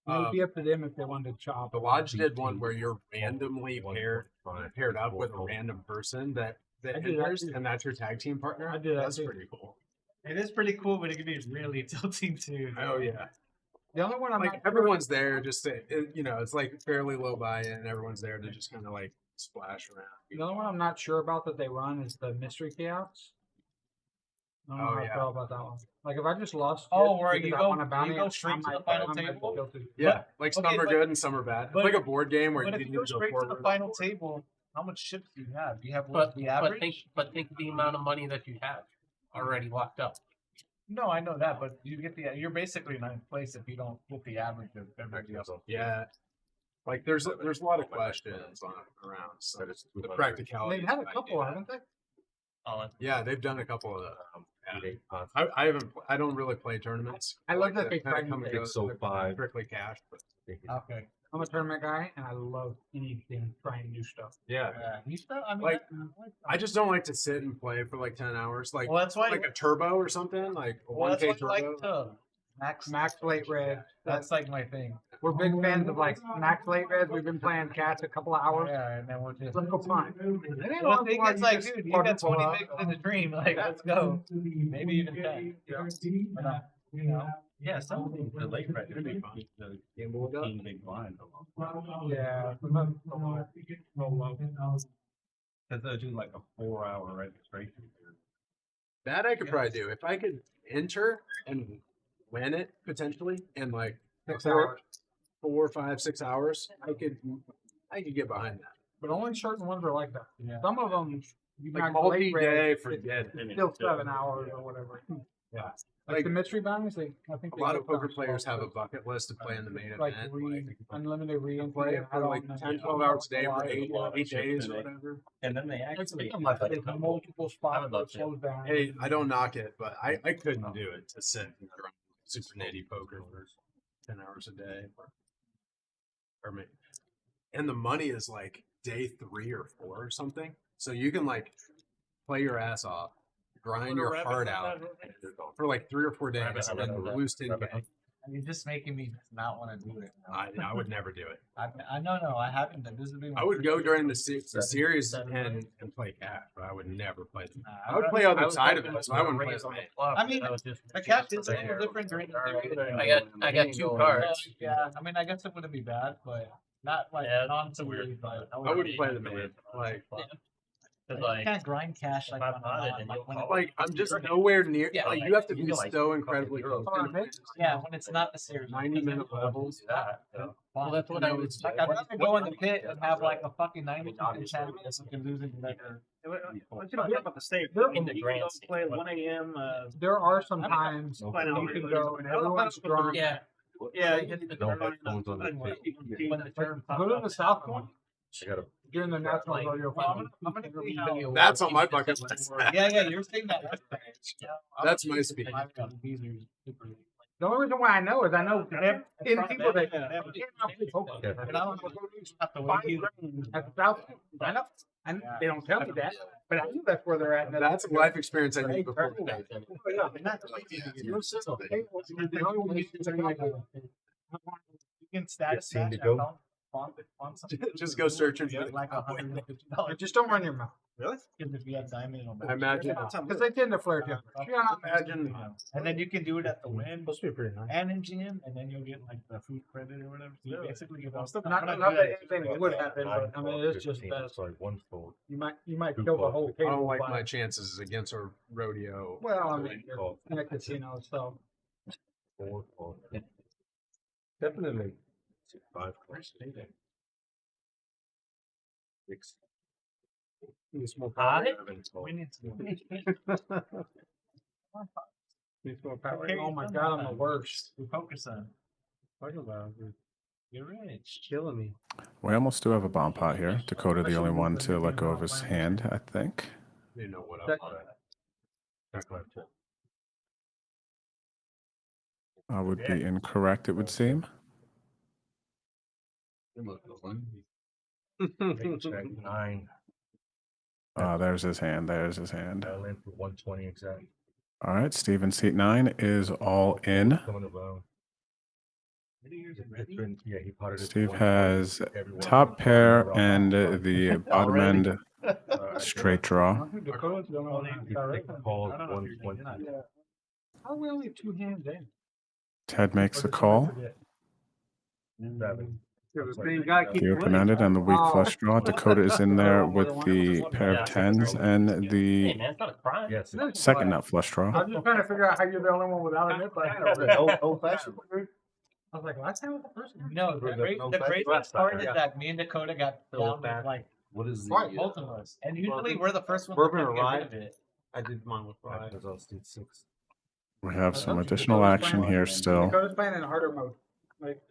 It would be up to them if they wanted to chop. The Lodge did one where you're randomly paired up with a random person that enters, and that's your tag team partner. I did that That's too. pretty cool. It is pretty cool, but it can be really tilting too. Oh yeah. The only one I'm Like not everyone's there just to, it's like fairly low buy-in, and everyone's there to just kind of like splash around. The only one I'm not sure about that they run is the mystery chaos. I don't know how I feel about that one. Like if I just lost, where because you I go, want a bounty, you go straight to the final table. Yeah, like some okay, are but- good and some are bad. It's but- like a board game where But you if need you go to go straight to the forward. final table, how much chips do you have? Do you have But the average? think of the amount of money that you have already locked up. No, I know that, but you get you're basically in ninth place if you don't get the average of everybody else. Yeah. Like there's a lot of questions around so the practicality. They've had a couple, haven't they? Yeah, they've done a couple of them. I haven't. I don't really play tournaments. I love that they kind try of come and to go. so five. Strictly cash, but Okay. I'm a tournament guy, and I love anything trying new stuff. yeah. You still, I mean, Like, I just don't like to sit and play for like 10 hours. Like, well, that's why. like a turbo or something. Like a Well, that's 1K why turbo. I like to Max late red. That's like my thing. We're big fans of like max late reds. We've been playing cats a couple of hours. Yeah, and then we'll just. Let's go punt. Well, the thing is, like, dude, you got 20 bigs in the dream. Like, let's go. Maybe even 10. Or not, you know. Yeah, some of the late red would be fun. The team big blind. Yeah. Because they'll do like a 4-hour registration period. That I could probably do if I could enter and win it potentially in like 4, 5, 6 hours. I could get behind that. But only certain ones are like that. Yeah. Some of them, you Like got late multi-day, red, forget it's it. still 7 hours or whatever. Yeah. Like the mystery bounties, I think A lot of poker players have a bucket list to play in the main like event. unlimited re-entry. Play it for like 10, 12 hours a day for 8 days or whatever. And then they actually multiple spots that slows down. Hey, I don't knock it, but I couldn't do it to sit and run super nitty poker for 10 hours a day. Or maybe. And the money is like day 3 or 4 or something. So you can like play your ass off, grind your heart out for like 3 or 4 days, and then lose 10K. You're just making me not want to do it. I would never do it. I know, no, I haven't. This has been. I would go during the series and play cash, but I would never play them. I would play other side of it, so I wouldn't play them. I mean, the cash is a little different during the series. I got 2 cards. Yeah, I mean, I guess it wouldn't be bad, but not like non-weird. I wouldn't play them in like. You can't grind cash like I'm just nowhere near. Like you have to be so incredibly close. Yeah, when it's not the series. 90-minute levels. Well, that's what I was like. I'd rather go in the pit and have like a fucking 90% chance of losing later. What you don't talk about the state in the grand play at 1 a.m. There are some times you can go and everyone's drunk. Yeah. Yeah, you hit the turn. Go to the South one. During the National Rodeo Final. That's on my bucket list. Yeah, you're saying that. That's my speed. The only reason why I know is I know in people that at the South. I know. And they don't tell me that, but I know that's where they're at. That's a life experience I need before. You can status seem to go. Just go searching for like $150. Just don't run your mouth. Really? Because if you have diamond on I imagine because they tend to flare jump. Imagine, and then you can do it at the win. Supposed to be pretty nice. And in GM, and then you'll get like the food credit or whatever. So you basically get not that anything would happen, but I mean it's just best. You might kill the whole table. I don't like my chances against a rodeo. Well, I mean, you're in a casino, so Definitely. 5 6. need some more power. We need some. Need some more power. Oh my god, I'm the worst. We focus on. Talking about You're rich. killing me. We almost do have a bomb pot here. Dakota, the only one to let go of his hand, I think. You know what I would be incorrect, it would seem. Check 9. There's his hand. There's his hand. I land for 120 exact. All right, Steven, seat 9 is all in. Yeah, he potted it Steve to has 120. top pair and the bottom end straight draw. Calls 120. How are we only 2 hands in? Ted makes the call. 7. The open-ended and the weak flush draw. Dakota is in there with the pair of 10s and the second nut flush draw. I'm just trying to figure out how you're the only one without a nip. Old fashioned. I was like, last time was the first one. No, the craziest part is that me and Dakota got down with like What is both of us, and usually we're the first ones Bourbon to or get rye? rid of it. I did mine with rye. We have some additional action here still. Dakota's playing in harder mode. Like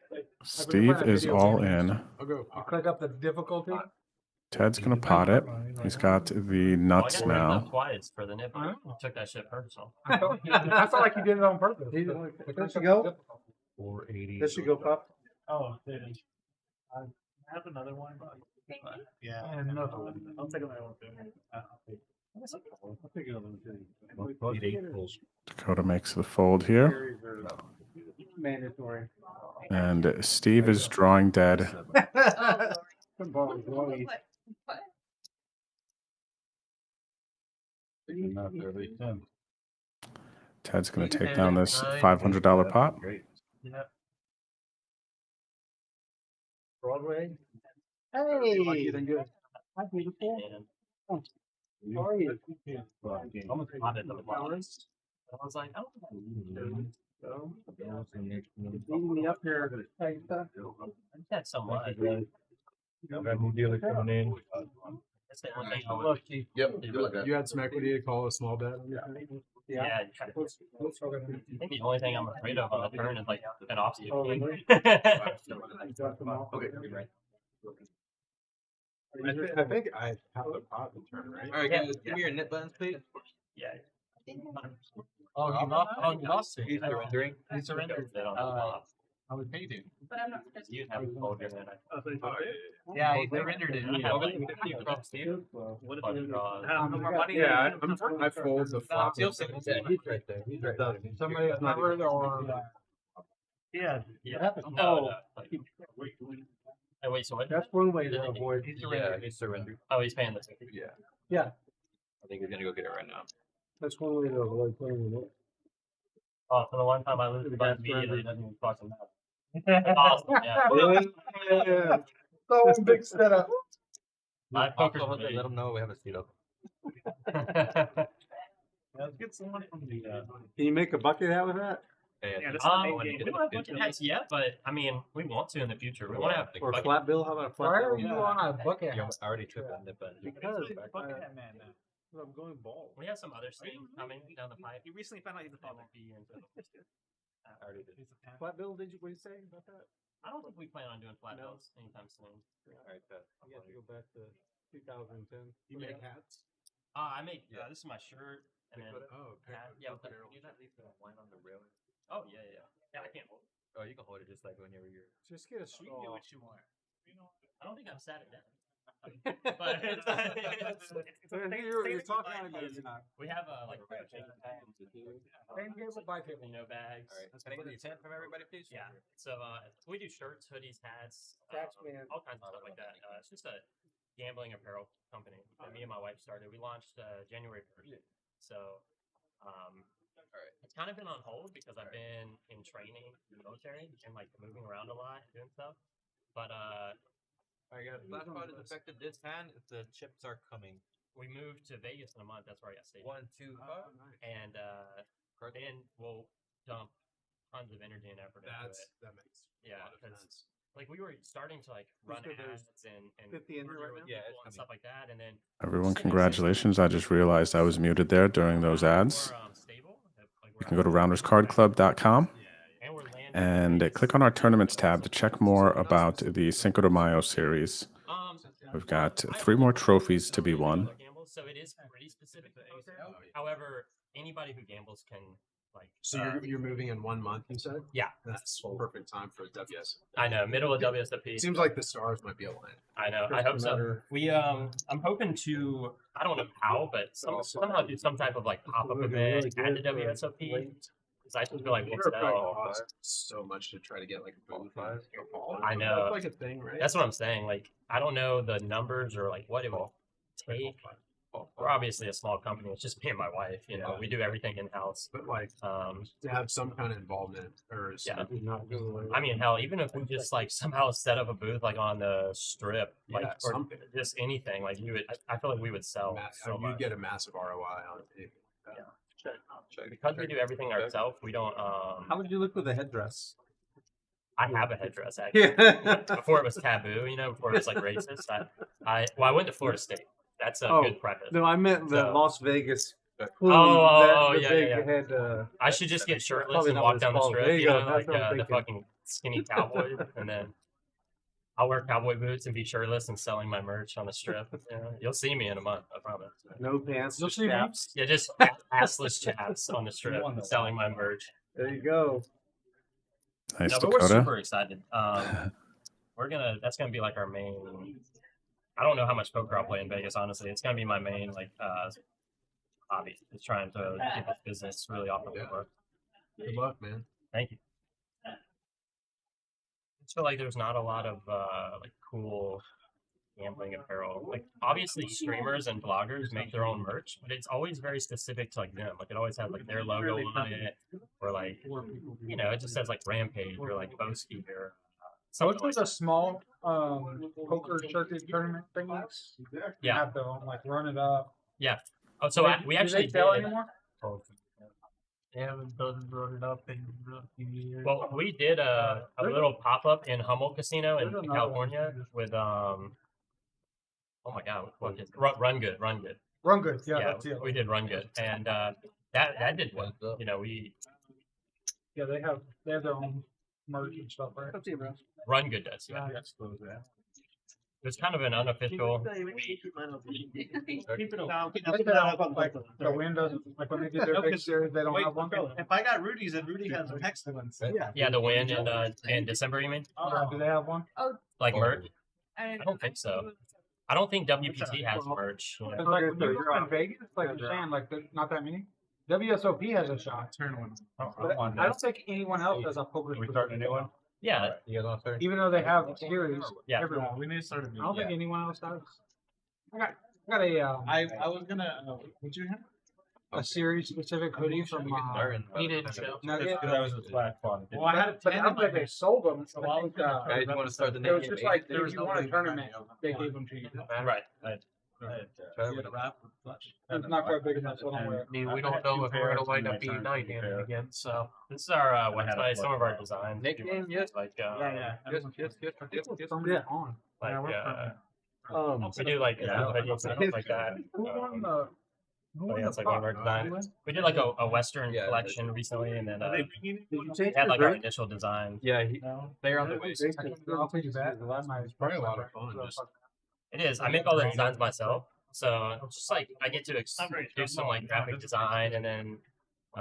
Steve is all in. you click up the difficulty. Ted's gonna pot it. He's got the nuts now. Twice for the nip. I took that shit personal. I felt like you did it on purpose. There should go. 480. This should go up. Oh, dude. I have another one. Yeah. And another one. I'll take another one too. I'll take another one too. Dakota makes the fold here. Mandatory. And Steve is drawing dead. Ted's going to take down this $500 pot. Yep. Broadway. Hey. Hi, beautiful. How are you? Almost bought it. I was like, oh. Beating me up here. Hey, That's so much. Got new dealer coming in. That's the only thing I would. Yep. You had some equity to call a small bet. Yeah. I think the only thing I'm afraid of on the turn is like an offsuit. I think I have the pot to turn, right? All right, guys, give me your nip buttons, please. Yeah. Oh, you lost. Oh, you lost it. He's surrendering. He surrendered. I would pay you. But I'm not You have to hold your hand. Yeah, he surrendered it. I have like 50 from Steve. What Flush draws. no more money? Yeah, I fold the flop. He's right there. He's right there. Somebody covered or Yeah. No. Oh, wait, so what? That's one way to avoid. Yeah, he surrendered. Oh, he's paying the ticket. Yeah. Yeah, I think he's gonna go get it right now. that's one way to avoid playing with it. Oh, so the one time I lose the button immediately, doesn't even fucking matter. Awesome, yeah. Yeah. Oh, big setup. My poker's Also, really- let him know we have a seat up. Let's get someone from the. Can you make a bucket out of that? Yeah, that's we don't have bucket hats yet, but I mean, we want to in the future. We want to have Or a bucket- flat bill? How about a flat Why bill? are you on a bucket? Yeah, I already took that nip in. Because Bucket hat man now. I'm going bald. We have some other stuff coming down the pipe. He recently found out he's a father. I already did. Flat bill? Did you? What did you say about that? I don't think we plan on doing flat bills anytime soon. Alright, You have to go back to 2010. You make hats? I made this is my shirt and then Oh, hat. Yeah, can you not leave the wine on the railing? oh yeah. Yeah, I can't hold it. Oh, you can hold it just like whenever you're. Just get a You can do straw. what you want. I don't think I've sat it down. But it's You're talking out of it. we have like shaking bags, Same table by table. bags. Alright, can I get a 10 from everybody, please? Yeah. So we do shirts, hoodies, hats, Trackman. all kinds of stuff like that. It's just a gambling apparel company that me and my wife started. We launched January 1st. So it's kind of been on hold because I've been in training in the military and like moving around a lot and doing stuff. But I got last spot is effective this time if the chips are coming. we moved to Vegas in a month. That's where I got stationed. 1, 2, 5. And then we'll dump tons of energy and effort into it. That makes Yeah, a lot of because sense. like we were starting to like run good there's ads and 50 in here partner right with now? people and stuff like that, and then Everyone, congratulations. I just realized I was muted there during those ads. more stable. You can go to rounderscardclub.com And we're landing. and click on our tournaments tab to check more about the Cinco de Mayo series. We've got 3 more trophies to be won. So it is pretty specific to poker. However, anybody who gambles can like. So you're moving in 1 month, you said? Yeah. That's perfect time for WS. I know, middle of WSOP. Seems like the stars might be aligned. I know. I hope so. We I'm hoping to. I don't know how, but somehow do some type of like pop up event at the WSOP. Because I just feel like we'll sell. So much to try to get like a booth. I know. That's like a thing, right? That's what I'm saying. Like I don't know the numbers or like what it will take. We're obviously a small company. It's just me and my wife. You know, we do everything in house. But like to have some kind of involvement or I mean, hell, even if we just like somehow set up a booth like on the strip, like or something. just anything, like you would. I feel like we would sell so you'd much. get a massive ROI on it. Because we do everything ourselves. We don't. How would you look with a headdress? I have a headdress actually. Before it was taboo, you know, before it was like racist. I went to Florida State. That's a good preface. No, I meant the So- Las Vegas. Yeah. I should just get shirtless and walk down the strip, you know, like the fucking skinny cowboy, and then I'll wear cowboy boots and be shirtless and selling my merch on the strip. You know, you'll see me in a month, I promise. No pants. You'll see me. chaps. Yeah, just assless chaps on the strip selling my merch. There you go. Nice, No, but we're Dakota. super excited. That's gonna be like our main. I don't know how much poker I'll play in Vegas. Honestly, it's gonna be my main like hobby. Is trying to get this business really off the floor. Good luck, man. Thank you. I just feel like there's not a lot of like cool gambling apparel. Like obviously streamers and bloggers make their own merch, but it's always very specific to like them. Like it always has like their logo on it, or like you know, it just says like Rampage or like Boski or So it was a small poker circuit tournament thing. Yeah. Have to like run it up. Yeah. Oh, so we actually do they sell did. anymore? They haven't done run it up in a few years. Well, we did a little pop up in Hummel Casino in California with oh my god, what is Run Good. Run Good, yeah, Yeah, that's it. we did Run Good, and that did well. You know, Yeah, they have their own merch and stuff, right? Run Good does. Yeah, it's kind of an unofficial. Keep it down. Like the wind doesn't like when they do their big series, they don't have one. If I got Rudy's and Rudy has an excellent set. Yeah, the win in December. You mean? Do they have one? Like merch? I don't think so. I don't think WPT has merch. It's like when you're in Vegas, like you're saying, like there's not that many. WSOP has a shot. Turn one. But I don't think anyone else has a poker. We start a new one? Yeah. You guys want to start? Even though they have series, Yeah. everyone. We need to start a I new. don't think anyone else does. I got a I was gonna. What'd you have? a series specific hoodie from He didn't show. Nugget. Because I was with Black Fawn. Well, I had it, but I don't think they sold them. So I think, Guys, you want to start the it new was just like if you want a tournament, they They gave them to you. Right. It's not quite big enough, so don't wear it. I mean, we don't know if we're gonna wind up being night handed again. So this is our website. Some of our designs. Nickname, yes. Like Yeah. Yes. Yeah, on. like Um, we do like videos and stuff like that. Who won the? Oh, yeah, that's like one of our designs. We did like a Western collection recently, and then Did you take had the like our drink? initial design. Yeah, They're on the I'll take that. It's probably a lot of fun. Just It is. I make all the designs myself, so it's just like I get to do some like graphic design, and then it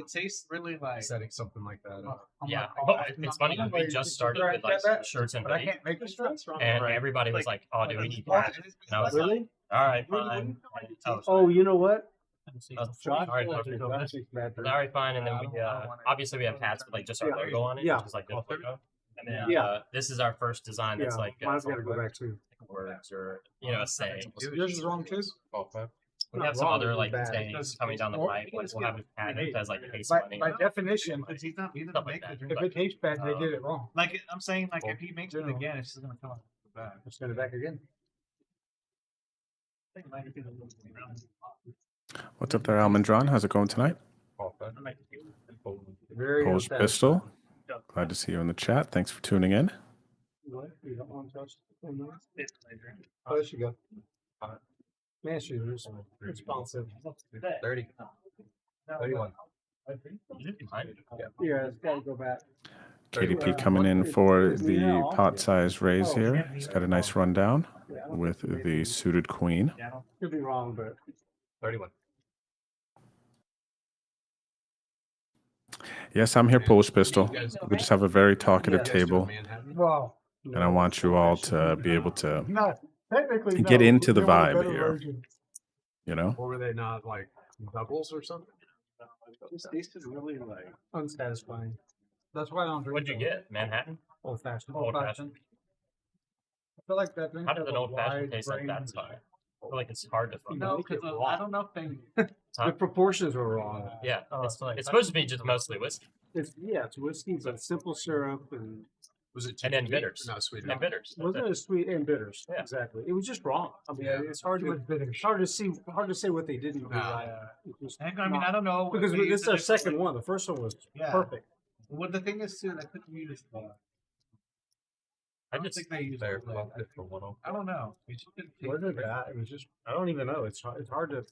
tastes really like setting something like that up. yeah. It's funny. We just started with like shirts and But I hoodies, can't make the shirts. and everybody was like, "Oh, dude, we need that." And I was like, Really? "All right, fine." Oh, you know what? All right, perfect. All right, fine. And then we obviously we have hats with like just our logo on it, Yeah. which is like this logo. And then Yeah. this is our first design that's like mine's gotta go back too. words or a saying. Yours is wrong too. We have some other like sayings coming down the pipe. Like we'll have a hat that says like "Taste money." By definition, He's not Stuff like that. if it tastes bad, they did it wrong. like I'm saying, like if he makes it again, it's just gonna come out the back. Let's get it back again. What's up there, Almondron? How's it going tonight? Very Polish upset. Pistol. Glad to see you in the chat. Thanks for tuning in. What? You don't want to touch the thing? Oh, There you go. Man, shooters. Responsive. 30. 31. Yeah, it's got to go back. KDP coming in for the pot size raise here. He's got a nice rundown with the suited queen. Could be wrong, but 31. Yes, I'm here, Polish Pistol. We just have a very talkative table, Well, and I want you all to be able to not technically. get no, into the they want a vibe better here. version. You know? Or were they not like doubles or something? this tasted really like unsatisfying. That's why I don't drink. What'd you get? Manhattan? Old fashioned. Old fashioned. I feel like that drink How does has an a old fashioned wide taste like range. that style? I feel like it's hard to fucking. No, because I don't know if they. The proportions were wrong. Yeah, Oh, it's supposed to be just mostly whiskey It's whiskey, but simple syrup and Was it and then bitters. Not sweet. And bitters. That's wasn't it. it sweet and bitters? Yeah. Exactly. It was just wrong. I mean, Yeah. it's hard to see hard to say what they didn't do Nah. right. It was I mean, not- I don't know because if they this used is our it differently. second one. The first one was Yeah. perfect. Well, the thing is too, they couldn't use. I don't just think they used. Fair. it like that. For 105. I don't know. We just didn't take Wasn't that? It was just I don't even know. It's hard to.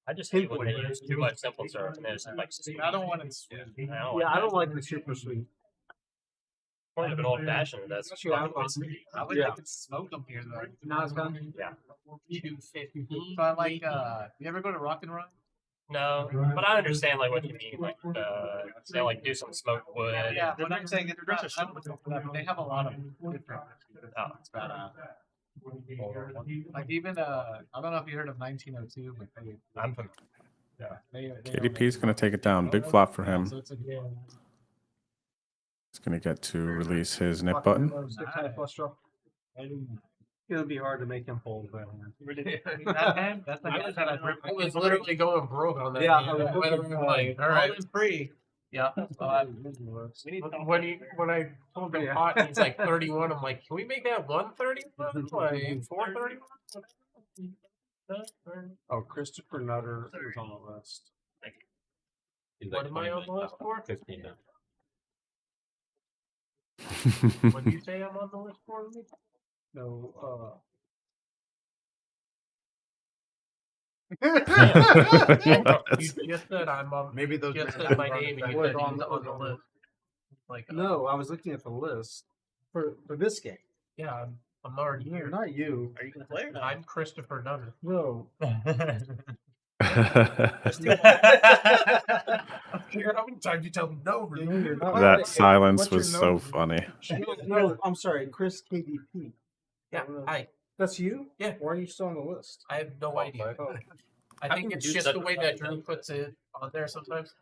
I just hate when they use too much simple syrup and it's like I don't want it sweet. I don't like the super sweet. More like an old fashioned. That's Actually, I fucking love whiskey. I would Yeah. like to smoke them here though. Now it's gone. Yeah. So I like. You ever go to Rock and Run? No, but I understand like what you mean. Like they like do some smoked wood. Yeah, but I'm saying it's not. I don't know for that, they have a lot of different. Oh. It's badass. Like even I don't know if you heard of 1902, but they. I'm familiar. They KDP's going to take it down. Big flop for him. So it's a He's going to get to release his nip button. It'll be hard to make him fold that hand. that hand. That's like I was literally going broke on that. Yeah, game. I was looking I'm like, all right. free. Yeah. When I told the pot, he's like 31. I'm like, can we make that 131? Like 431? Oh, Christopher Nutter was on the list. What am I on the list for? 15 now. What do you say I'm on the list for? No, You just said I'm on. Maybe those. Just said my name and you said he's on the list. Like, no, I was looking at the list for this game. yeah, I'm already here. Not you. Are you gonna play or not? I'm Christopher Nutter. No. How many times you tell me no? That silence was so funny. No, I'm sorry, Chris KDP. Yeah, hi. That's you? Yeah. Why are you still on the list? I have no idea. Oh. I think it's just the way that Drew puts it on there sometimes.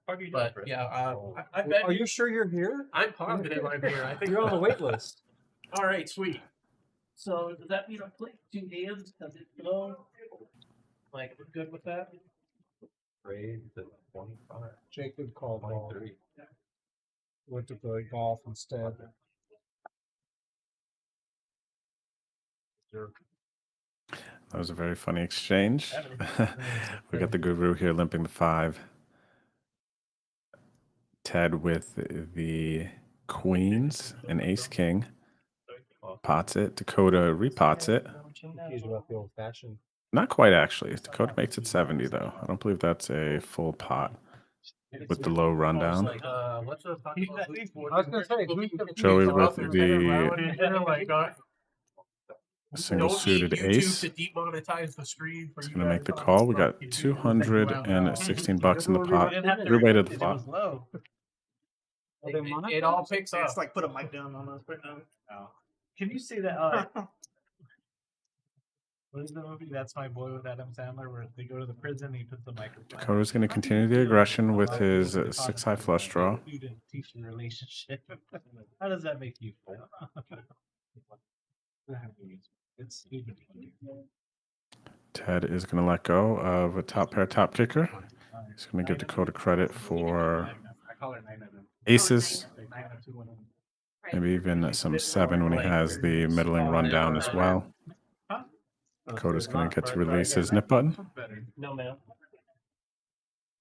But yeah, I bet. Are you sure you're here? I'm positive I'm here. I think You're on the wait list. All right, sweet. So does that mean I play 2 hands? Does it go? Like, we're good with that? Raise to 25. Jacob called ball. 23. Went to play golf instead. That was a very funny exchange. We got the guru here limping the 5. Ted with the queens and ace king. Pots it. Dakota repots it. He's about the old fashioned. Not quite, actually. Dakota makes it 70, though. I don't believe that's a full pot with the low rundown. What's the I was going to say, Joey with the single suited ace. To demonetize the stream for It's you going to make the guys. call. We got 216 bucks in the pot. Everybody to the flop. It all picks up. It's like put a mic down on us right now. Oh. Can you see that? What is the movie? That's My Boy with Adam Sandler, where they go to the prison, he puts the microphone. Dakota's going to continue the aggression with his 6 high flush draw. Teach the relationship. How does that make you feel? It's stupid. Ted is going to let go of a top pair top kicker. He's going to give Dakota credit for aces, maybe even some 7 when he has the middling rundown as well. Dakota's going to get to release his nip button. No, man.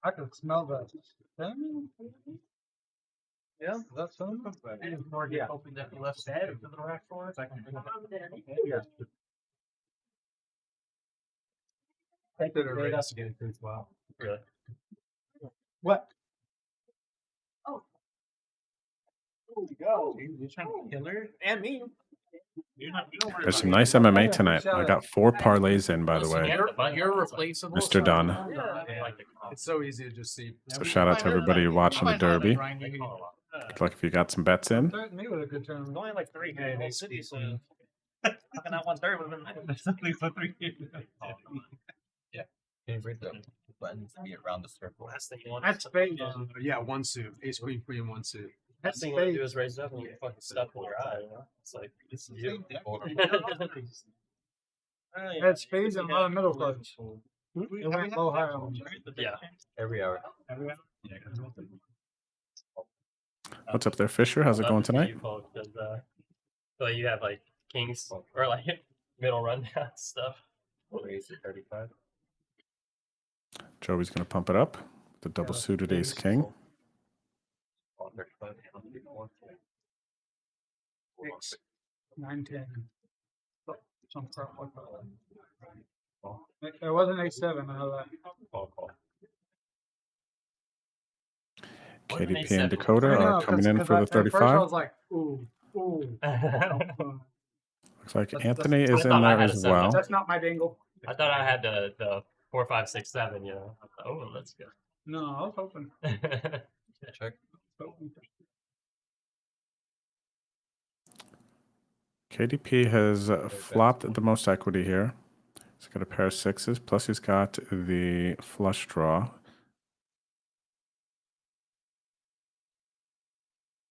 I can smell that. Yeah, that's something. Yeah. Hoping that the left side to the rack for us. I can do that. Yeah. I think they're right us again as well. Really? What? Oh. There we go. You're trying to kill her and me. There's some nice MMA tonight. I got 4 parlays in, by the way. You're replaceable. Mr. Dunn. It's so easy to just see. So shout out to everybody watching the Derby. Good luck if you got some bets in. Me with a good turn. There's only like 3 in the whole city, so knocking out 1/3 would have been nice. Something for 3 years. Yeah. Favorite the buttons to be around the circle. Last thing you want. That's spade. Yeah, 1 suit. Ace, queen, queen, 1 suit. Last thing you want to do is raise it up and you get fucking stuck in your eye. You know? It's like, this is you. Had spades and a lot of middle cards. It went low high on them. Yeah. Every hour. What's up there, Fisher? How's it going tonight? So you have like kings or like middle rundown stuff. Raise to 35. Joey's going to pump it up. The double suited ace king. 35. 6, 9, 10. Some crap like that. It wasn't A7, I know that. KDP and Dakota are coming in for the 35. First I was like, ooh, ooh. Looks like Anthony is in there as well. That's not my dangle. I thought I had the 4, 5, 6, 7. You know. Oh, let's go. No, I was hoping. Check. KDP has flopped the most equity here. He's got a pair of 6s, plus he's got the flush draw.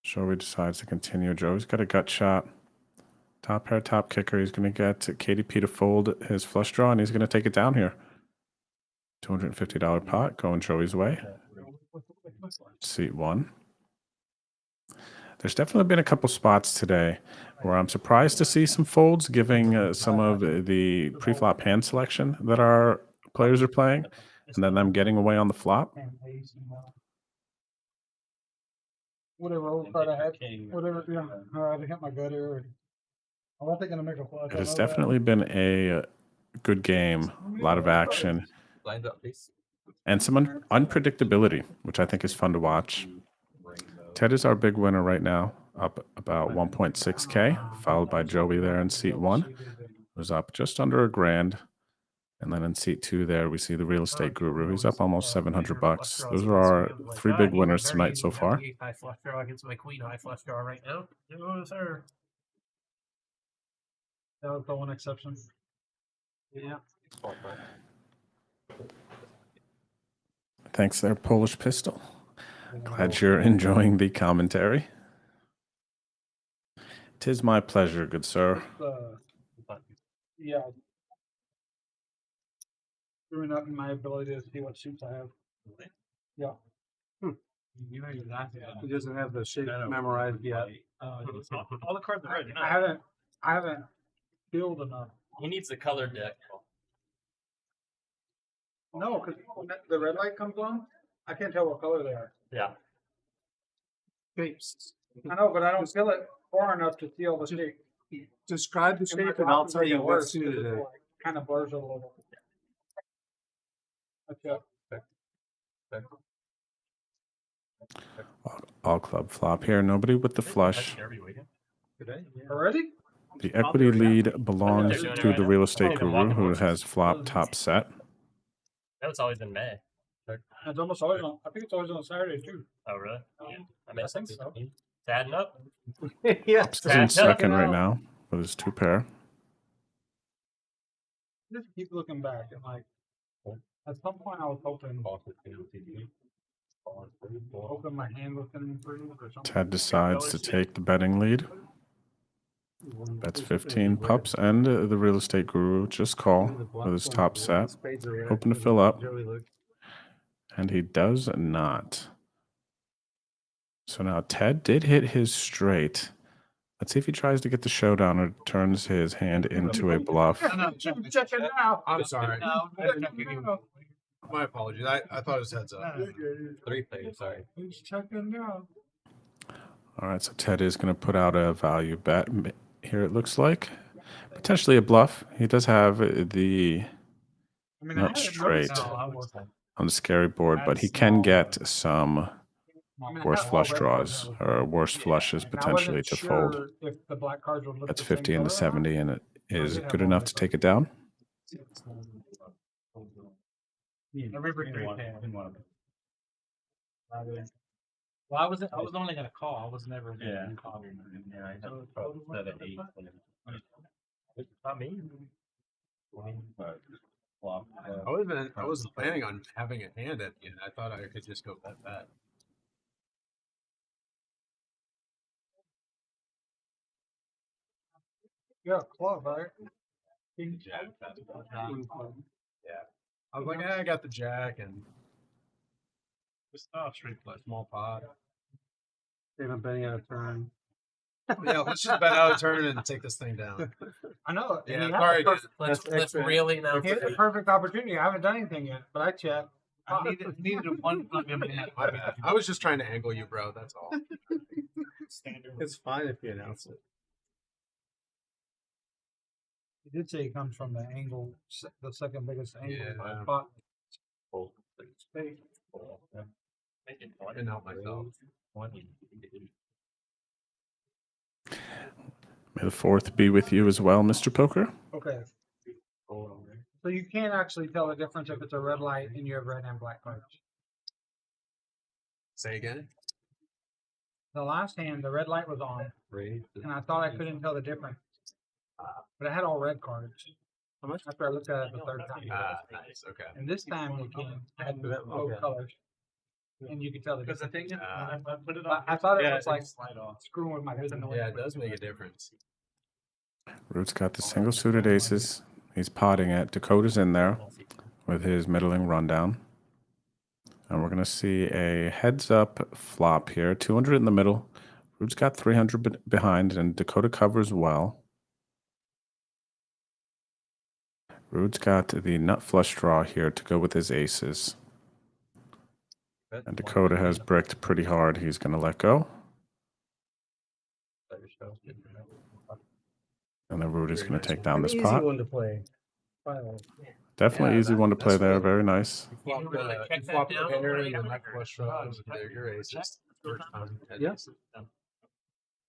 Joey decides to continue. Joey's got a gut shot. Top pair, top kicker. He's going to get KDP to fold his flush draw, and he's going to take it down here. $250 pot going Joey's way. Seat 1. There's definitely been a couple spots today where I'm surprised to see some folds, giving some of the pre-flop hand selection that our players are playing, and then them getting away on the flop. Whatever old card I had, whatever, yeah, I hit my gut here. I wasn't thinking to make a flush. It has definitely been a good game, a lot of action, Lines up, please. and some unpredictability, which I think is fun to watch. Ted is our big winner right now, up about 1.6K, followed by Joey there in seat 1, who's up just under $1,000. And then in seat 2 there, we see the real estate guru. He's up almost $700. Those are our 3 big winners tonight so far. High flush draw against my queen high flush draw right now. No, sir. That was the one exception. Yeah. Thanks there, Polish Pistol. Glad you're enjoying the commentary. 'Tis my pleasure, good sir. Yeah. Screwing up in my ability to see what suits I have. Yeah. He doesn't have the shape memorized yet. All the cards are red. I haven't filled enough. He needs the color deck. No, because when the red light comes on, I can't tell what color they are. Yeah. Shapes. I know, but I don't feel it far enough to see all the shape. Describe the shape and I'll tell you what suited it. Kind of blurs it a little. Okay. All club flop here. Nobody with the flush. Already? The equity lead belongs to the real estate guru who has flop top set. That was always in May. It's almost always on. I think it's always on Saturday too. Oh, really? Yeah. I mean, I think so. It's adding up. Yeah. He's in second right now with his 2 pair. Just keep looking back and like, at some point I was hoping my hand was going to improve or something. Ted decides to take the betting lead. Bets 15 pups, and the real estate guru just call with his top set, hoping to fill up, and he does not. So now Ted did hit his straight. Let's see if he tries to get the showdown or turns his hand into a bluff. Check it out. I'm sorry. My apologies. I thought it was heads up. 3 players, sorry. He's checking out. All right, so Ted is going to put out a value bet here, it looks like. Potentially a bluff. He does have the nut straight on the scary board, but he can get some worse flush draws or worse flushes potentially to fold. That's 50 and the 70, and it is good enough to take it down. Well, I was only gonna call. I was never gonna call. Yeah, I had set at 8. Not me. I wasn't planning on having a hand at the end. I thought I could just go bet that. Yeah, club, right? Jack. Yeah. I was like, I got the jack and just straight play, small pot. Save a betting out of turn. Yeah, let's just bet out of turn and take this thing down. I know. Yeah, sorry. Let's really now. Here's a perfect opportunity. I haven't done anything yet, but I checked. I needed one plug in. My bad. I was just trying to angle you, bro. That's all. It's fine if you announce it. He did say he comes from the angle, the second biggest angle. Yeah. Spot. And help myself. May the 4th be with you as well, Mr. Poker. Okay. So you can't actually tell the difference if it's a red light and you have red and black cards. Say again? The last hand, the red light was on, and I thought I couldn't tell the difference. But I had all red cards. How much? After I looked at it the 3rd time. Nice. Okay. And this time they came had both colors, and you could tell the difference. I thought it was like screwing with my vision. Yeah, it does make a difference. Root's got the single suited aces. He's potting it. Dakota's in there with his middling rundown. And we're going to see a heads up flop here. 200 in the middle. Root's got 300 behind, and Dakota covers well. Rood's got the nut flush draw here to go with his aces. And Dakota has bricked pretty hard. He's going to let go. And then Rood is going to take down this pot. Easy one to play. Definitely easy one to play there. Very nice. You flop the hitter and the nut flush draw is your aces. Yeah.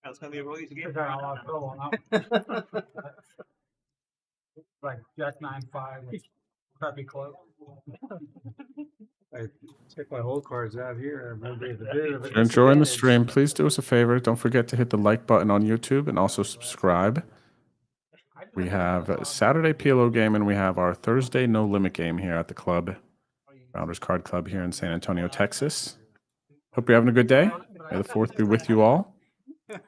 That's gonna be a really easy game. Like Jack 9-5 with crappy club. I check my whole cards out here. I remember the bit of If you're enjoying the stream, please do us a favor. Don't forget to hit the like button on YouTube and also subscribe. We have a Saturday PLO game, and we have our Thursday no limit game here at the club, Rounders Card Club here in San Antonio, Texas. Hope you're having a good day. May the 4th be with you all. I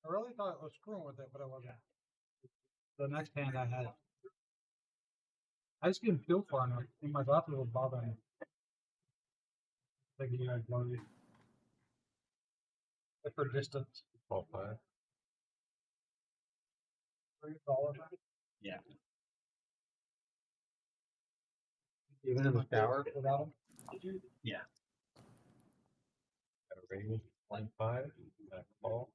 really thought I was screwing with it, but I wasn't. The next hand I had, I just didn't feel for it. And my glasses were bothering me. Like, you guys wanted it for distance. 12-5. Yeah. Even in the shower without them? Yeah. Line 5. Ball.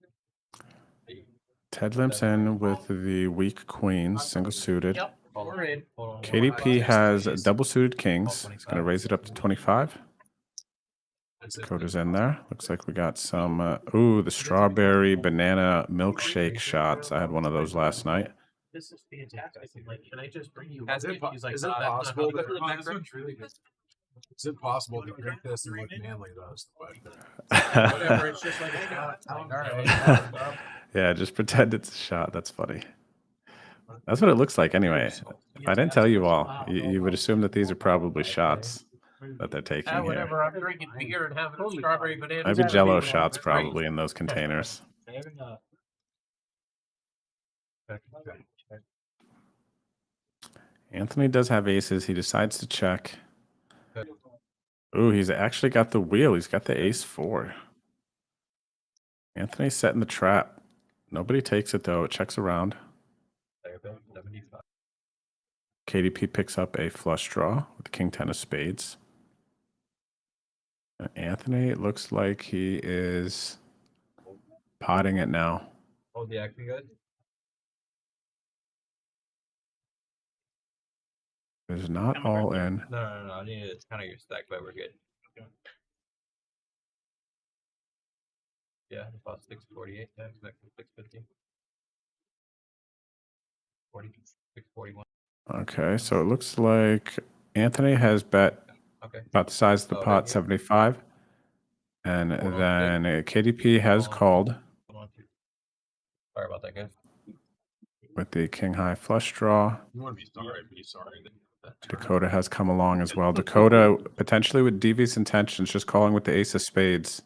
Ted limps in with the weak queens, single suited. Yep, we're in. KDP has double suited kings. He's going to raise it up to 25. Dakota's in there. Looks like we got some, the strawberry banana milkshake shots. I had one of those last night. This is fantastic. Like, can I just bring you? Is it possible? Is it possible to drink this and look manly though? Whatever. It's just like all right. Yeah, just pretend it's a shot. That's funny. That's what it looks like anyway. If I didn't tell you all, you would assume that these are probably shots that they're taking here. Whatever. I'm drinking beer and having a strawberry banana. Maybe Jello shots probably in those containers. Anthony does have aces. He decides to check. Ooh, he's actually got the wheel. He's got the ace 4. Anthony's setting the trap. Nobody takes it though. It checks around. KDP picks up a flush draw with the king 10 of spades. And Anthony, it looks like he is potting it now. Oh, the action good? It's not all in. No. I need it's kind of your stack, but we're good. Okay. Yeah, about 648. Yeah, exactly 650. 641. Okay, so it looks like Anthony has bet about the size of the pot, 75. And then KDP has called. Sorry about that, guys. With the king high flush draw. You want to be sorry, be sorry. Dakota has come along as well. Dakota potentially with devious intentions, just calling with the ace of spades,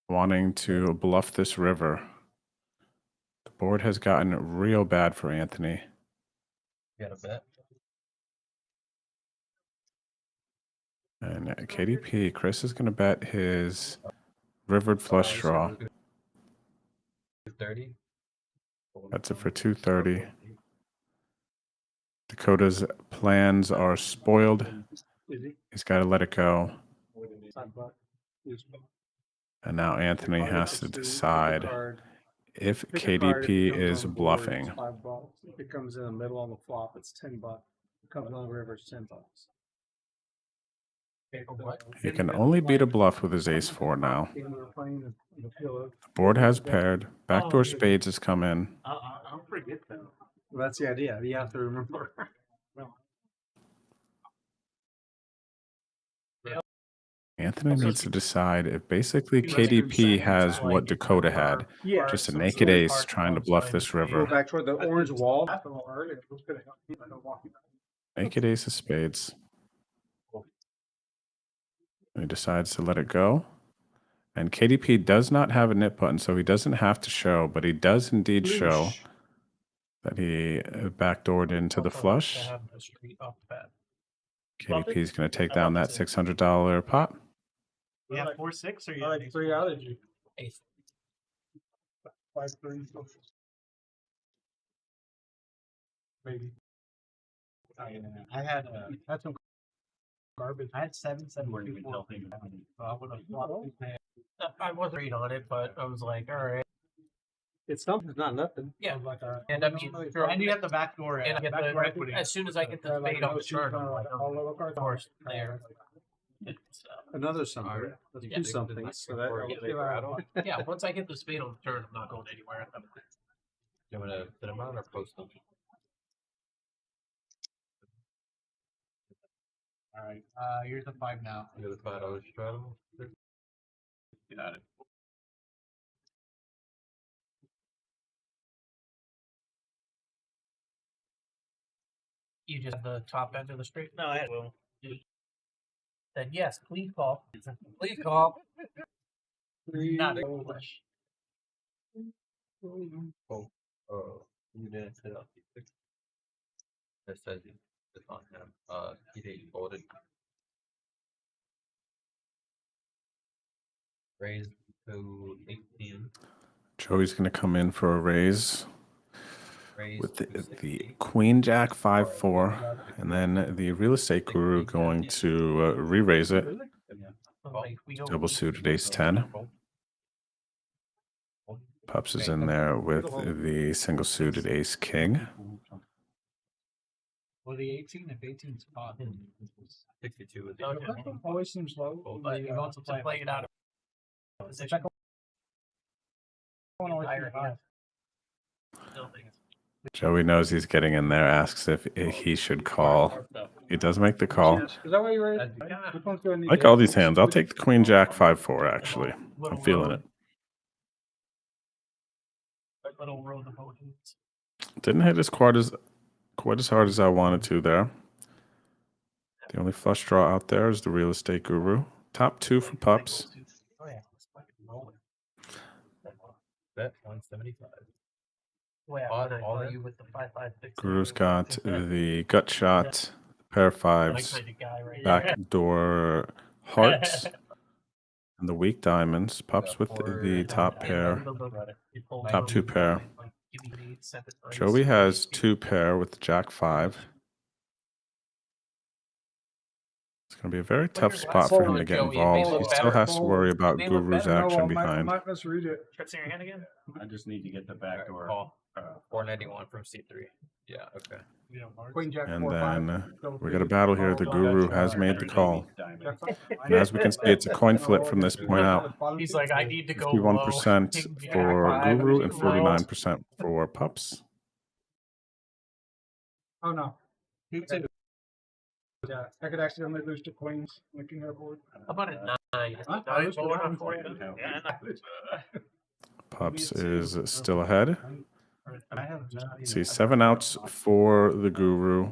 wanting to bluff this river. The board has gotten real bad for Anthony. You got a bet? And KDP, Chris is going to bet his rivered flush draw. 230. That's it for 230. Dakota's plans are spoiled. He's got to let it go. And now Anthony has to decide if KDP is bluffing. If it comes in the middle on the flop, it's $10. If it comes on the river, it's $10. He can only beat a bluff with his ace 4 now. The board has paired. Backdoor spades has come in. I'll forget that. Well, that's the idea. You have to remember. Anthony needs to decide if basically KDP has what Dakota had. Just a naked ace trying to bluff this river. Go back toward the orange wall. Naked ace of spades. And he decides to let it go. And KDP does not have a nip button, so he doesn't have to show, but he does indeed show that he backdoored into the flush. KDP is going to take down that $600 pot. Yeah, 4-6 or you like 3 outage. Ace. 5-3. Maybe. I had that's some garbage. I had 7-7 where even tell things. So I would have I wasn't read on it, but I was like, all right. It's something, it's not nothing. Yeah, and I mean, and you have the back door. And I get the, as soon as I get the spade on the turn, I'm like, of course, there. Another something. Let's do something. So that Yeah, once I get the spade on the turn, I'm not going anywhere. You want to put them on or post them? All right, here's the 5 now. You're the $5 straddle. Got it. You just have the top end of the straight. No, I had will. Then yes, please call. Please call. Not foolish. Oh, you didn't set up the that says it's on him. He didn't folded. Raised to 18. Joey's going to come in for a raise Raised with to the 60. Queen Jack 5-4, and then the real estate guru going to re-raise it. Double suited ace 10. Pups is in there with the single suited ace king. Well, the 18, if 18's spot, 62 is Always seems low. But you want to play it out of position. Joey knows he's getting in there, asks if he should call. He does make the call. Is that why you raised? Which one's doing I like all these hands. I'll take the Queen Jack 5-4, actually. I'm feeling it. Little row of motions. Didn't hit as quite as hard as I wanted to there. The only flush draw out there is the real estate guru. Top 2 for pups. Oh yeah, bet 175. All of you with the 5-5-6. Guru's got the gut shot, pair of fives, backdoor hearts, and the weak diamonds. Pups with the top pair, top 2 pair. Joey has 2 pair with the Jack 5. It's going to be a very tough spot for him to get involved. He still has to worry about Guru's action behind. I might misread it. Trips in your hand again? I just need to get the back door. Call. 491 from C3. Yeah, okay. Queen Jack And 4-5. then we got a battle here. The Guru has made the call. And as we can see, it's a coin flip from this point out. He's like, I need to go 51% for Guru and 49% for pups. Oh no. Yeah, I could accidentally lose to queens looking at board. How about a 9? I lose to 9 queens. Pups is still ahead. See, 7 outs for the Guru.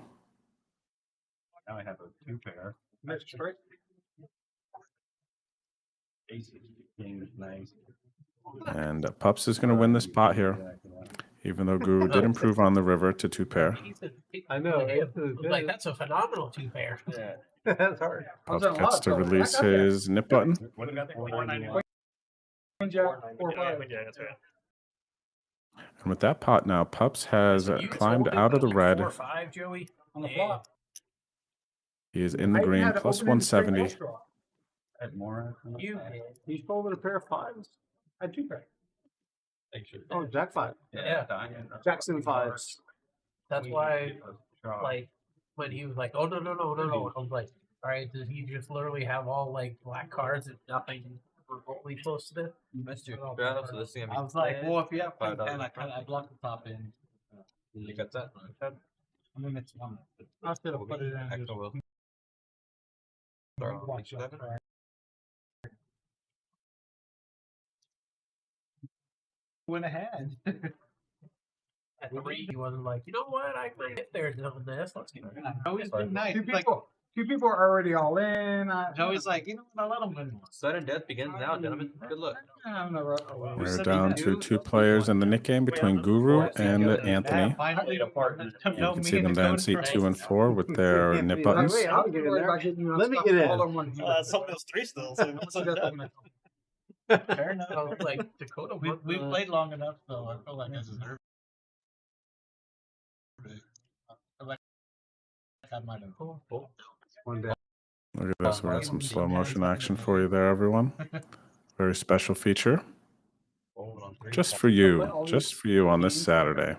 Now I have a 2 pair. Next straight. Aces, kings, nice. And Pups is going to win this pot here. Even though Guru did improve on the river to 2 pair. I know. Like, that's a phenomenal 2 pair. Yeah. That's hard. Pups gets to release his nip button. Queen Jack 4-5. And with that pot now, Pups has climbed out of the red. 4-5, Joey. On the flop. He is in the green, plus 170. He's folded a pair of 5s. I had 2 pair. Oh, Jack 5. Yeah. Jackson 5s. That's why, like, when he was like, oh, no. I was like, all right, does he just literally have all, like, black cards and nothing remotely close to this? Mr. Straddle, so this is gonna be I was like, well, if you have $5 10, I blocked the top end. You got that? I mean, it's one. I should have put it in. Axel will. Watch that. Went ahead. At 3, he wasn't like, you know what, I can get there doing this. Let's get it. Always been nice. Two people are already all in. Joey's like, you know what, I let him win. Sudden death begins now, gentlemen. Good luck. We're down to 2 players in the nick game between Guru and Anthony. You can see them down seat 2 and 4 with their nip buttons. Let me get in. Something else 3 still. So Fair enough. So, like, Dakota, We've played long enough, though. I feel like I deserve it. I feel like I might have. Look at this, we got some slow motion action for you there, everyone. Very special feature. Just for you on this Saturday.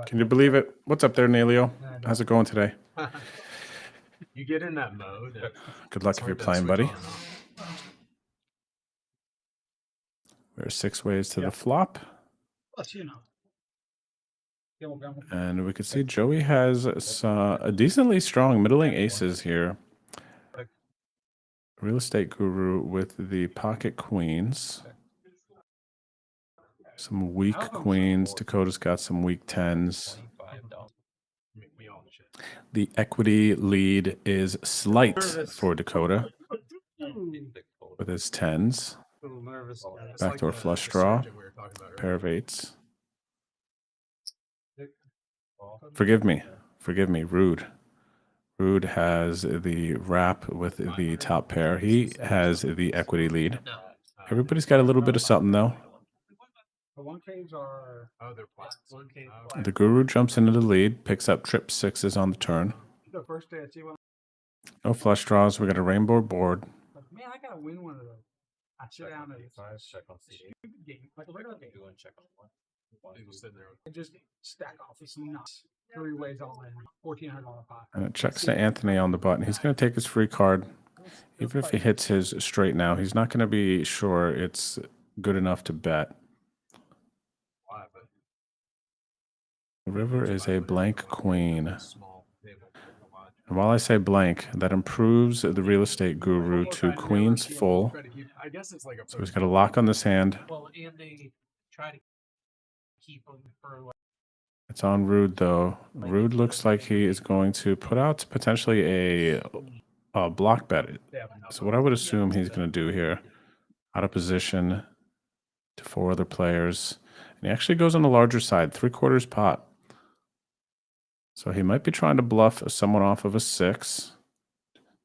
Can you believe it? What's up there, Neilio? How's it going today? You get in that mode. Good luck if you're playing, buddy. There's 6 ways to the flop. Plus, you know. And we can see Joey has a decently strong middling aces here. Real estate guru with the pocket queens. Some weak queens. Dakota's got some weak 10s. The equity lead is slight for Dakota with his tens. A little nervous. Backdoor flush draw. Pair of eights. Forgive me, Rood. Rood has the wrap with the top pair. He has the equity lead. Everybody's got a little bit of something though. The 1Ks are they're flats. The Guru jumps into the lead, picks up trip sixes on the turn. the first day I see one. No flush draws. We got a rainbow board. Man, I gotta win one of those. I sit down and check on CD. game, like a regular game. Do and check on one. And just stack off. It's nuts. 3 ways all in. $1,400 pot. And it checks to Anthony on the button. He's going to take his free card. Even if he hits his straight now, he's not going to be sure it's good enough to bet. The river is a blank queen. And while I say blank, that improves the real estate guru to queens full. So he's got a lock on this hand. Well, and they try to keep them for like. It's on Rood though. Rood looks like he is going to put out potentially a block bet. So what I would assume he's going to do here, out of position to 4 other players, and he actually goes on the larger side, 3/4 pot. So he might be trying to bluff someone off of a 6,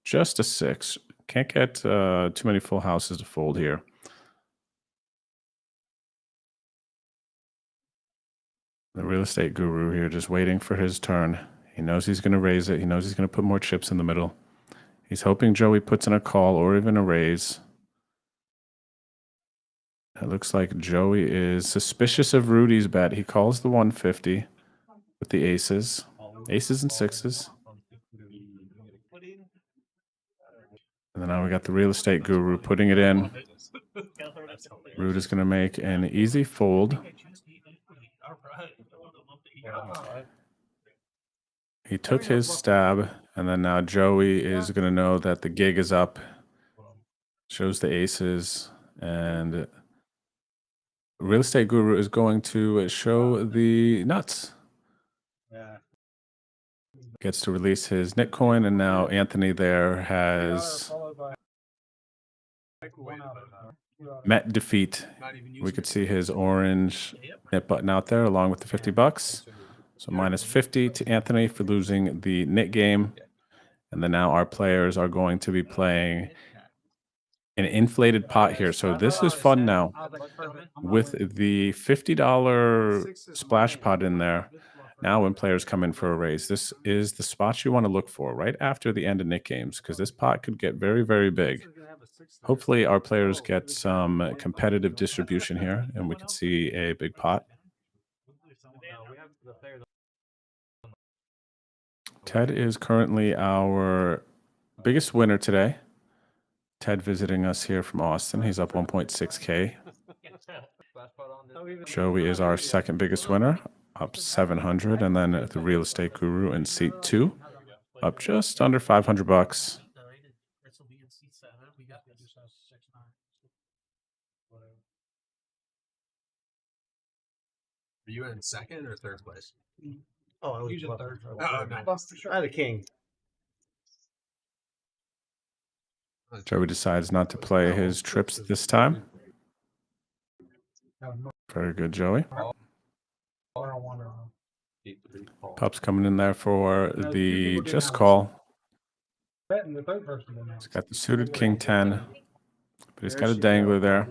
just a 6. Can't get too many full houses to fold here. The real estate guru here just waiting for his turn. He knows he's going to raise it. He knows he's going to put more chips in the middle. He's hoping Joey puts in a call or even a raise. It looks like Joey is suspicious of Rudy's bet. He calls the 150 with the aces. Aces and sixes. And then now we got the real estate guru putting it in. Rood is going to make an easy fold. He took his stab, and then now Joey is going to know that the gig is up. Shows the aces, and real estate guru is going to show the nuts. Gets to release his knit coin, and now Anthony there has met defeat. We could see his orange knit button out there along with the $50. So minus 50 to Anthony for losing the knit game. And then now our players are going to be playing an inflated pot here. So this is fun now. With the $50 splash pot in there, now when players come in for a raise, this is the spot you want to look for right after the end of knit games, because this pot could get very, very big. Hopefully our players get some competitive distribution here, and we can see a big pot. Ted is currently our biggest winner today. Ted visiting us here from Austin. He's up 1.6K. Joey is our second biggest winner, up 700. And then the real estate guru in seat 2, up just under $500. Are you in second or third place? Oh, I was Usually third. Oh, nice. I had a king. Joey decides not to play his trips this time. Very good, Joey. Pup's coming in there for the just call. He's got the suited king 10, but he's got a dangler there.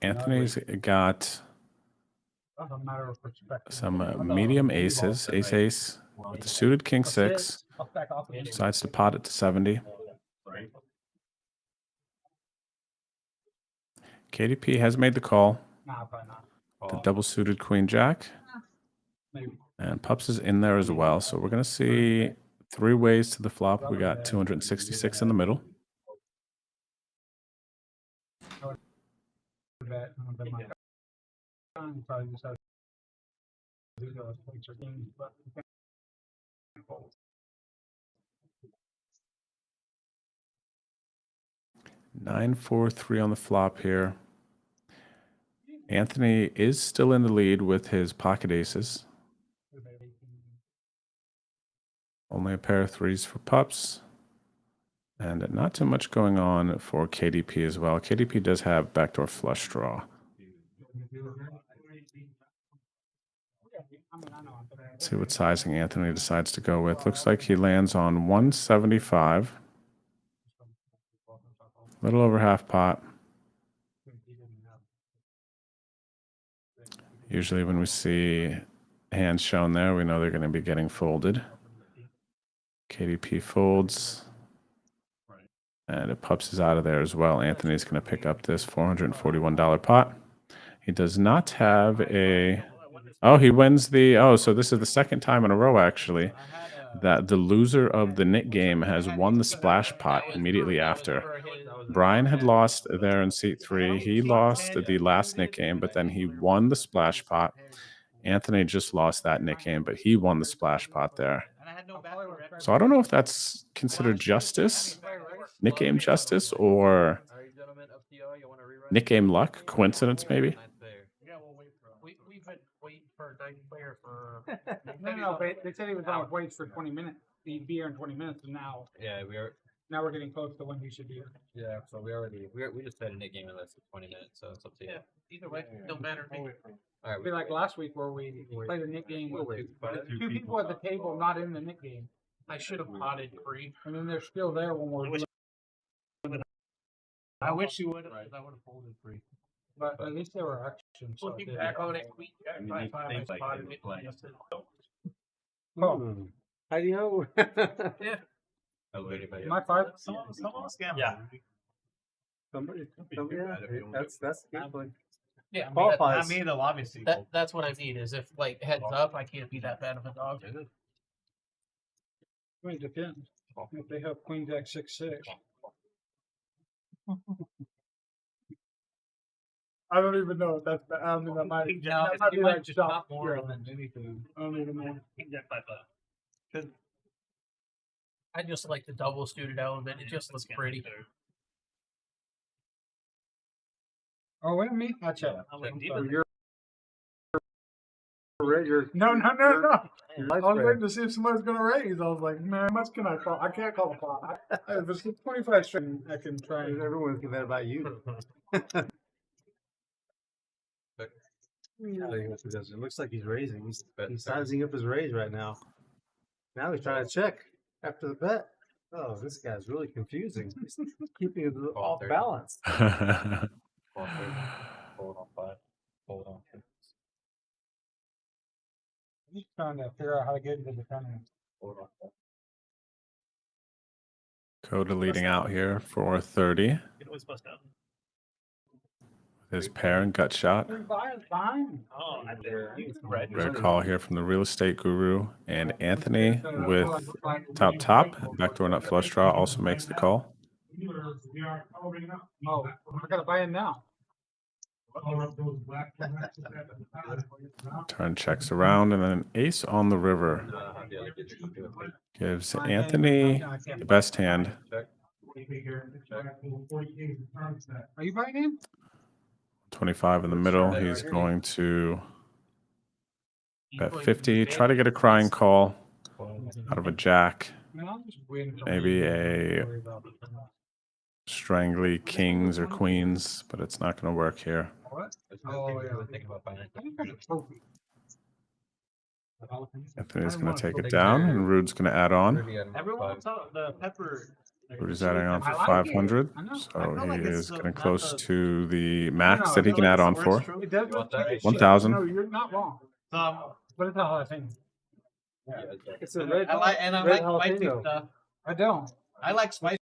Anthony's got some medium aces, ace, with the suited king 6. Decides to pot it to 70. KDP has made the call. The double suited queen jack. And Pups is in there as well. So we're going to see 3 ways to the flop. We got 266 in the middle. Nine, 4, 3 on the flop here. Anthony is still in the lead with his pocket aces. Only a pair of threes for pups. And not too much going on for KDP as well. KDP does have backdoor flush draw. Let's see what sizing Anthony decides to go with. Looks like he lands on 175. A little over half pot. Usually when we see hands shown there, we know they're going to be getting folded. KDP folds. And it pups is out of there as well. Anthony's going to pick up this $441 pot. He does not have a... Oh, he wins the... Oh, so this is the second time in a row, actually, that the loser of the Nick game has won the splash pot immediately after. Bryan had lost there in seat 3. He lost the last Nick game, but then he won the splash pot. Anthony just lost that Nick game, but he won the splash pot there. So I don't know if that's considered justice, Nick game justice, or Nick game luck, coincidence maybe. We've been waiting for a 9 player for. No, but they said he was on waits for 20 minutes. He'd be here in 20 minutes, and now now we're getting close to when he should be here. Yeah, so we just played a Nick game in less than 20 minutes, so it's up to you. Yeah, either way, don't matter to me. All right, It'd be like last week where we played a Nick game with two people at the table not in the Nick game. I should have potted pre. And then they're still there when we're... I wish you would have, because I would have folded pre. But at least there were actions. So Looking back on it, we got 5 I spotted it. Oh, how do you know? Yeah. My 5? Someone was gambling. Yeah. Somebody, that's good point. Yeah, I mean, Qualifies. Not me, though, obviously. that's what I mean, is if, like, heads up, I can't be that bad of a dog. It depends. If they have Queen Jack 6-6. I don't even know if that's bad. I don't know. That might, that might be like just stuff. top more than anything. I don't even know. King Jack 5-5. I just like the double suited element. It just looks pretty. Oh, wait a minute. I check. You're No. I was waiting to see if somebody's going to raise. I was like, man, how much can I call? I can't call the pot. If it's 25 straight, I can try. Everyone's getting that about you. It looks like he's raising. He's sizing up his raise right now. Now he's trying to check after the bet. Oh, this guy's really confusing. He's keeping it off balance. Hold on 5. Hold on 6. He's trying to figure out how to get into the tournament. Hold on 5. Dakota leading out here for 30. You can always bust out. His pair and gut shot. Oh, I did. Great call here from the real estate guru. And Anthony with top. Backdoor nut flush draw also makes the call. Oh, I gotta buy in now. Turn checks around, and then an ace on the river gives Anthony the best hand. Are you buying in? 25 in the middle. He's going to bet 50. Try to get a crying call out of a jack. Maybe a strangly kings or queens, but it's not going to work here. Anthony's going to take it down, and Rood's going to add on. Everyone saw the pepper. Rood is adding on for 500, so he is getting close to the max that he can add on for. 1,000. No, you're not wrong. But it's a Hall of Fame. It's a red. I like spicy stuff. I don't. I like spicy.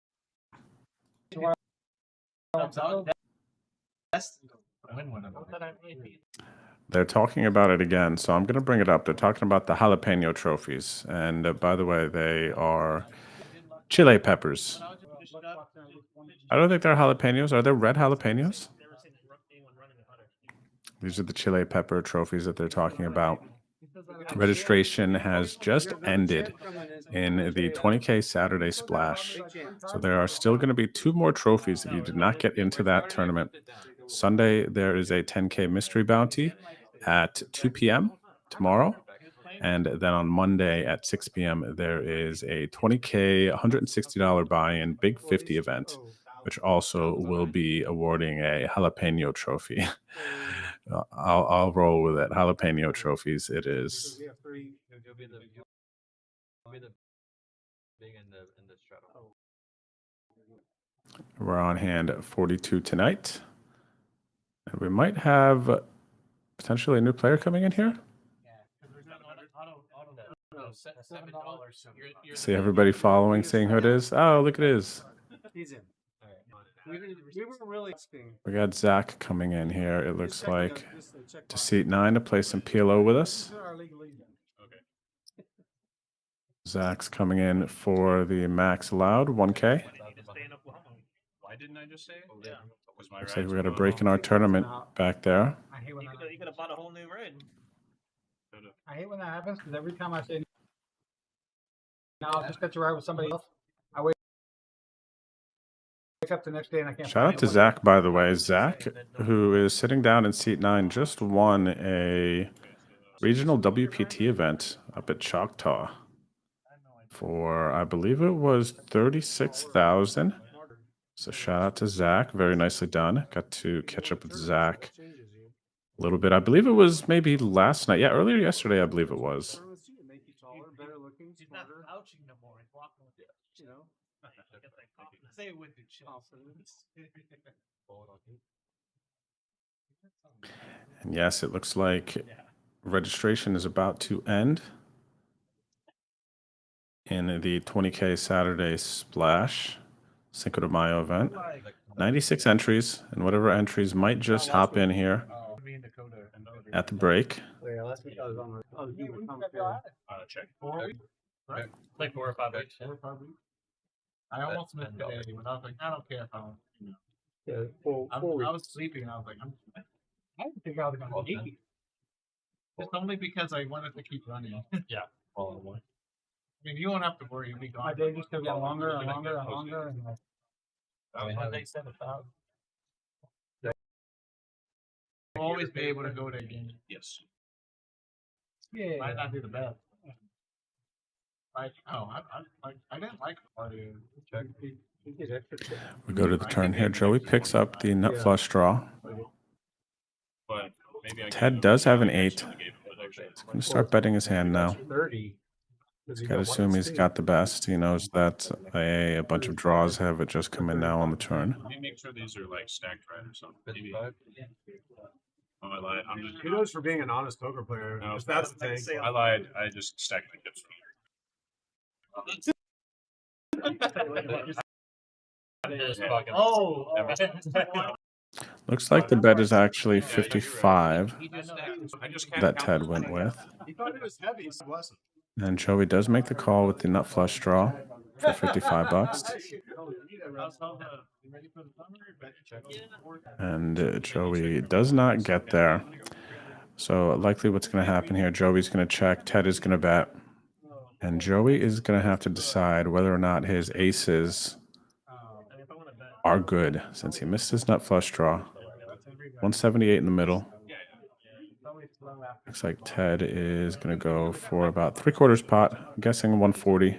They're talking about it again, so I'm going to bring it up. They're talking about the jalapeno trophies, and by the way, they are chile peppers. I don't think they're jalapenos. Are there red jalapenos? These are the chile pepper trophies that they're talking about. Registration has just ended in the 20K Saturday Splash. So there are still going to be 2 more trophies if you did not get into that tournament. Sunday, there is a 10K mystery bounty at 2 p.m. tomorrow. And then on Monday at 6 p.m., there is a $20K, $160 buy-in Big 50 event, which also will be awarding a jalapeno trophy. I'll roll with it. Jalapeno trophies it is. We're on hand 42 tonight. And we might have potentially a new player coming in here. See everybody following, seeing who it is. Oh, look, it is. He's in. We were really asking. We got Zach coming in here, it looks like, to seat 9 to play some PLO with us. Zach's coming in for the max allowed, 1K. Why didn't I just say it? Yeah. Looks like we got a break in our tournament back there. You could have bought a whole new rig. I hate when that happens because every time I say, "Now I'll just get to ride with somebody else," I wake up the next day and I can't. Shout out to Zach, by the way. Zach, who is sitting down in seat 9, just won a regional WPT event up at Choctaw for, I believe it was 36,000. So shout out to Zach. Very nicely done. Got to catch up with Zach a little bit. I believe it was maybe last night. Yeah, earlier yesterday, I believe it was. He's not slouching no more. He's walking with it. You know? Say it with the confidence. And yes, it looks like registration is about to end in the 20K Saturday Splash Cinco de Mayo event. 96 entries, and whatever entries might just hop in here at the break. Check. Right? Like 4 or 5 weeks. I almost missed the day, but I was like, I don't care if I don't. Yeah, I was sleeping and I was like, I didn't think I was going to make it. Just only because I wanted to keep running. Yeah. I mean, you won't have to worry. You'll be gone. My day just kept getting longer and longer and longer. And they said 1,000. You'll always be able to go to a game. Yes. Yeah. Might not be the best. Like, I didn't like the party. We go to the turn here. Joey picks up the nut flush draw. But maybe Ted does have an 8. He's going to start betting his hand now. 30. He's got to assume he's got the best. He knows that a bunch of draws have just come in now on the turn. Let me make sure these are like stacked right or something. Maybe. Oh, I lied. I'm just. Kudos for being an honest poker player. No, If that's the thing. I lied. I just stacked the chips. Oh. Looks like the bet is actually 55 that Ted went with. He thought it was heavy, so it wasn't. And Joey does make the call with the nut flush draw for 55 bucks. And Joey does not get there. So likely what's going to happen here, Joey's going to check, Ted is going to bet. And Joey is going to have to decide whether or not his aces are good since he missed his nut flush draw. 178 in the middle. Looks like Ted is going to go for about 3/4 pot. I'm guessing 140.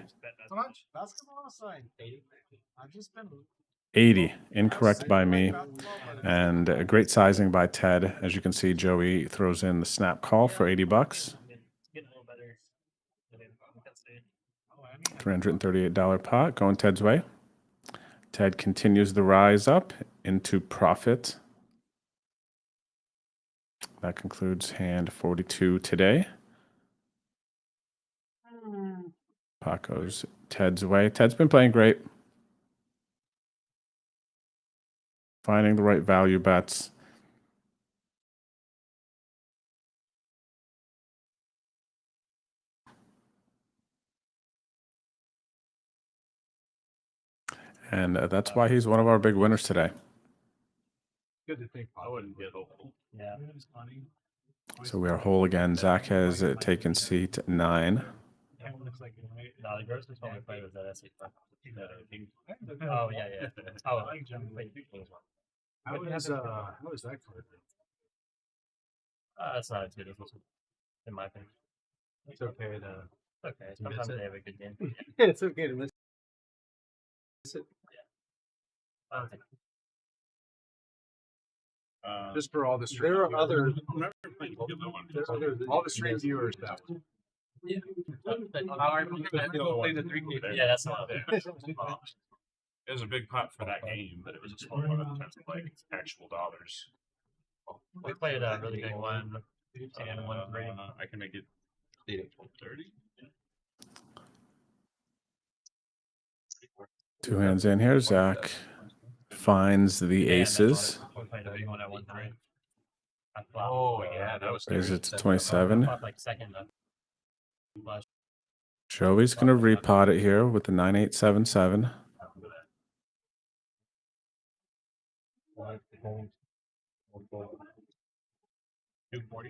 How much? Basketball sign. 80. I've just been 80. Incorrect by me. And a great sizing by Ted. As you can see, Joey throws in the snap call for 80 bucks. $338 pot going Ted's way. Ted continues the rise up into profit. That concludes hand 42 today. Pot goes Ted's way. Ted's been playing great. Finding the right value bets. And that's why he's one of our big winners today. Good to think. I wouldn't get hopeful. Yeah, it was funny. So we are whole again. Zach has taken seat 9. No, the grossest one we played was that SC. Oh, yeah, yeah. Oh, I like Jim. How is that card? That's not as good as this one, in my opinion. It's okay to. Okay, miss sometimes it. they have a good game. It's okay to miss it. Just for all the stream. There are other. All the stream viewers that. Yeah, that's not there. It was a big pot for that game, but it was a small one in terms of like actual dollars. We played a really big one, and one great. I can make it 12:30. Two hands in here. Zach finds the aces. We played a big one at one time. Oh yeah, that was. Is it to 27? Like second. Joey's gonna repot it here with the 9877.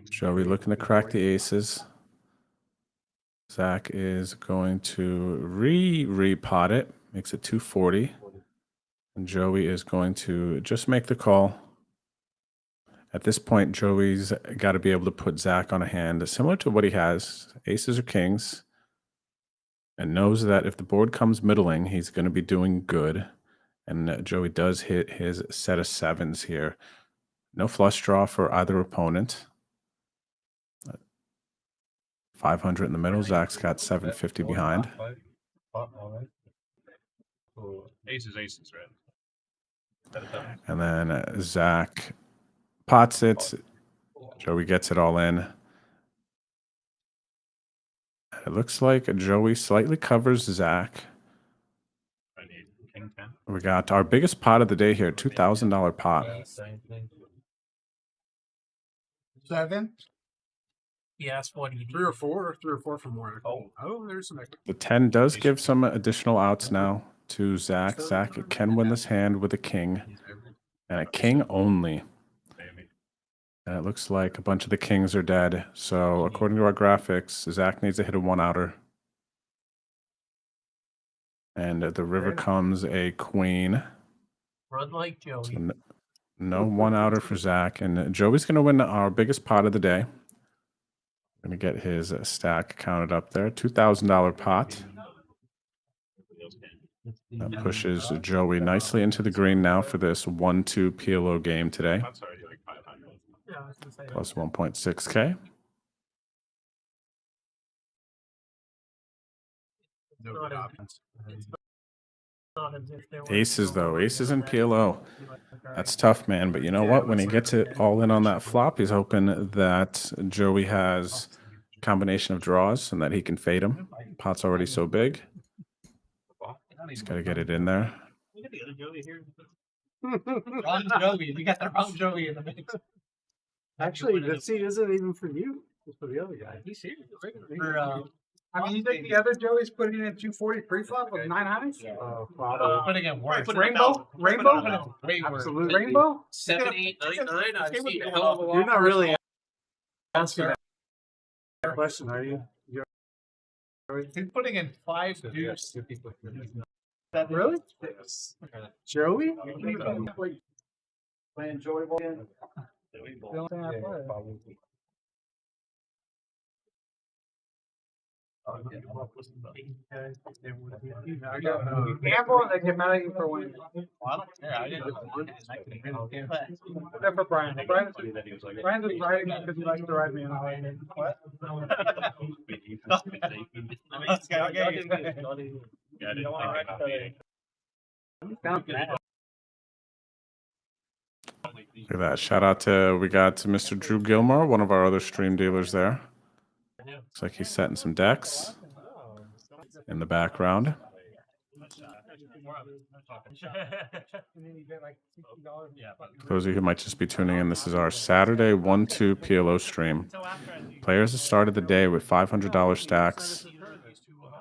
Joey looking to crack the aces. Zach is going to repot it, makes it 240. And Joey is going to just make the call. At this point, Joey's got to be able to put Zach on a hand similar to what he has, aces or kings, and knows that if the board comes middling, he's going to be doing good. And Joey does hit his set of sevens here. No flush draw for either opponent. 500 in the middle. Zach's got 750 behind. Aces, right? And then Zach pots it. Joey gets it all in. It looks like Joey slightly covers Zach. We got our biggest pot of the day here, $2,000 pot. 7. He asked what he 3 or 4, 3 or 4 for more. Oh, there's some extra. The 10 does give some additional outs now to Zach. Zach can win this hand with a king and a king only. And it looks like a bunch of the kings are dead. So according to our graphics, Zach needs to hit a one-outer. And the river comes a queen. Run like Joey. So no one-outer for Zach. And Joey's going to win our biggest pot of the day. Going to get his stack counted up there. $2,000 pot. That pushes Joey nicely into the green now for this 1-2 PLO game today. Plus 1.6K. Aces, though. Aces and PLO. That's tough, man. But you know what? When he gets it all in on that flop, he's hoping that Joey has a combination of draws and that he can fade him. Pot's already so big. He's got to get it in there. Look at the other Joey here. Wrong Joey. We got the wrong Joey in the mix. Actually, the seat isn't even for you. It's for the other guy. He's here. I mean, you think the other Joey's putting in 240 pre-flop with 9 highs? Putting in worse. Rainbow? Absolutely. Rainbow? 7, 8, 9, 9. I've seen a hell of a lot. You're not really asking that question, are you? He's putting in 5 deuce. Really? Joey? Playing Joey ball again? Gamble, they get mad at you for winning. I don't care. I didn't. Except for Bryan. Bryan's just riding me because he likes to ride me and I like it. What? Look at that. Shout out to, we got Mr. Drew Gilmore, one of our other stream dealers there. Looks like he's setting some decks in the background. Those of you who might just be tuning in, this is our Saturday 1-2 PLO stream. Players have started the day with $500 stacks,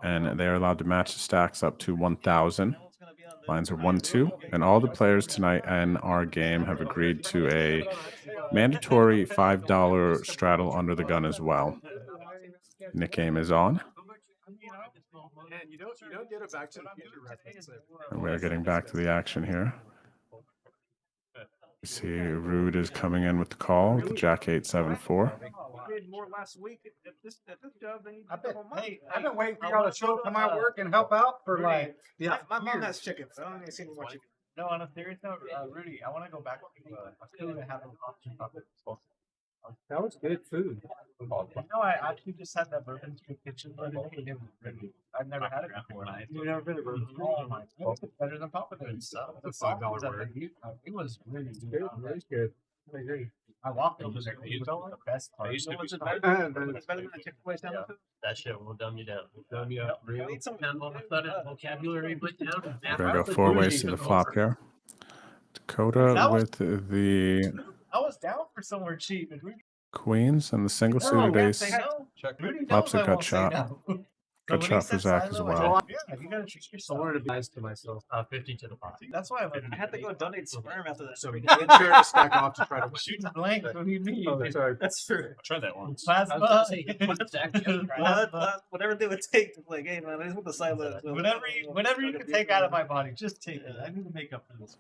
and they are allowed to match the stacks up to 1,000. Lines are 1-2, and all the players tonight in our game have agreed to a mandatory $5 straddle under the gun as well. Nick game is on. And we're getting back to the action here. You see Rood is coming in with the call with the Jack 8-7-4. We made more last week at this job than you did the whole month. I've been waiting for y'all to show up to my work and help out for like my mom has chickens. So I don't need to see any more chickens. No, on a serious note, Rudy, I want to go back to having option puppets. That was good food. No, I actually just had that bourbon kitchen. I've never had it before. You've never been to Bourbon Street? Oh my God, it's better than Papa John's. It's a $5 word. It was really Good. good. Very good. I agree. I walked over there. It was the best part. It's better than the Chick-fil-A down there. That shit will dumb you down. Dumb you up. I need some all of a sudden vocabulary put down. We're going to go 4 ways to the flop here. Dakota with the I was down for somewhere cheap. And queens and the single suited ace. Flop's a gut shot. Good shot for Zach as well. Yeah, you gotta treat I yourself. wanted to be nice to myself. 50 to the pot. That's why I had to go donate sperm after that. So we made sure to stack off to try to shooting blank. What do you mean? Oh, sorry. That's true. Try that once. Plasma. Whatever they would take to like, hey man, I just want the silence. Whatever you can take out of my body, just take it. I need to make up for this.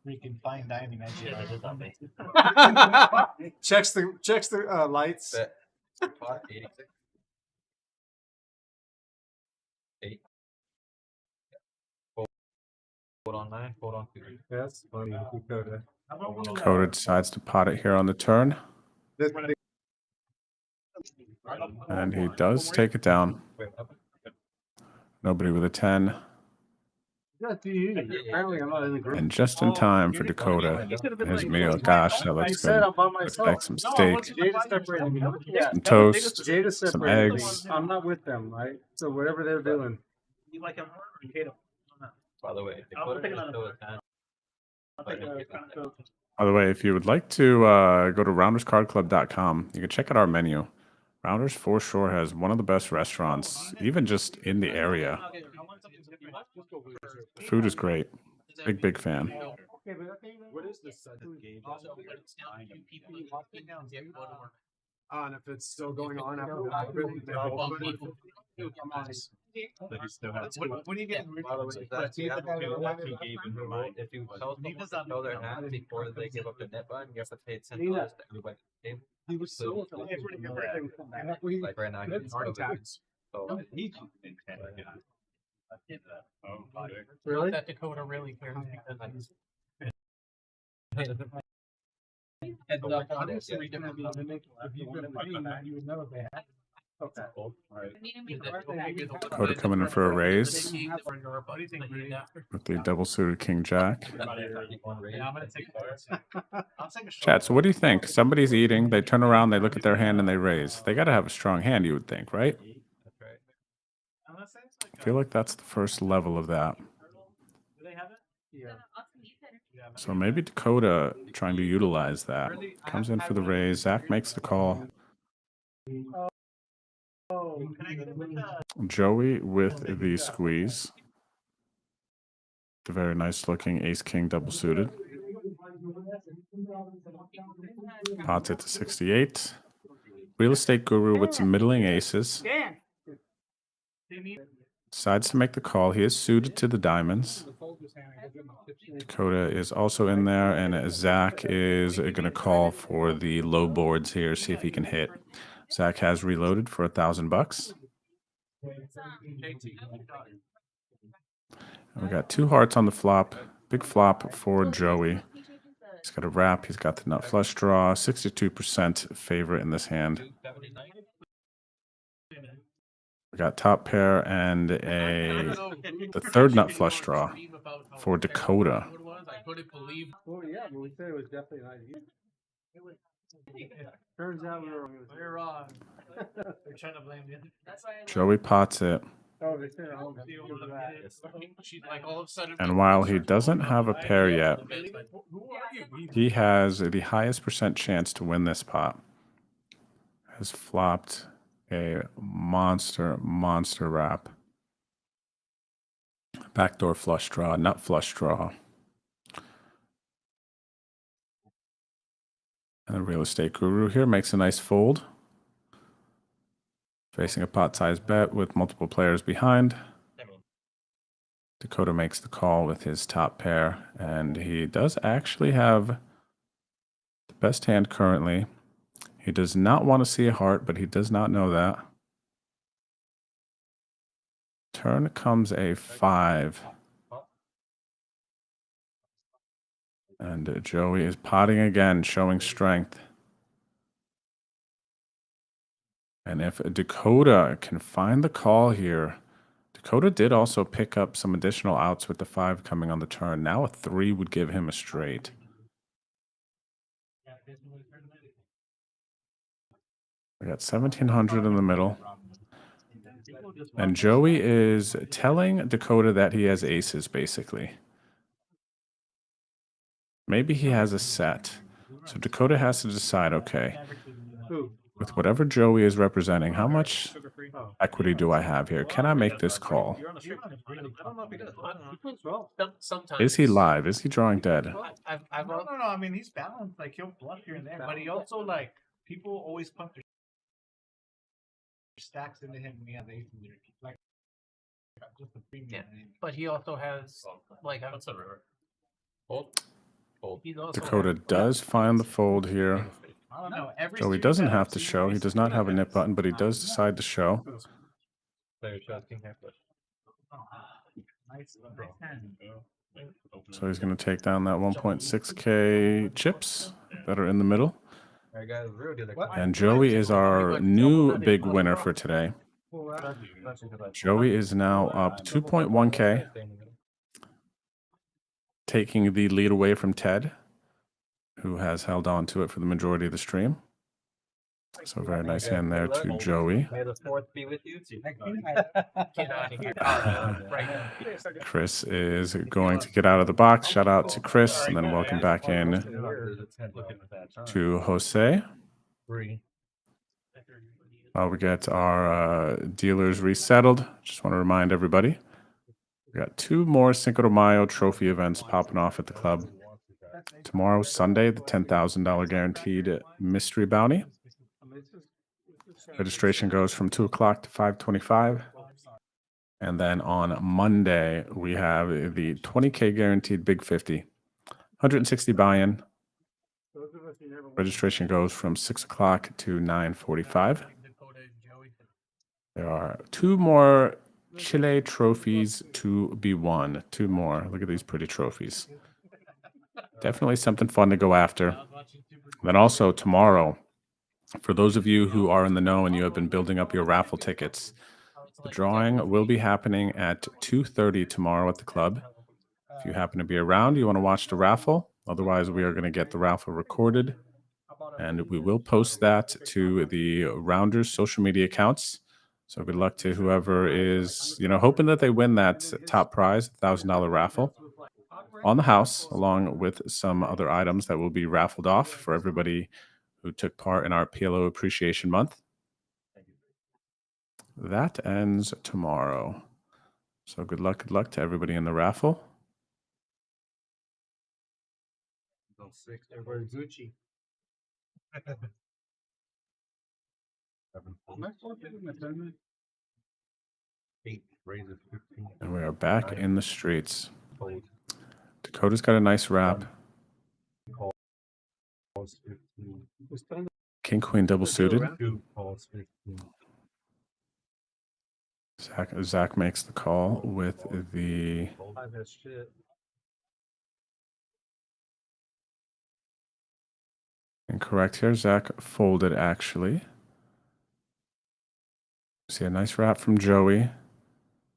Freaking fine dining idea. checks the lights. Pot 86. 8. Fold on 9. Fold on 2. That's funny, Dakota. Dakota decides to pot it here on the turn. And he does take it down. Nobody with a 10. Apparently I'm not in the group. And just in time for Dakota. His meal. Gosh, that looks good. Looks like some steak, some toast, some eggs. I'm not with them, right? So whatever they're doing. You like him or you hate him? By the way, Dakota is still a 10. By the way, if you would like to go to rounderscardclub.com, you can check out our menu. Rounders for sure has one of the best restaurants, even just in the area. The food is great. Big fan. What is this? And if it's still going on after that, What do you get? If you tell someone to know their hand before they give up the net button, you have to pay $10 to everybody. He was so like right now, he's already taxed. So Really? That Dakota really cares because and obviously we didn't if you've been playing that, you would know they had. Okay. Dakota coming in for a raise with the double suited king jack. Chat, so what do you think? Somebody's eating, they turn around, they look at their hand and they raise. They got to have a strong hand, you would think, right? I feel like that's the first level of that. So maybe Dakota trying to utilize that. Comes in for the raise. Zach makes the call. Joey with the squeeze. The very nice looking ace-king double suited. Pots it to 68. Real estate guru with some middling aces. Decides to make the call. He is suited to the diamonds. Dakota is also in there, and Zach is going to call for the low boards here, see if he can hit. Zach has reloaded for $1,000. We got 2 hearts on the flop. Big flop for Joey. He's got a wrap. He's got the nut flush draw. 62% favorite in this hand. We got top pair and the third nut flush draw for Dakota. Oh yeah, but we said it was definitely not you. Turns out we were wrong. They're trying to blame you. Joey pots it. Oh, they said And while he doesn't have a pair yet, he has the highest percent chance to win this pot. Has flopped a monster wrap. Backdoor flush draw, nut flush draw. And the real estate guru here makes a nice fold. Facing a pot-sized bet with multiple players behind. Dakota makes the call with his top pair, and he does actually have the best hand currently. He does not want to see a heart, but he does not know that. Turn comes a 5. And Joey is potting again, showing strength. And if Dakota can find the call here, Dakota did also pick up some additional outs with the 5 coming on the turn. Now a 3 would give him a straight. We got 1700 in the middle. And Joey is telling Dakota that he has aces, basically. Maybe he has a set. So Dakota has to decide, okay, with whatever Joey is representing, how much equity do I have here? Can I make this call? Sometimes. Is he live? Is he drawing dead? No. I mean, he's balanced. Like, he'll bluff here and there, but he also, like, people always pump their stacks into him when he has aces. Like, just a premium. Yeah, but he also has, like, that's a river. Fold. Dakota does find the fold here. I don't know. So he doesn't have to show. He does not have a nip button, but he does decide to show. So he's going to take down that 1.6K chips that are in the middle. And Joey is our new big winner for today. Joey is now up 2.1K, taking the lead away from Ted, who has held on to it for the majority of the stream. So very nice hand there to Joey. May the fourth be with you. Get out of here. Chris is going to get out of the box. Shout out to Chris, and then welcome back in to Jose. While we get our dealers resettled, just want to remind everybody, we got 2 more Cinco de Mayo trophy events popping off at the club. Tomorrow, Sunday, the $10,000 guaranteed mystery bounty. Registration goes from 2 o'clock to 5:25. And then on Monday, we have the 20K guaranteed Big 50. 160 buy-in. Registration goes from 6 o'clock to 9:45. There are 2 more Chile trophies to be won. 2 more. Look at these pretty trophies. Definitely something fun to go after. Then also tomorrow, for those of you who are in the know and you have been building up your raffle tickets, the drawing will be happening at 2:30 tomorrow at the club. If you happen to be around, you want to watch the raffle. Otherwise, we are going to get the raffle recorded, and we will post that to the Rounders social media accounts. So good luck to whoever is, hoping that they win that top prize, $1,000 raffle on the house, along with some other items that will be raffled off for everybody who took part in our PLO Appreciation Month. That ends tomorrow. So good luck to everybody in the raffle. Everybody's Gucci. And we are back in the streets. Dakota's got a nice wrap. King, queen, double suited. Zach makes the call with the incorrect here. Zach folded, actually. See a nice wrap from Joey.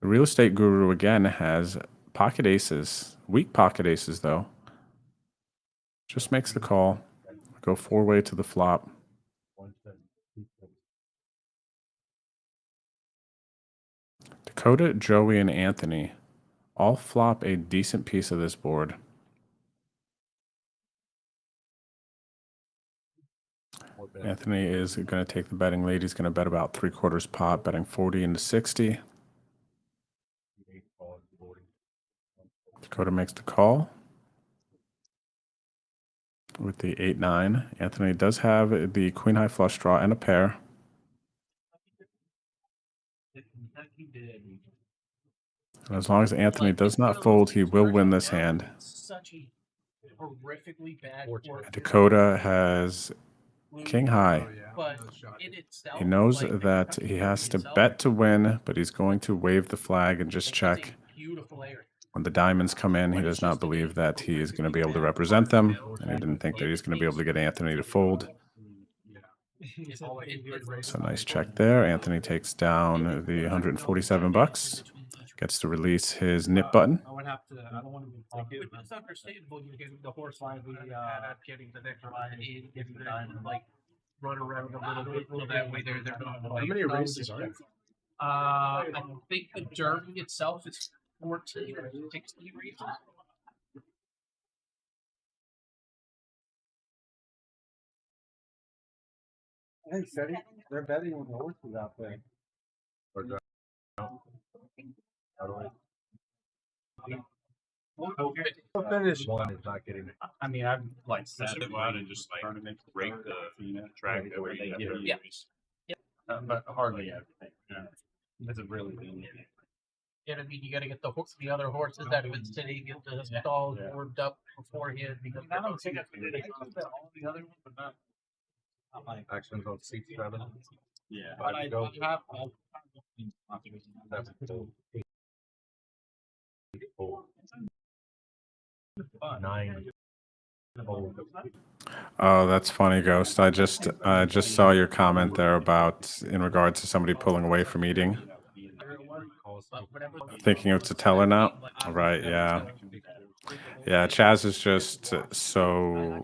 The real estate guru again has pocket aces, weak pocket aces though. Just makes the call. Go 4-way to the flop. Dakota, Joey, and Anthony all flop a decent piece of this board. Anthony is going to take the betting lead. He's going to bet about 3/4 pot, betting 40 into 60. Dakota makes the call with the 8-9. Anthony does have the queen high flush draw and a pair. As long as Anthony does not fold, he will win this hand. Such a horrifically bad fortune. Dakota has king high. But in itself, He knows like, that he has to bet to win, but he's going to wave the flag and just check. Beautiful area. When the diamonds come in, he does not believe that he is going to be able to represent them, and he didn't think that he's going to be able to get Anthony to fold. So nice check there. Anthony takes down the 147 bucks, gets to release his nip button. I would have to. I don't want to be thinking. It's understandable. You get the horse line, getting the next line in, getting the diamond, like run around a little bit. So that way they're not. How many races are there? I think the Derby itself is 14 or 16 races. Hey, Seti, they're betting on the horses out there. Finish. One is not getting it. I mean, I've like set it out and just like rake the track where they get it. Yeah. But hardly everything. That's a really good. And I mean, you got to get the other horses that have been sitting in the stalls warmed up beforehand because I don't think that's all the other ones, but not. Actions on 6-7. Yeah, but I go. That's cool. 9. Oh, that's funny, Ghost. I just saw your comment there about in regards to somebody pulling away from eating. Thinking it's a teller now. Right, yeah. Yeah, Chaz is just so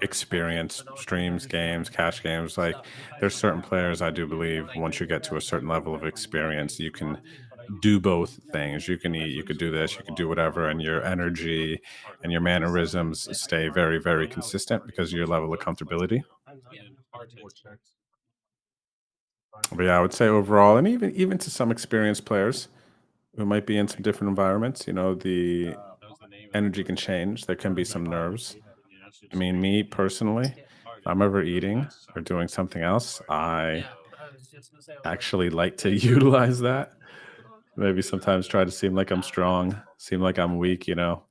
experienced, streams games, cash games. Like there's certain players I do believe once you get to a certain level of experience, you can do both things. You can eat, you could do this, you could do whatever, and your energy and your mannerisms stay very, very consistent because of your level of comfortability. But yeah, I would say overall, and even to some experienced players who might be in some different environments, you know, the energy can change. There can be some nerves. I mean, me personally, if I'm ever eating or doing something else, I actually like to utilize that. Maybe sometimes try to seem like I'm strong, seem like I'm weak, you know.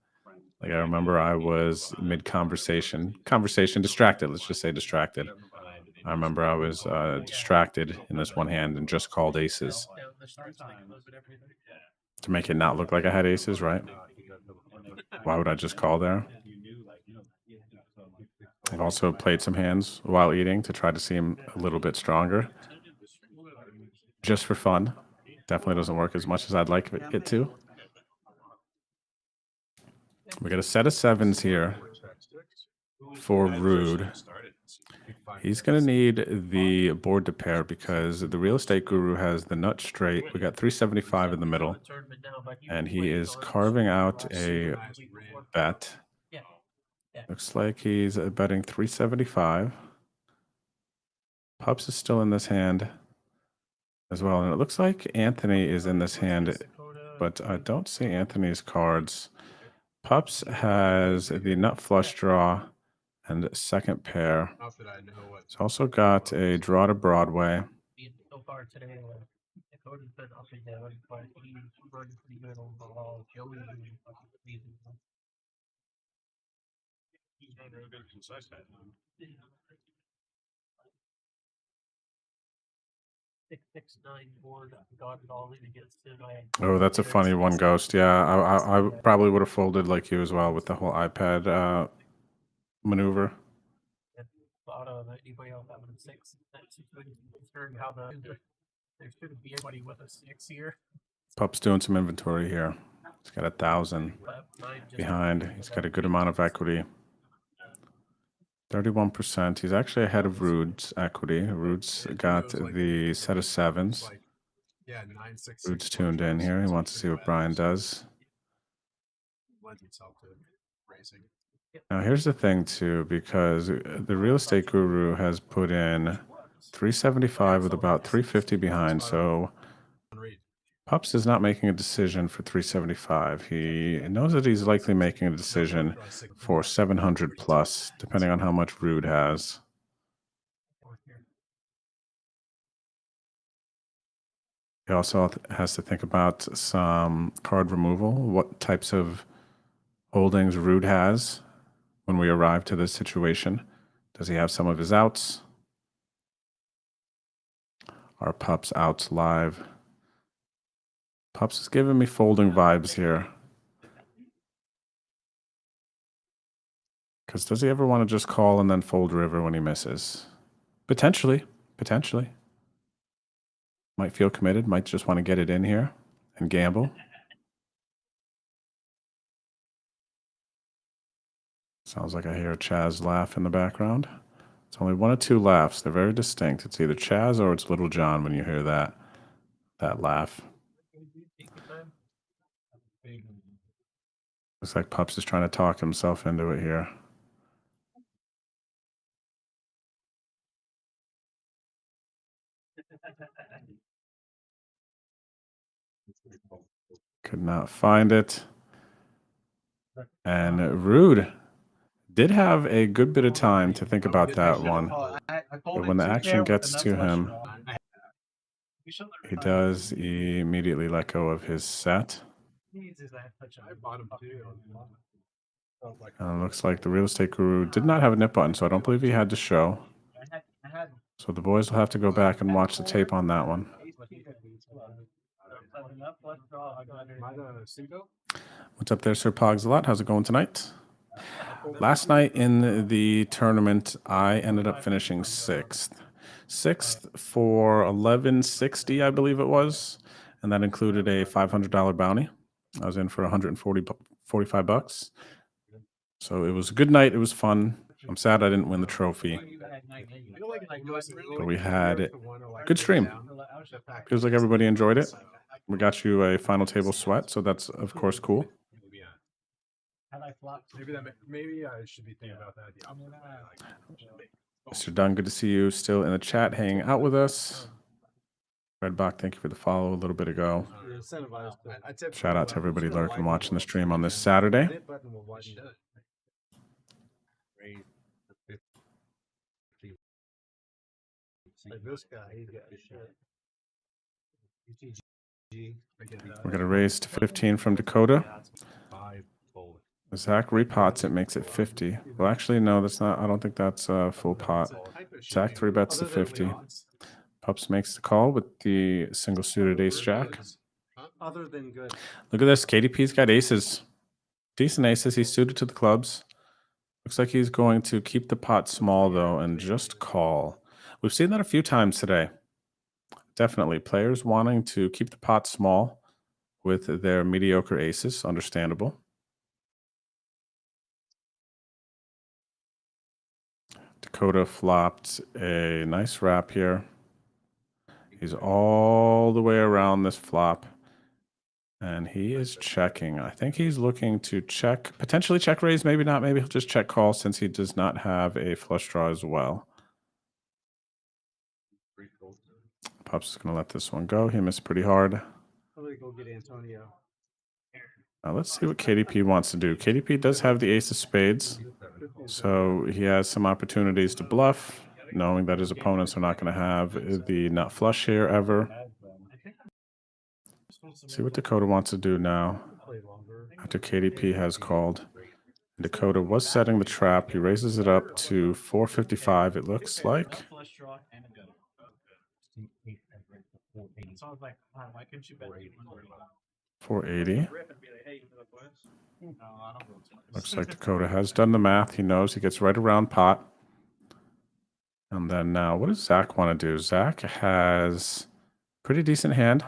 Like I remember I was mid-conversation, distracted, let's just say distracted. I remember I was distracted in this one hand and just called aces to make it not look like I had aces, right? Why would I just call there? I've also played some hands while eating to try to seem a little bit stronger, just for fun. Definitely doesn't work as much as I'd like it to. We got a set of 7s here for Rood. He's going to need the board to pair because the real estate guru has the nut straight. We got 375 in the middle, and he is carving out a bet. Looks like he's betting 375. Pups is still in this hand as well, and it looks like Anthony is in this hand, but I don't see Anthony's cards. Pups has the nut flush draw and second pair. It's also got a draw to Broadway. So far today, Dakota's been up and down, but he's running pretty good overall. Joey's been amazing. He's done really good concise that. 669 board, got it all in against him. Oh, that's a funny one, Ghost. Yeah, I probably would have folded like you as well with the whole iPad maneuver. Thought of anybody else having a 6. That's considering how there shouldn't be anybody with a 6 here. Pup's doing some inventory here. He's got 1,000 behind. He's got a good amount of equity. 31%. He's actually ahead of Rood's equity. Rood's got the set of 7s. Rood's tuned in here. He wants to see what Bryan does. Now, here's the thing, too, because the real estate guru has put in 375 with about 350 behind. So Pups is not making a decision for 375. He knows that he's likely making a decision for 700 plus, depending on how much Rood has. He also has to think about some card removal, what types of holdings Rood has when we arrive to this situation. Does he have some of his outs? Are Pups outs live? Pups is giving me folding vibes here. Because does he ever want to just call and then fold river when he misses? Potentially. Potentially. Might feel committed. Might just want to get it in here and gamble. Sounds like I hear Chaz laugh in the background. It's only one or two laughs. They're very distinct. It's either Chaz or it's Little John when you hear that laugh. Looks like Pups is trying to talk himself into it here. Could not find it. And Rood did have a good bit of time to think about that one. But when the action gets to him, he does immediately let go of his set. Looks like the real estate guru did not have a nip button, so I don't believe he had to show. So the boys will have to go back and watch the tape on that one. What's up there, Sir Pogs a lot? How's it going tonight? Last night in the tournament, I ended up finishing sixth. Sixth for $11.60, I believe it was, and that included a $500 bounty. I was in for $145. So it was a good night. It was fun. I'm sad I didn't win the trophy, but we had a good stream. Feels like everybody enjoyed it. We got you a final table sweat, so that's of course cool. Maybe I should be thinking about that. Mr. Dunn, good to see you still in the chat, hanging out with us. Redbach, thank you for the follow a little bit ago. Shout out to everybody lurking, watching the stream on this Saturday. Like this guy, he's got We're going to raise to 15 from Dakota. Zach repots it, makes it 50. Well, actually, no, that's not. I don't think that's a full pot. Zach 3-bets to 50. Pups makes the call with the single suited ace jack. other than good. Look at this. KDP's got aces. Decent aces. He's suited to the clubs. Looks like he's going to keep the pot small, though, and just call. We've seen that a few times today. Definitely. Players wanting to keep the pot small with their mediocre aces. Understandable. Dakota flopped a nice wrap here. He's all the way around this flop. And he is checking. I think he's looking to check, potentially check raise, maybe not. Maybe he'll just check call since he does not have a flush draw as well. Pups is going to let this one go. He missed pretty hard. I'm going to go get Antonio. Now let's see what KDP wants to do. KDP does have the ace of spades, so he has some opportunities to bluff, knowing that his opponents are not going to have the nut flush here ever. See what Dakota wants to do now after KDP has called. Dakota was setting the trap. He raises it up to 455, it looks like. 480. Looks like Dakota has done the math. He knows he gets right around pot. And then now, what does Zach want to do? Zach has pretty decent hand.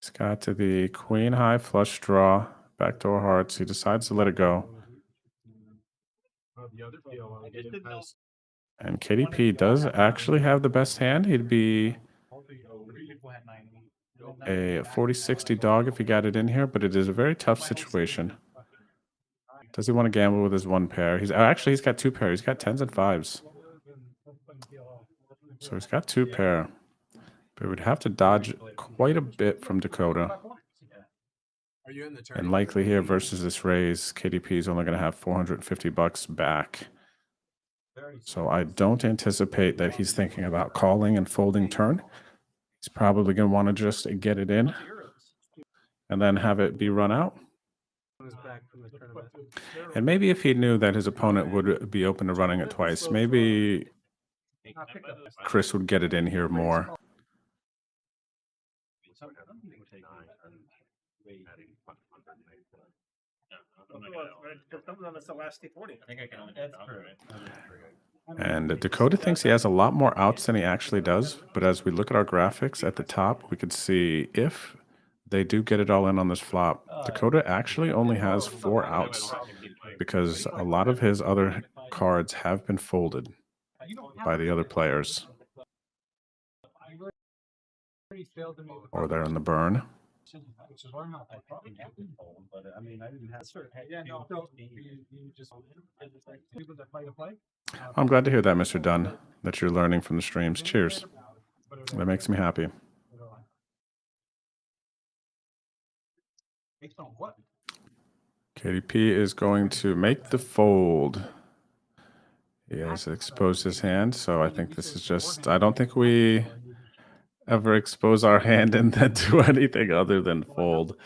He's got to the queen high flush draw, backdoor hearts. He decides to let it go. And KDP does actually have the best hand. He'd be a 40-60 dog if he got it in here, but it is a very tough situation. Does he want to gamble with his one pair? He's got two pairs. He's got 10s and 5s. So he's got two pair. But we'd have to dodge quite a bit from Dakota. And likely here versus this raise, KDP is only going to have $450 back. So I don't anticipate that he's thinking about calling and folding turn. He's probably going to want to just get it in and then have it be run out. And maybe if he knew that his opponent would be open to running it twice, maybe Chris would get it in here more. And Dakota thinks he has a lot more outs than he actually does, but as we look at our graphics at the top, we could see if they do get it all in on this flop, Dakota actually only has 4 outs because a lot of his other cards have been folded by the other players. Or they're in the burn. I'm glad to hear that, Mr. Dunn, that you're learning from the streams. Cheers. That makes me happy. KDP is going to make the fold. He has exposed his hand, so I think this is just, I don't think we ever expose our hand and then do anything other than fold.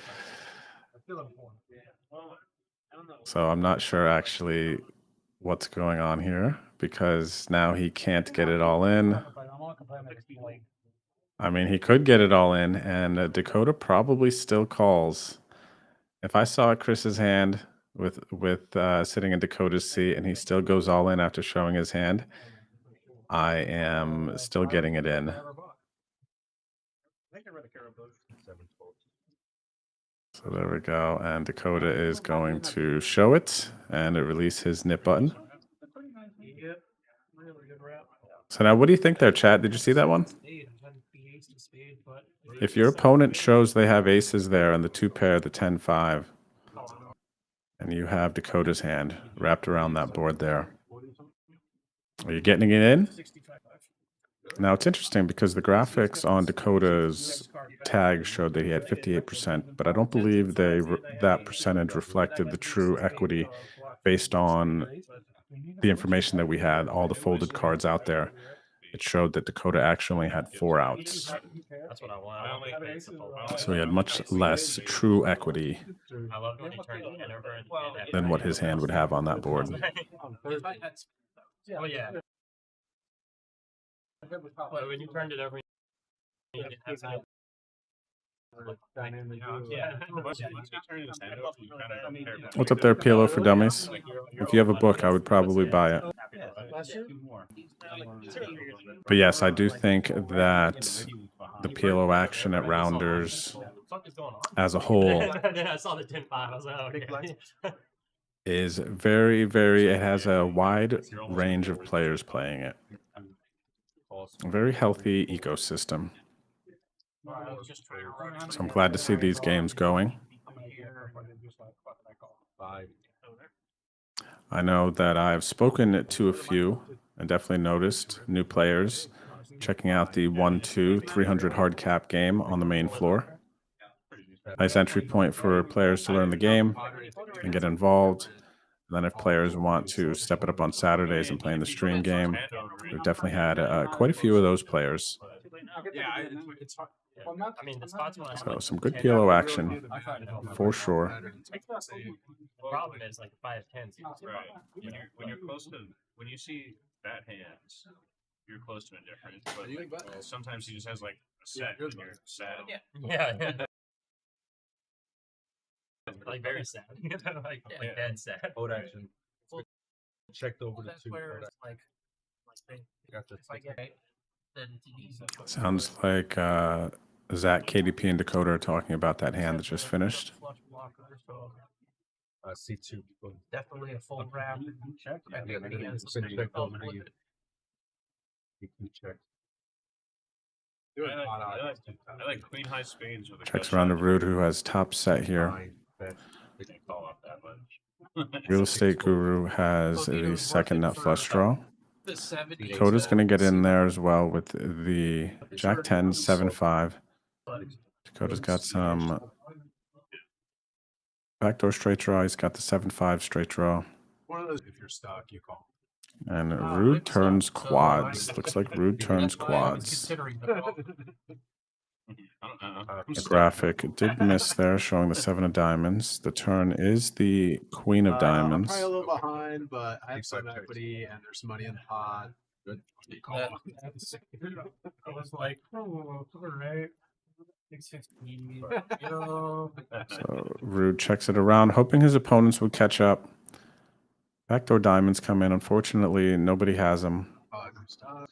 So I'm not sure actually what's going on here because now he can't get it all in. I mean, he could get it all in, and Dakota probably still calls. If I saw Chris's hand with sitting in Dakota's seat and he still goes all in after showing his hand, I am still getting it in. So there we go, and Dakota is going to show it and release his nip button. So now, what do you think there, chat? Did you see that one? If your opponent shows they have aces there and the 2 pair, the 10-5, and you have Dakota's hand wrapped around that board there, are you getting it in? Now, it's interesting because the graphics on Dakota's tag showed that he had 58%, but I don't believe that percentage reflected the true equity based on the information that we had, all the folded cards out there. It showed that Dakota actually had 4 outs. So he had much less true equity than what his hand would have on that board. Oh, yeah. But when you turned it over, What's up there, PLO for Dummies? If you have a book, I would probably buy it. But yes, I do think that the PLO action at Rounders as a whole is very, very, it has a wide range of players playing it. A very healthy ecosystem. So I'm glad to see these games going. I know that I've spoken to a few and definitely noticed new players checking out the 1-2 300 hard cap game on the main floor. Nice entry point for players to learn the game and get involved. And then if players want to step it up on Saturdays and play in the stream game, we've definitely had quite a few of those players. So some good PLO action for sure. The problem is like 5-10. Right. When you're close to, when you see bad hands, you're close to indifferent. But sometimes he just has like a set and you're sad. Yeah. Like very sad. like dead sad. Hold action. Checked over the 2. Sounds like Zach, KDP, and Dakota are talking about that hand that just finished. C2. Definitely a full wrap. Check. I like queen high spades with a Checks around to Rood, who has top set here. Real Estate Guru has the second nut flush draw. Dakota's going to get in there as well with the Jack 10, 7-5. Dakota's got some backdoor straight draw. He's got the 7-5 straight draw. One of those, if you're stuck, you call. And Rood turns quads. Looks like Rood turns quads. The graphic did miss there, showing the 7 of diamonds. The turn is the Queen of I'm diamonds. probably a little behind, but I have some equity and there's some money in the pot. Good. I was like, oh, all right. 615. You know. So Rood checks it around, hoping his opponents would catch up. Backdoor diamonds come in. Unfortunately, nobody has them.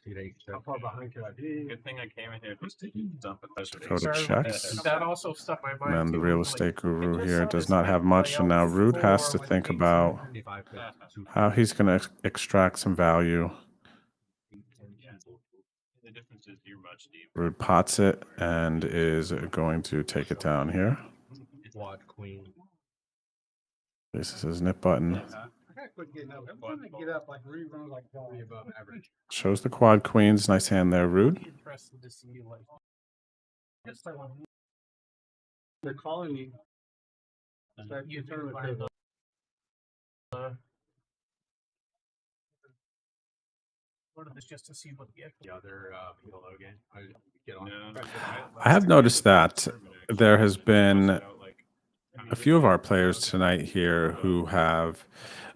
Good thing I came in here just to dump it. Dakota checks. That also stuck my mind. And then the too, real like, estate guru this here stuff does is not have much, and now Rood has to when think things about are- how he's going to extract some value. The difference is you're much deeper. Rood pots it and is going to take it down here. Quad queen. This is his nip button. I gotta quit getting up. Every time I get up, like reruns like way above average. Shows the quad queens. Nice hand there, Rood. Interested to see like. They're calling me. Start You turn with turn Part of this just to see what the other PLO game. I get on. I have noticed that there has been a few of our players tonight here who have,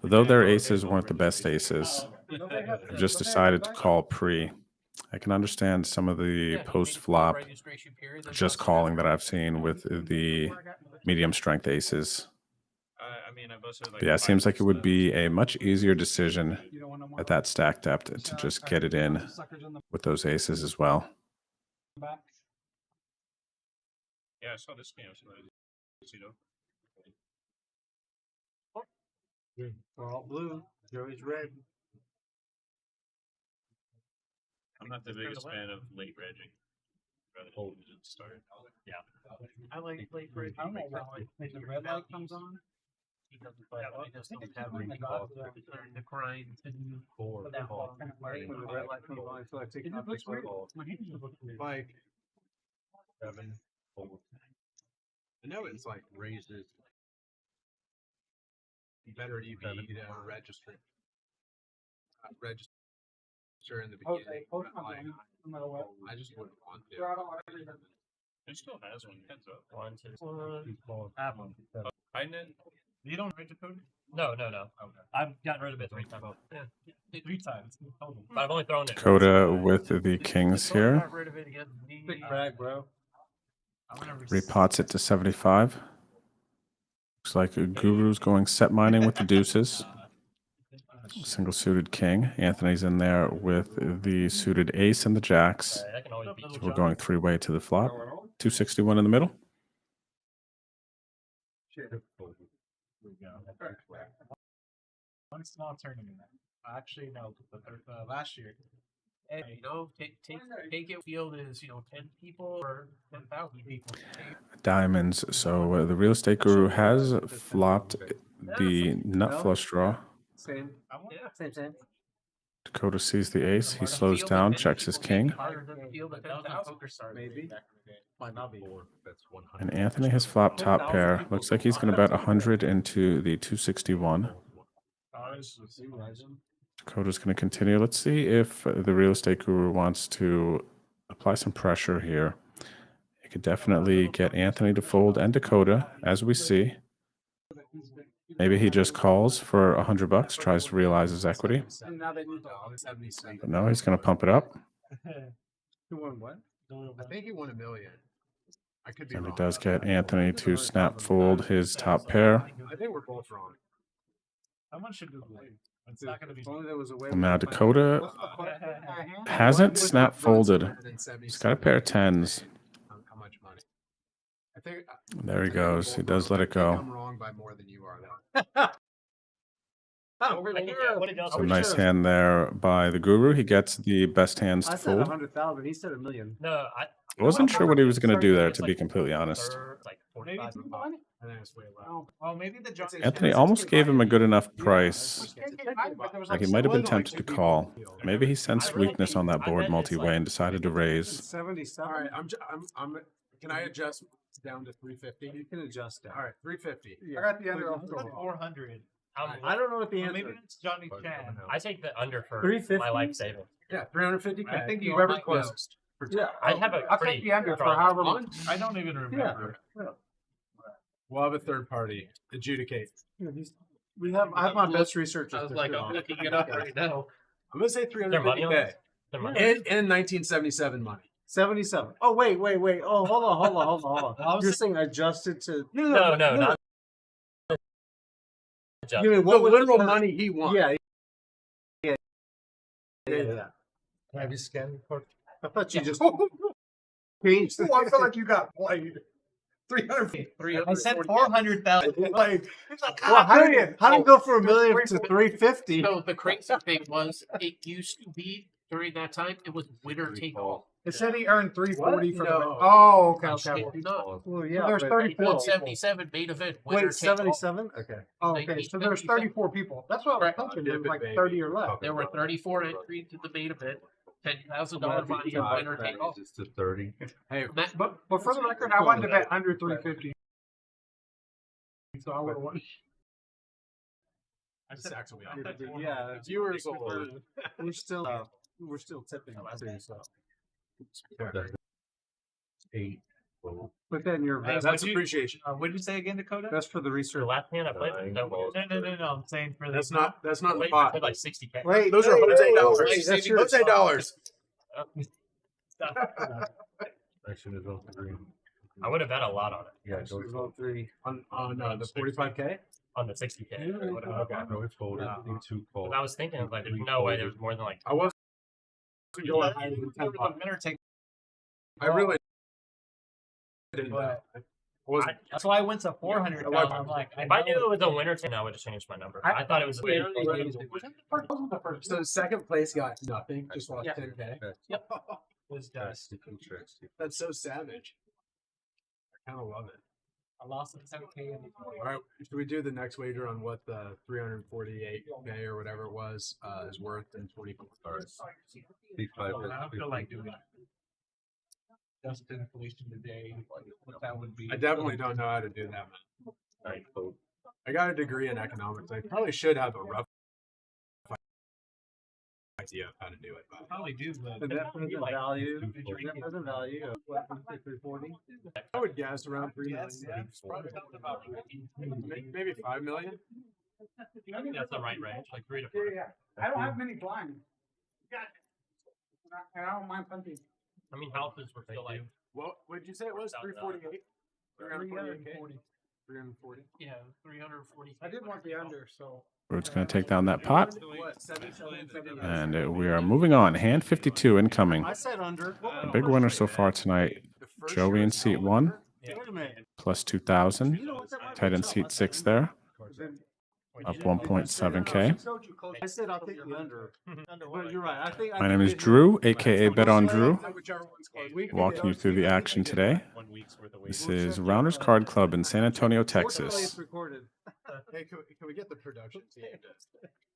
though their aces weren't the best aces, have just decided to call pre. I can understand some of the post-flop just calling that I've seen with the medium strength aces. But yeah, it seems like it would be a much easier decision at that stack depth to just get it in with those aces as well. Yeah, I saw this game. We're all blue. Joey's red. I'm not the biggest fan of late regging. Rather hold it and start. Yeah. I like late regging. I don't know why when the red light comes on. He doesn't play. I just don't have any the grind to do Four. that ball. When the red light comes on, I feel like taking out the weird. Like, 7, 4. I know it's like raises better EV to register. Register in the beginning. But like, I just wouldn't want to. It still has one. Heads up. 1, 2, 4. I have one. I didn't. You don't rate Dakota? No. Okay. I've gotten rid of it 3 times. Yeah, 3 times. But I've only thrown it. Dakota with the kings here. Got rid of it again. Big brag, bro. Repots it to 75. Looks like a Guru's going set mining with the deuces. Single suited king. Anthony's in there with the suited ace and the jacks. So we're going 3-way to the flop. 261 in the middle. One small tournament. Actually, no, last year. And, take it. Field is 10 people or 10,000 people. Diamonds. So the real estate guru has flopped the nut flush draw. same. Same. Dakota sees the ace. He slows down, checks his king. Maybe. Might not be. That's 100. And Anthony has flopped top pair. Looks like he's going to bet 100 into the 261. Dakota's going to continue. Let's see if the real estate guru wants to apply some pressure here. He could definitely get Anthony to fold and Dakota, as we see. Maybe he just calls for $100, tries to realize his equity. But no, he's going to pump it up. Who won what? I think he won $1 million. I could be And wrong. it does get Anthony to snap fold his top pair. I think we're both wrong. Someone should Google it. It's not going to be. And now Dakota hasn't snap folded. He's got a pair of 10s. How much money? I think. There he goes. He does let it go. I'm wrong by more than you are, though. So nice hand there by the guru. He gets the best hands I to said fold. 100,000. He said $1 million. No, I wasn't sure what he was going to do there, to be completely honest. Maybe well, maybe the Johnny. Anthony almost gave him a good enough price. Like he might have been tempted to call. Maybe he sensed weakness on that board multi-way and decided to raise. 77. All right, I'm. Can I adjust down to 350? You can adjust that. All right, 350. I got the under. 400. I don't know what the answer Maybe is. it's Johnny Chan. I take the under for 350? my life savings. Yeah, 350. I think you you ever might closed. Yeah, I have a I'll pretty take the under for strong- however long. I don't even remember. We'll have a third party adjudicate. I have my best researchers. I was like, I'm looking it up right now. I'm gonna say Their money on 350K. this? Their money? In 1977 money. 77. Oh wait. Oh, hold on. You're saying adjusted to? No, not. You mean what literal money he won? Yeah. Have you scanned the card? I thought you just changed. Oh, I feel like you got played. 300. I said 400,000. Like, Well, how did it go from $1 million to 350? So the crazy thing was, it used to be during that time, it was winner take all. it said he earned 340 for the. No. Oh, okay. Shit, do not. Well, So yeah. there's but- 34 people. 177 main event winner Wait, take all. 77? Okay. Oh, okay. So there's 34 people. That's what I was thinking. There was like 30 or less. There were 34 entries to the main event. $10,000 money and winner take all. Just to 30. Hey, But for the record, I wanted to bet under 350. So I would have won. That's actually Yeah, viewers will. we're still tipping. So. 8. But then your That's what'd you- appreciation. What did you say again, Dakota? that's for the Your research. last hand I played. Nine. No. I'm saying for That's the. not the I pot. played like 60K. Wait, Those are Jose dollars. wait, that's your- Jose dollars. Action is on 3. I would have bet a lot on it. Yeah, go About 3. On the 45K. On the 60K. I would've- Okay. No, it's folded. Need 2 calls. But I was thinking, like, there's no way there's more than like. I was going higher than 10 The bucks. winner take. I really didn't. But- I wasn't. That's why I went to 400,000. I'm like, If I knew it was a winner team, I would have changed my number. I thought it was a big. So second place got nothing. Just lost Yeah. 10K. Yep. Was dust. That's so savage. I kind of love it. I lost some 7K. All right, should we do the next wager on what the 348K or whatever it was is worth in 24 hours? I don't feel like doing it. Just inflation today, what that would be. I definitely don't know how to do that, man. I got a degree in economics. I probably should have a rough idea of how to do it. I probably do, but The net present value. Net present value of what? 340. I would guess around 3 million. Maybe 5 million. I think that's the right range, like 3 to 4. Yeah. I don't have many blinds. And I don't mind punting. I mean, houses were still like. What would you say it was? 348. 348K. 340. Yeah, 340. I did want the under, so. Rood's going to take down that pot. What? 77, And we are moving on. Hand 52 incoming. I said under. A big winner so far tonight. Joey in seat 1, Wait a minute. plus 2,000. Ted in seat 6 there, up 1.7K. I said I'll take the under. But you're right. I think. My name is Drew, aka Bet on Drew. Walking you through the action today. This is Rounders Card Club in San Antonio, Texas. Recorded. Hey, can we get the production team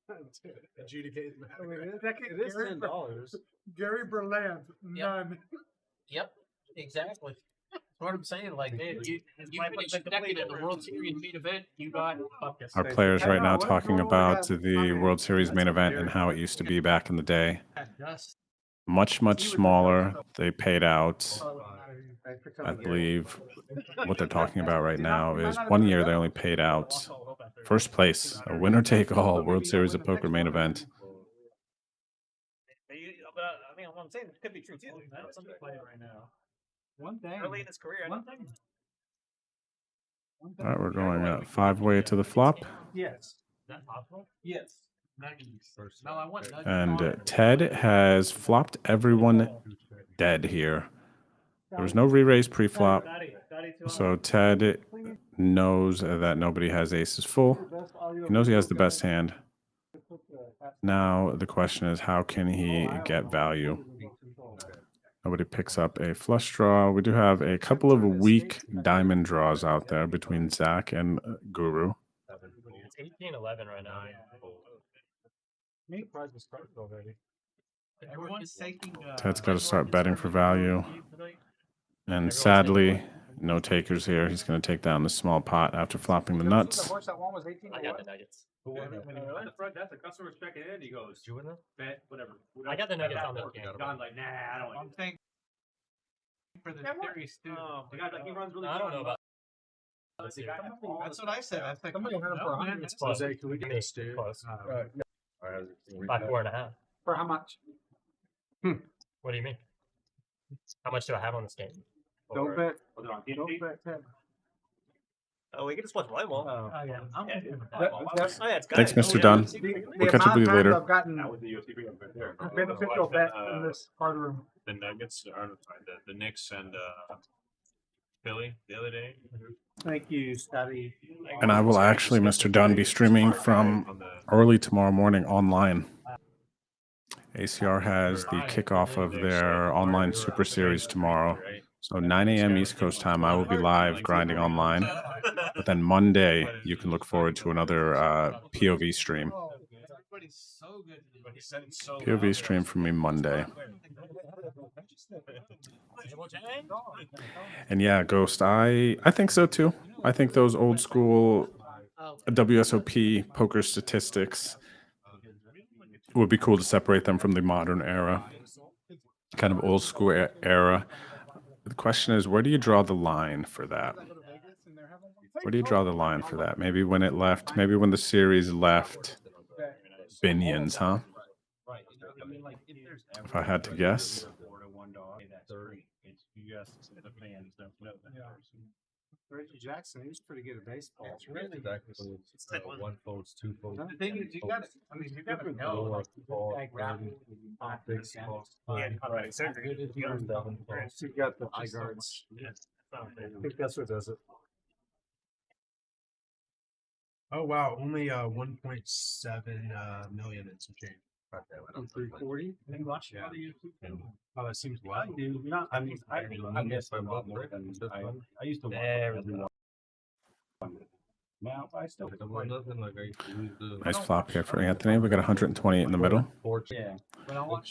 to adjudicate the matter? It is $10. Gary Berland, none. Yep, exactly. That's what I'm saying. Like, man, you finished second in the World Series main event. You got fucking. Our players right now talking about the World Series main event and how it used to be back in the day. Much, much smaller. They paid out, I believe, what they're talking about right now is 1 year they only paid out first place, a winner take all World Series of Poker main event. I mean, what I'm saying it could be true too. That's something playing right now. One thing. Early in his career. One thing. All right, we're going 5-way to the flop. Yes. Is that possible? Yes. No, I want nuggies. And Ted has flopped everyone dead here. There was no re-raise pre-flop, so Ted knows that nobody has aces full. He knows he has the best hand. Now the question is, how can he get value? Nobody picks up a flush draw. We do have a couple of weak diamond draws out there between Zach and Guru. It's 18-11 right now. Everyone's taking. Ted's got to start betting for value. And sadly, no takers here. He's going to take down the small pot after flopping the nuts. That one was 18. I got the nuggets. That's a customer's checking in. He goes, bet, whatever. I got the nuggets on this game. Don's like, nah, I don't want I'm thinking For the series too. He runs really I don't know about. That's what I said. I think Somebody had him for 100. It's close. Jose, can we get Me, this stew? close. Alright, By 4.5. For how much? What do you mean? How much do I have on this game? Don't bet. Don't bet 10. Oh, we can just watch volleyball. Oh, yeah. I'm That- that's, oh, yeah, it's good. Thanks, Mr. Yeah. Dunn. The We'll catch up amount with you of later. times I've gotten That was the UFC right there. a beneficial bet in this card room. The Nuggets are the Knicks and Philly the other day. Thank you, Scotty. And I will actually, Mr. Dunn, be streaming from early tomorrow morning online. ACR has the kickoff of their online Super Series tomorrow. So 9 a.m. East Coast time, I will be live grinding online. But then Monday, you can look forward to another POV stream. POV stream for me Monday. And yeah, Ghost, I think so too. I think those old school WSOP poker statistics would be cool to separate them from the modern era, kind of old school era. The question is, where do you draw the line for that? Where do you draw the line for that? Maybe when it left, maybe when the series left Binions, huh? If I had to guess. Reggie Jackson, he was pretty good at baseball. It's really one folds, two folds. The thing is, you got to. I mean, you got to know. Like rapping, Right. You got the eye guards. I think that's what does it. Oh wow, only 1.7 million and some change. 340. Yeah. Oh, that seems low. I mean, I guess by more than I used to watch now I still nothing like I used to use the Nice flop here for Anthony. We got 128 in the middle. Yeah.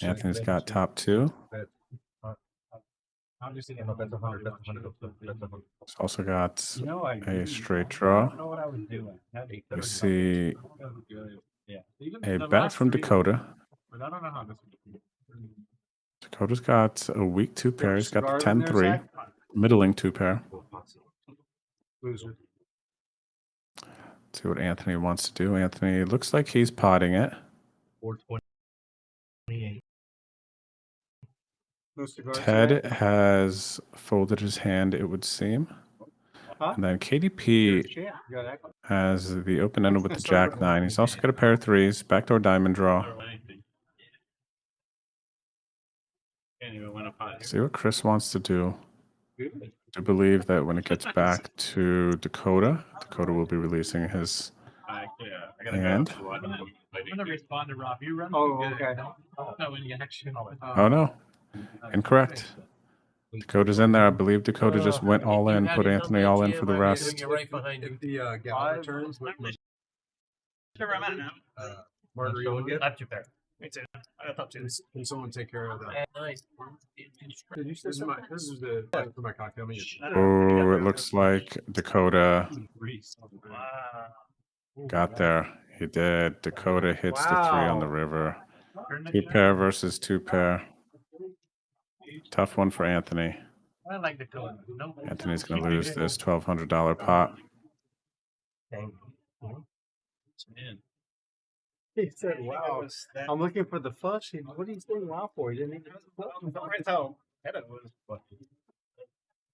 Anthony's got top two. I'm just thinking that's 100. That's 100. He's also got I a straight draw. don't know what I was doing. You see Yeah. a bet from Dakota. But I don't know how this. Dakota's got a weak two pair. He's got the 10-3, middling two pair. Loser. See what Anthony wants to do. Anthony looks like he's potting it. 428. Ted has folded his hand, it would seem. And then KDP has the open ended with the Jack 9. He's also got a pair of threes, backdoor diamond draw. See what Chris wants to do. I believe that when it gets back to Dakota, Dakota will be releasing his hand. I'm gonna respond to Rob. You run. Oh, okay. No, any action. Oh no, incorrect. Dakota's in there. I believe Dakota just went all in, put Anthony all in for the rest. Right behind you. If the gala returns, Margarita. I have two pair. Me too. I got top two. Can someone take care of that? Nice. This is the for my cocktail. Oh, it looks like Dakota got there. He did. Dakota hits the 3 on the river. Two pair versus two pair. Tough one for Anthony. I like the color. No. Anthony's going to lose this $1,200 pot. He said, "Wow, I'm looking for the flush." What are you saying wow for? He didn't even.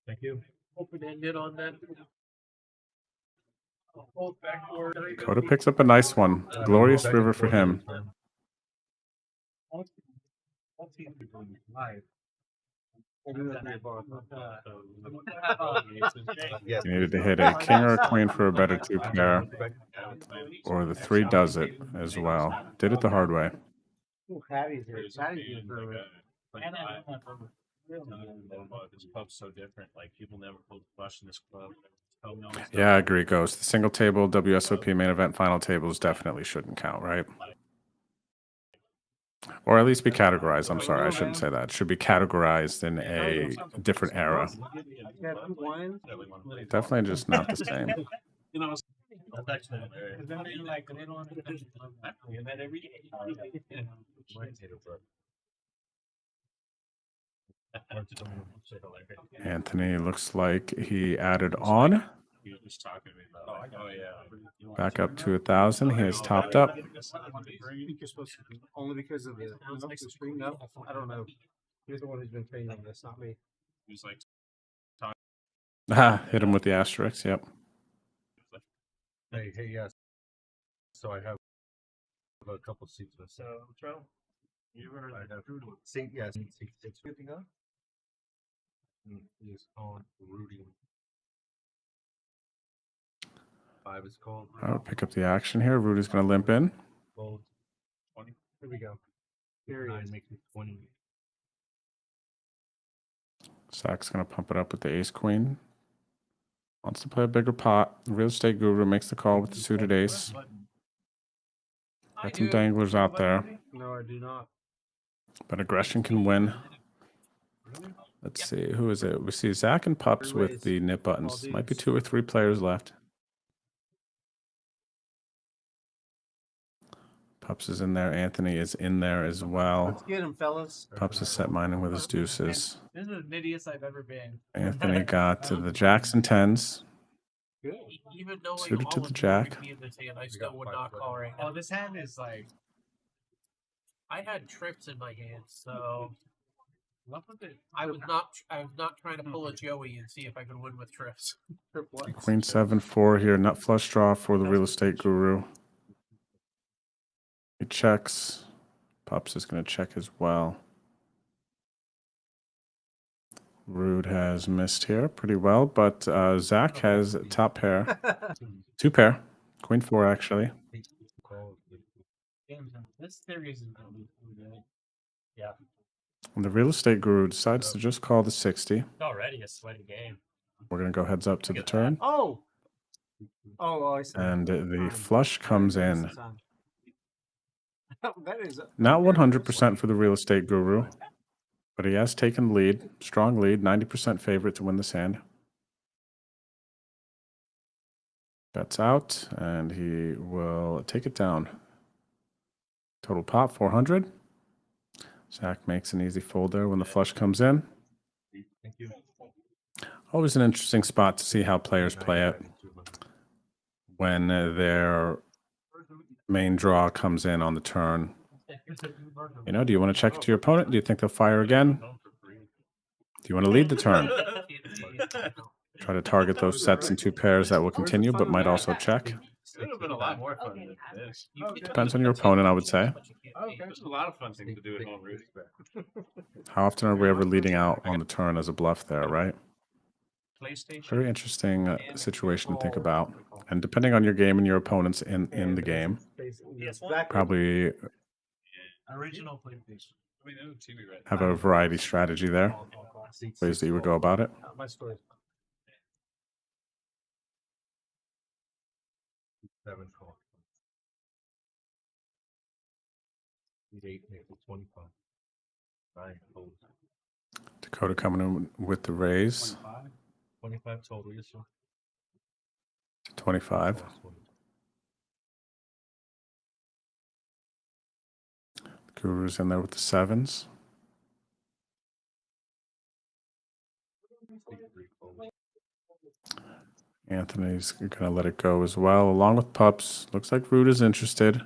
Thank you. Open ended on that. Dakota picks up a nice one. Glorious river for him. He needed to hit a king or a queen for a better two pair. Or the 3 does it as well. Did it the hard way. Patty's here. Patty's here. This club's so different. Like people never pulled flush in this club. Yeah, I agree, Ghost. The single table WSOP main event final tables definitely shouldn't count, right? Or at least be categorized. I'm sorry, I shouldn't say that. It should be categorized in a different era. Definitely just not the same. That's actually hilarious. Like they don't that every day. Anthony looks like he added on. He was just talking to me about like, oh yeah. Back up to 1,000. He has topped up. I think you're supposed to only because of the screen up. I don't know. You're the one who's been training on this, not me. He was like, Hit him with the asterisk. Yep. Hey, yes. So I have a couple seats. So, Joe, you were I have seat. Yes, seat 6. Good to go. He's on rooting. 5 is called. I'll pick up the action here. Rudy's going to limp in. Fold. 20. Here we go. Here he is. Makes it 20. Zach's going to pump it up with the ace queen. Wants to play a bigger pot. The real estate guru makes the call with the suited ace. Got some danglers out there. No, I do not. But aggression can win. Let's see. Who is it? We see Zach and Pups with the nip buttons. Might be 2 or 3 players left. Pups is in there. Anthony is in there as well. Let's get him, fellas. Pups is set mining with his deuces. This is the nittiest I've ever been. Anthony got to the jacks and tens. Even knowing Suited all to of the jack. in this hand, I still would not call right now. This hand is like, I had trips in my hand, so I was not trying to pull a Joey and see if I could win with trips. Queen 7-4 here. Nut flush draw for the real estate guru. He checks. Pups is going to check as well. Rood has missed here pretty well, but Zach has top pair. 2 pair. Queen 4, actually. This series is going to be good. Yeah. And the real estate guru decides to just call the 60. It's already a sweaty game. We're going to go heads up to the turn. Oh! Oh, I see. And the flush comes in. That is Not 100% for the real estate guru, but he has taken the lead. Strong lead, 90% favorite to win this hand. Bets out, and he will take it down. Total pot, 400. Zach makes an easy fold there when the flush comes in. Thank you. Always an interesting spot to see how players play it when their main draw comes in on the turn. You know, do you want to check it to your opponent? Do you think they'll fire again? Do you want to lead the turn? Try to target those sets and 2 pairs that will continue, but might also check. it would have been a lot more fun than this. Depends on your opponent, I would say. There's a lot of fun things to do at home, Rudy. How often are we ever leading out on the turn as a bluff there, right? PlayStation. Very interesting situation to think about. And depending on your game and your opponents in the game, probably Original PlayStation. have a variety strategy there. Ways that you would go about it. My story. 7 call. 8 makes it 25. 9 folds. Dakota coming in with the raise. 25 total, yes, sir. 25. Guru's in there with the 7s. Anthony's going to let it go as well, along with Pups. Looks like Rood is interested.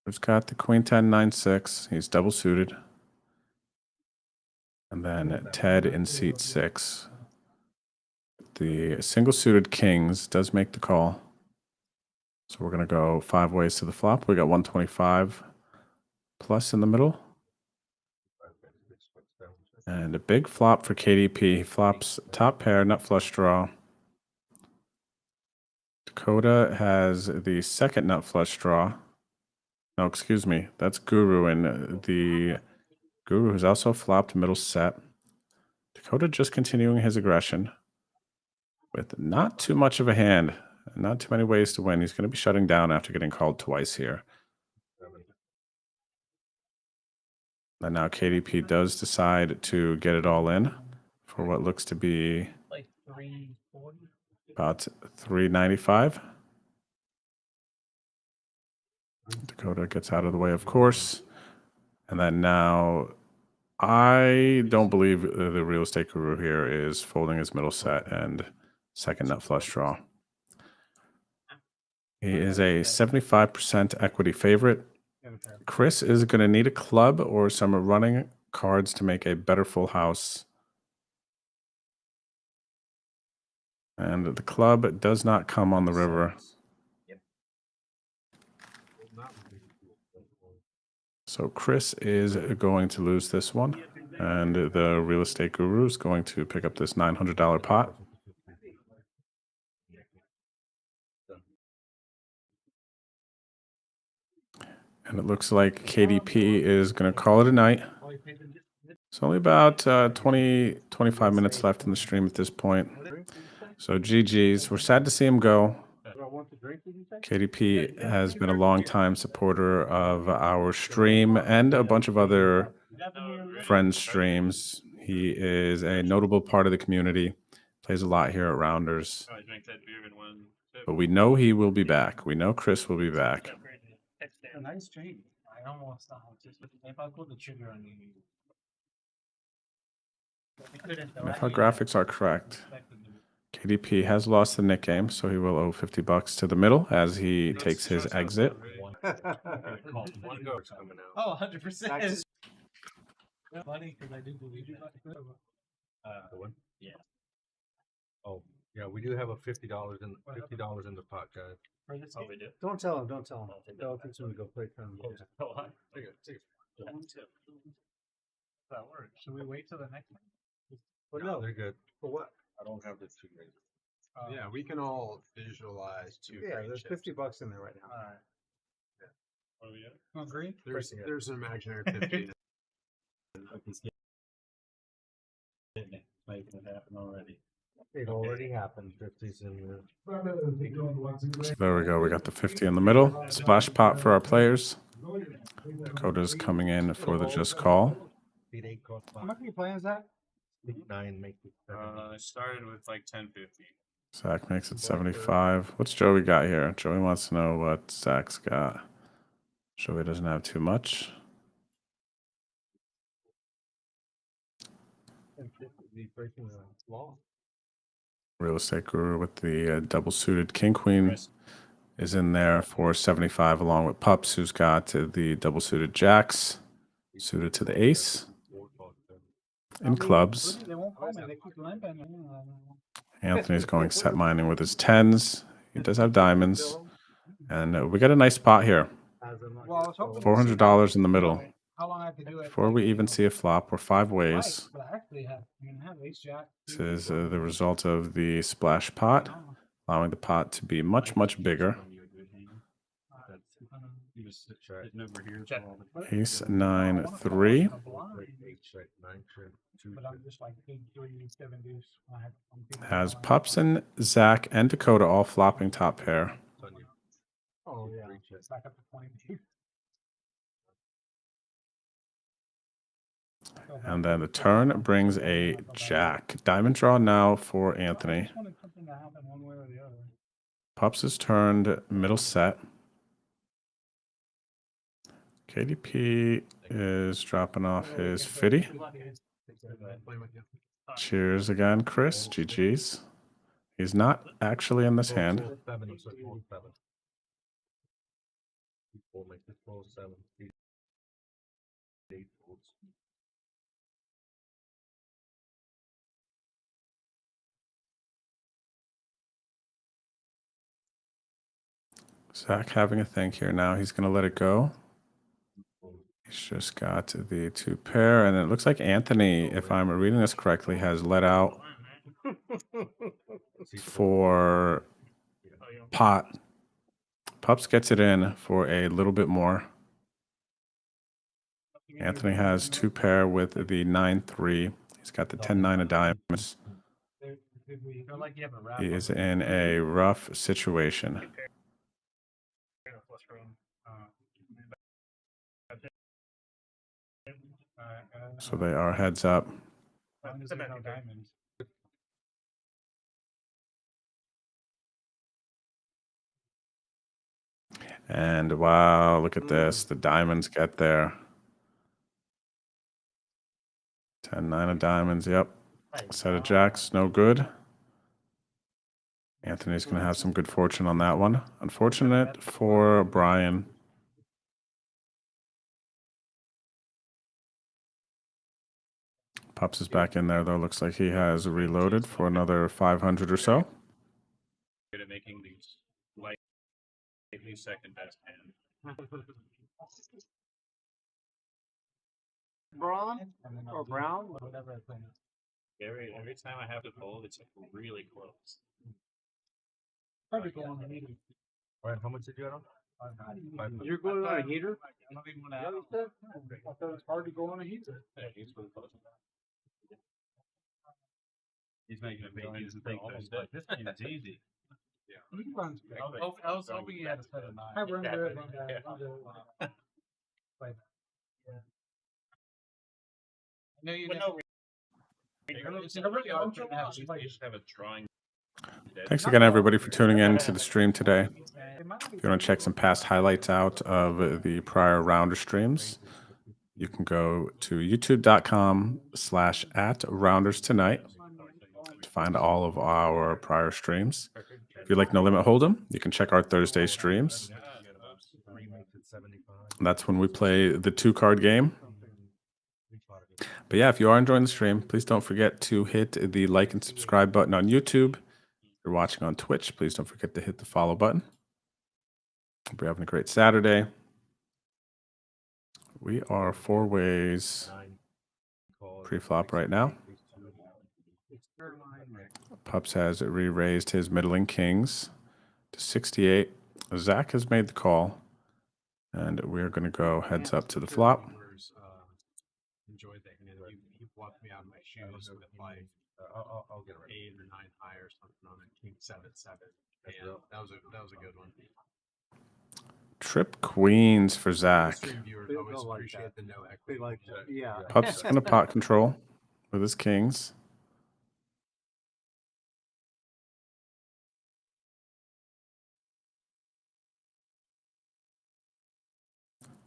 Rood's got the Queen 10, 9, 6. He's double suited. And then Ted in seat 6. The single suited kings does make the call. So we're going to go 5 ways to the flop. We got 125 plus in the middle. And a big flop for KDP. He flops top pair, nut flush draw. Dakota has the second nut flush draw. No, excuse me. That's Guru. And the Guru has also flopped middle set. Dakota just continuing his aggression with not too much of a hand. Not too many ways to win. He's going to be shutting down after getting called twice here. And now KDP does decide to get it all in for what looks to be Like 340. about 395. Dakota gets out of the way, of course. And then now I don't believe the real estate guru here is folding his middle set and second nut flush draw. He is a 75% equity favorite. Chris is going to need a club or some running cards to make a better full house. And the club does not come on the river. So Chris is going to lose this one. And the real estate guru is going to pick up this $900 pot. And it looks like KDP is going to call it a night. It's only about 25 minutes left in the stream at this point. So GG's. We're sad to see him go. KDP has been a long-time supporter of our stream and a bunch of other friends' streams. He is a notable part of the community. Plays a lot here at Rounders. But we know he will be back. We know Chris will be back. A nice change. I almost just if I put the trigger on you. If our graphics are correct, KDP has lost the Nick game, so he will owe $50 to the middle as he takes his exit. Oh, 100%. Funny because I do believe you. The one? Yeah. Oh, yeah, we do have a $50 in the pot, guys. Oh, we do. Don't tell him. Don't tell him. They'll think someone go play tournament. Take it. That works. Should we wait till the next one? Well, No, no. they're good. For what? I don't have the two raises. Yeah, we can all visualize two. Yeah, green there's chips. $50 in there right now. All right. Oh, yeah. Oh, green? There's an imaginary 50. Making it happen already. It already happened. 50's in there. So there we go. We got the 50 in the middle. Splash pot for our players. Dakota's coming in for the just call. How much are you playing, Zach? 9 make it. I started with like 1050. Zach makes it 75. What's Joey got here? Joey wants to know what Zach's got. Joey doesn't have too much. Breaking the law. Real estate guru with the double suited king queen is in there for 75, along with Pups, who's got the double suited jacks suited to the ace in clubs. Anthony's going set mining with his 10s. He does have diamonds, and we got a nice spot here. $400 in the middle. Before we even see a flop, we're 5 ways. This is the result of the splash pot, allowing the pot to be much, much bigger. Ace 9 3. Has Pups and Zach and Dakota all flopping top pair. Oh, yeah. And then the turn brings a jack. Diamond draw now for Anthony. Pups is turned middle set. KDP is dropping off his 50. Cheers again, Chris. GG's. He's not actually in this hand. Zach having a think here now. He's going to let it go. He's just got the 2 pair, and it looks like Anthony, if I'm reading this correctly, has let out for pot. Pups gets it in for a little bit more. Anthony has 2 pair with the 9-3. He's got the 10-9 of diamonds. He is in a rough situation. So they are heads up. And wow, look at this. The diamonds get there. 10-9 of diamonds. Yep. Set of jacks, no good. Anthony's going to have some good fortune on that one. Unfortunate for Bryan. Pups is back in there, though. Looks like he has reloaded for another 500 or so. Good at making these lightly second best hand. Braun or Brown, whatever I think. Every time I have to fold, it's like really close. Probably go on the heater. All right, how much did you get on? You're going on a heater? I thought it was hard to go on a heater. He's making a big thing. This game's easy. I was hoping you had a set of 9. I run good. No, you know. Have a drawing. Thanks again, everybody, for tuning in to the stream today. If you want to check some past highlights out of the prior rounder streams, you can go to youtube.com/@rounderstonight to find all of our prior streams. If you like No Limit Hold'em, you can check our Thursday streams. That's when we play the 2-card game. But yeah, if you are enjoying the stream, please don't forget to hit the like and subscribe button on YouTube. If you're watching on Twitch, please don't forget to hit the follow button. Hope you're having a great Saturday. We are 4 ways pre-flop right now. Pups has re-raised his middling kings to 68. Zach has made the call, and we're going to go heads up to the flop. Enjoyed that. He blocked me out of my shoes with like I'll get it right. 8 or 9 high or something on it. King 7-7. And that was a good one. Trip queens for Zach. Stream viewers always appreciate the no equity. They like that. Yeah. Pups going to pot control with his kings.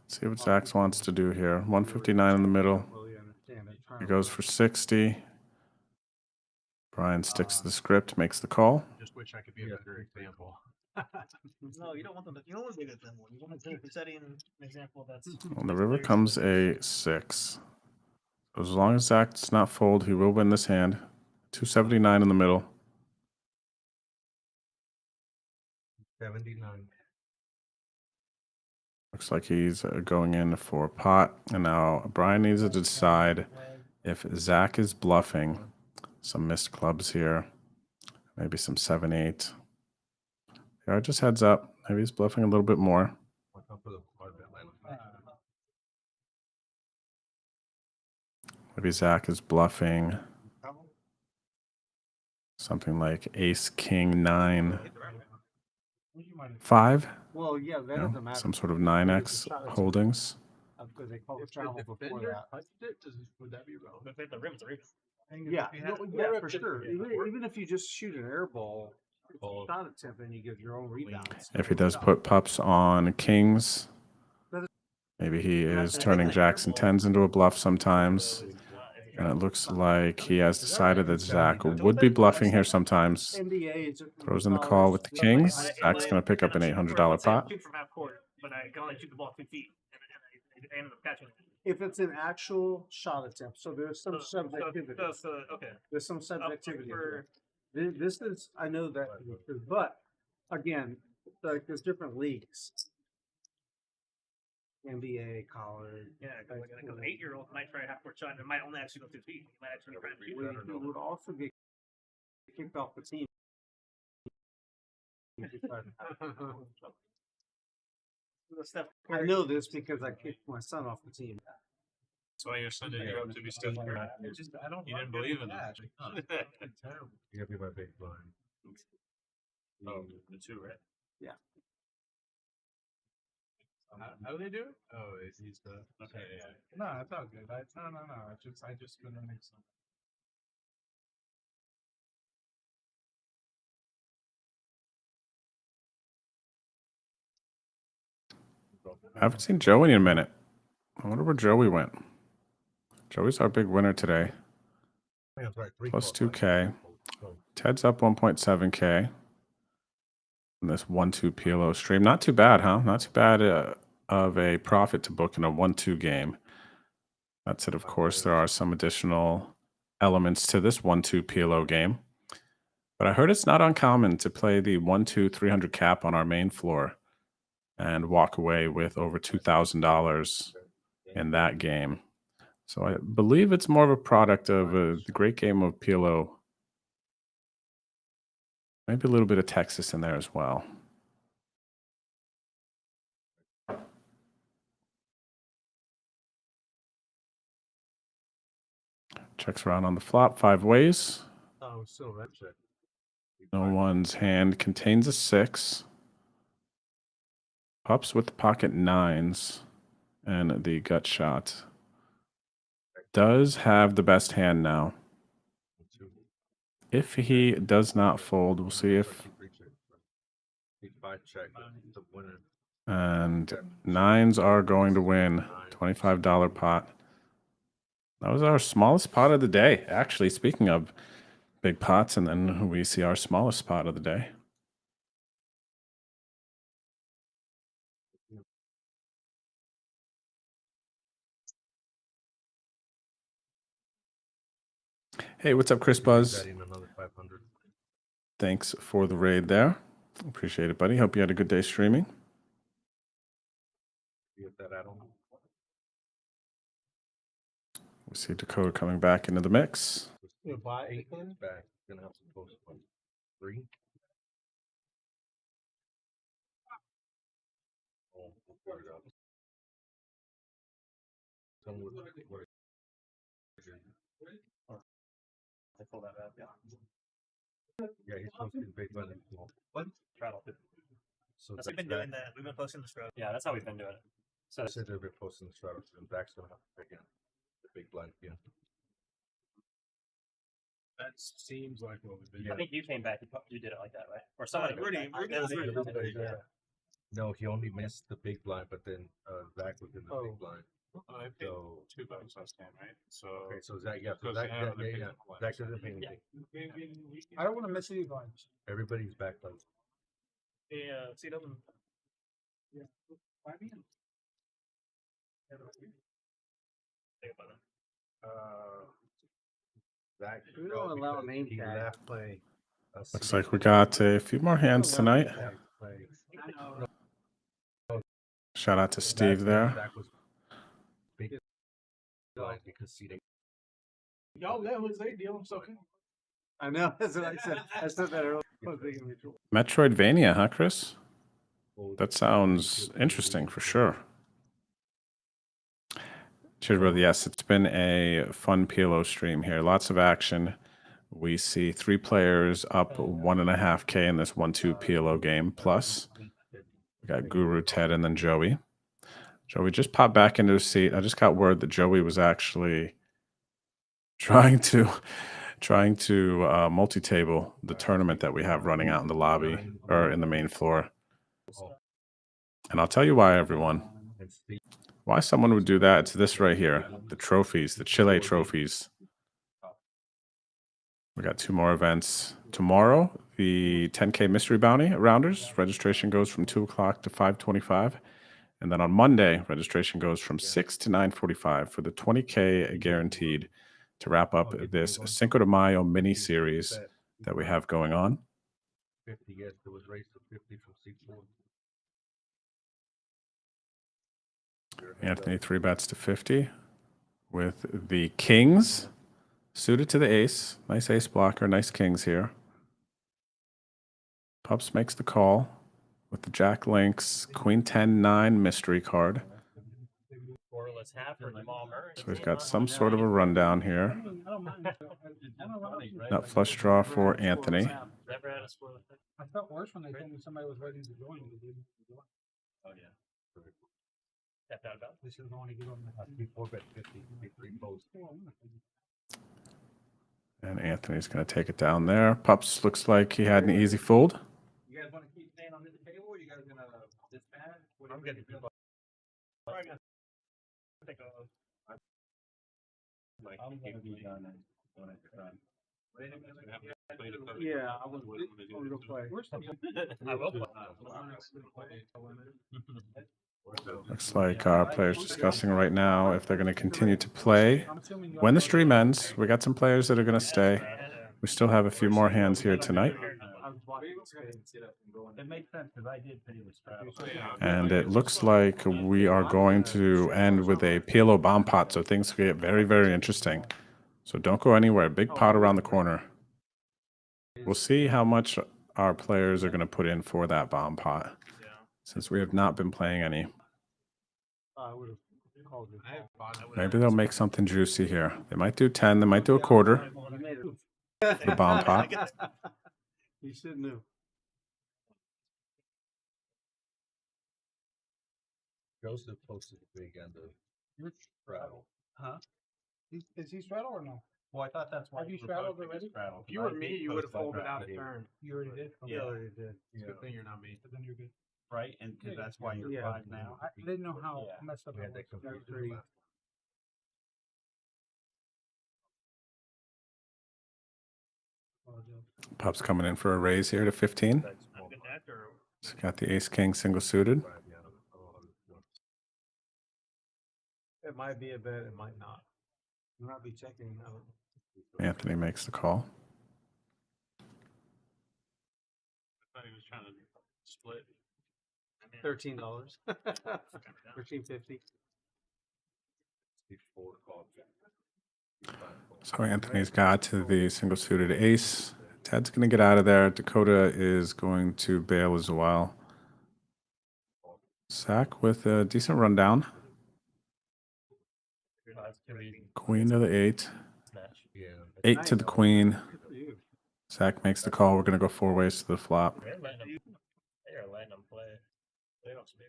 Let's see what Zach wants to do here. 159 in the middle. He goes for 60. Bryan sticks to the script, makes the call. Just wish I could be a better example. No, you don't want them to. You don't want to be a good example. You want to keep setting an example that's. On the river comes a 6. As long as Zach does not fold, he will win this hand. 279 in the middle. 79. Looks like he's going in for pot. And now Bryan needs to decide if Zach is bluffing. Some missed clubs here. Maybe some 7-8. Yeah, just heads up. Maybe he's bluffing a little bit more. Maybe Zach is bluffing something like ace, king, 9, 5. Well, yeah, that doesn't matter. Some sort of 9x holdings. Because they call it travel before that. Would that be wrong? If the rim's a rim. Yeah, yeah, for sure. Even if you just shoot an air ball, shot attempt, and you get your own rebounds. If he does put pups on kings, maybe he is turning jacks and 10s into a bluff sometimes. And it looks like he has decided that Zach would be bluffing here sometimes. Throws in the call with the kings. Zach's going to pick up an $800 pot. Shoot from half court, but I can only shoot the ball 2 feet, and I ended up catching it. If it's an actual shot attempt, so there's some subjectivity. Okay. There's some subjectivity. This is, I know that, but again, like there's different leagues. NBA, college. Yeah, because an 8-year-old might try a half court shot and it might only actually go 2 feet. He might actually try to shoot it. He would also get kicked off the team. I know this because I kicked my son off the team. That's why your son didn't grow up to be Steph Curry. You didn't believe in him. You gotta be my big blind. Oh, the 2, right? Yeah. How do they do it? Oh, he's the. Okay, yeah. No, it's all good. No. I just been running some. I haven't seen Joey in a minute. I wonder where Joey went. Joey's our big winner today. Plus 2K. Ted's up 1.7K. In this 1-2 PLO stream. Not too bad, huh? Not too bad of a profit to book in a 1-2 game. That said, of course, there are some additional elements to this 1-2 PLO game. But I heard it's not uncommon to play the 1-2 300 cap on our main floor and walk away with over $2,000 in that game. So I believe it's more of a product of the great game of PLO. Maybe a little bit of Texas in there as well. Checks around on the flop 5 ways. Oh, still that check. No one's hand contains a 6. Pups with the pocket 9s and the gut shot. Does have the best hand now. If he does not fold, we'll see if. And 9s are going to win. $25 pot. That was our smallest pot of the day. Actually, speaking of big pots, and then we see our smallest pot of the day. Hey, what's up, Chris Buzz? Thanks for the raid there. Appreciate it, buddy. Hope you had a good day streaming. We see Dakota coming back into the mix. Back. Gonna have to post 3. Oh, we'll figure it out. I pull that out, yeah. Yeah, he's posting big money. What? Straddle. So We've been doing that. We've been posting the straddle. Yeah, that's how we've been doing it. So since they've been posting the straddle, and Back's gonna have to pick in the big blind again. That seems like what we've been. I think you came back. You did it like that, right? Or somebody. No, he only missed the big blind, but then Zach was in the big blind. I paid $2 last time, right? So okay, so Zach, yeah, goes Zach, down, yeah, Zach doesn't pay anything. I don't want to miss any blinds. Everybody's back like. Yeah, see, doesn't. Yeah. Why me? Zach, We don't allow name he tag. left play. Looks like we got a few more hands tonight. Shout out to Steve there. Zach was big blind because he didn't. Y'all let Jose deal him so. I know. That's what I said. I said that earlier. Metroidvania, huh, Chris? That sounds interesting for sure. Cheers, brother. Yes, it's been a fun PLO stream here. Lots of action. We see 3 players up 1.5K in this 1-2 PLO game. Plus, we got Guru, Ted, and then Joey. Joey just popped back into his seat. I just got word that Joey was actually trying to multi-table the tournament that we have running out in the lobby or in the main floor. And I'll tell you why, everyone. Why someone would do that, it's this right here. The trophies, the Chile trophies. We got 2 more events. Tomorrow, the 10K Mystery Bounty at Rounders. Registration goes from 2 o'clock to 5:25. And then on Monday, registration goes from 6 to 9:45 for the 20K guaranteed to wrap up this Cinco de Mayo mini-series that we have going on. 50, yes, there was raised to 50 from C4. Anthony 3-bets to 50 with the Kings suited to the ace. Nice ace blocker, nice Kings here. Pups makes the call with the Jack Links Queen 10-9 mystery card. So we've got some sort of a rundown here. Nut flush draw for Anthony. I felt worse when they told me somebody was ready to join. Oh yeah. Tapped out about. They should have only given them 4-bet 50, 3 posts. And Anthony's going to take it down there. Pups looks like he had an easy fold. You guys want to keep staying on the table, or you guys gonna disband? I'm getting. Yeah, I would go play. I will play. Looks like our players discussing right now if they're going to continue to play. When the stream ends, we got some players that are going to stay. We still have a few more hands here tonight. It makes sense because I did pay the straddle. And it looks like we are going to end with a PLO bomb pot, so things get very, very interesting. So don't go anywhere. Big pot around the corner. We'll see how much our players are going to put in for that bomb pot, since we have not been playing any. Maybe they'll make something juicy here. They might do 10. They might do a quarter. The bomb pot. You should know. Joseph posted a big end of straddle. Huh? Is he straddle or no? Well, I thought that's why Have you straddled already? If you were me, you would have folded out a turn. You already did? Yeah, I already did. It's a good thing you're not me. But then you're good. Right, and because that's why you're five now. I didn't know how messed up We it had that was. confusion. Pop's coming in for a raise here to 15. He's got the ace-king single suited. It might be a bet, it might not. You might be checking out. Anthony makes the call. I thought he was trying to split. $13. $13.50. So Anthony's got to the single suited ace. Ted's going to get out of there. Dakota is going to bail as well. Zach with a decent rundown. Queen to the 8. 8 to the queen. Zach makes the call. We're going to go 4 ways to the flop. They are letting them play. They don't speak.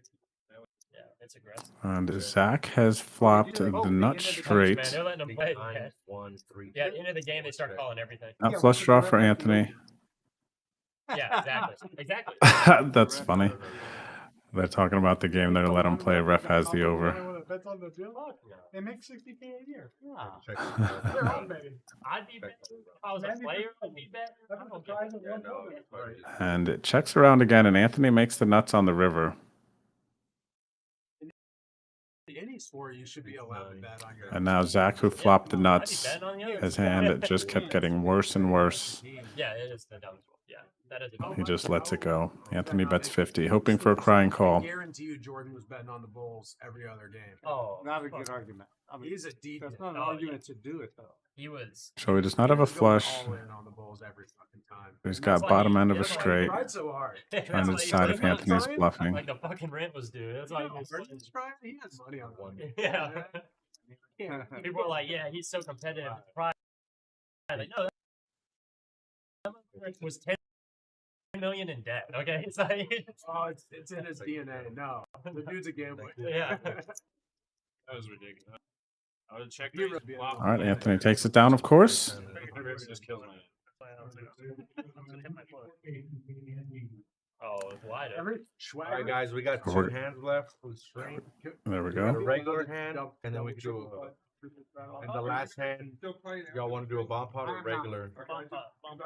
Yeah, it's aggressive. And Zach has flopped the nut straight. Man, they're letting them play. Yeah, into the game, they start calling everything. Not flush draw for Anthony. Yeah, exactly. Exactly. That's funny. They're talking about the game. They're letting him play. Ref has the over. That's on the field. They make $60K a year. Yeah. They're all betting. I'd be betting. If I was a player, I'd be betting. And it checks around again, and Anthony makes the nuts on the river. Any score you should be allowed to bet on your. And now Zach, who flopped the nuts, his hand just kept getting worse and worse. Yeah, it is the dumb. Yeah, that is the dumb. He just lets it go. Anthony bets 50, hoping for a crying call. I guarantee you Jordan was betting on the Bulls every other game. Oh, not a good argument. I mean, he's a deep. That's not an argument to do it though. He was. So he does not have a flush. All in on the Bulls every fucking time. He's got bottom end of a straight. Tried so hard. Trying to decide if Anthony's bluffing. Like the fucking rent was due. That's why he was. He has money on one. Yeah. People are like, yeah, he's so competitive. Like, no, that was 10 million in debt. Okay, it's like, oh, it's in his DNA. No, the dude's a gambler. Yeah. That was ridiculous. I was checking. All right, Anthony takes it down, of course. Just kills me. Oh, it's wide. All right, guys, we got 2 hands left. There we We got a go. regular hand, and then we do and the last hand, y'all want to do a bomb pot or regular? I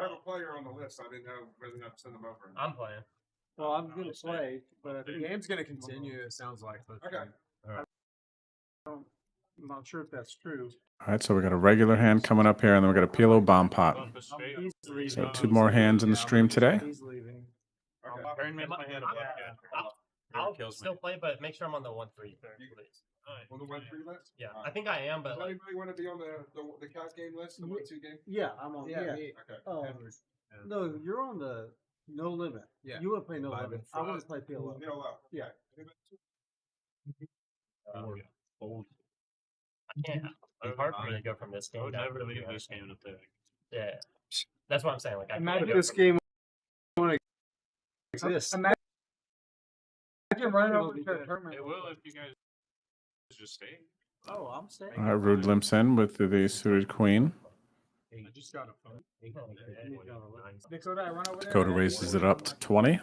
have a player on the list. I didn't know whether or not to send them over. I'm playing. Well, I'm gonna play, but the game's gonna continue. It sounds like. Okay. All right. I'm not sure if that's true. All right, so we got a regular hand coming up here, and then we got a PLO bomb pot. So 2 more hands in the stream today. He's leaving. I'll still play, but make sure I'm on the 1-3 please. On the 1-3 list? Yeah, I think I am, but does anybody want to be on the cash game list, the 1-2 game? Yeah, I'm on. Yeah. Okay. No, you're on the no limit. Yeah. You want to play no limit. I want to play PLO. PLO. Yeah. I can't. It's hard for me to go from this game. I would never leave this game to pick. Yeah, that's what I'm saying. Like, I Imagine can't this go game won't exist. Imagine running over to a tournament. It will if you guys just stay. Oh, I'm staying. All right, Rood limps in with the suited queen. I just got a phone. Dakota raises it up to 20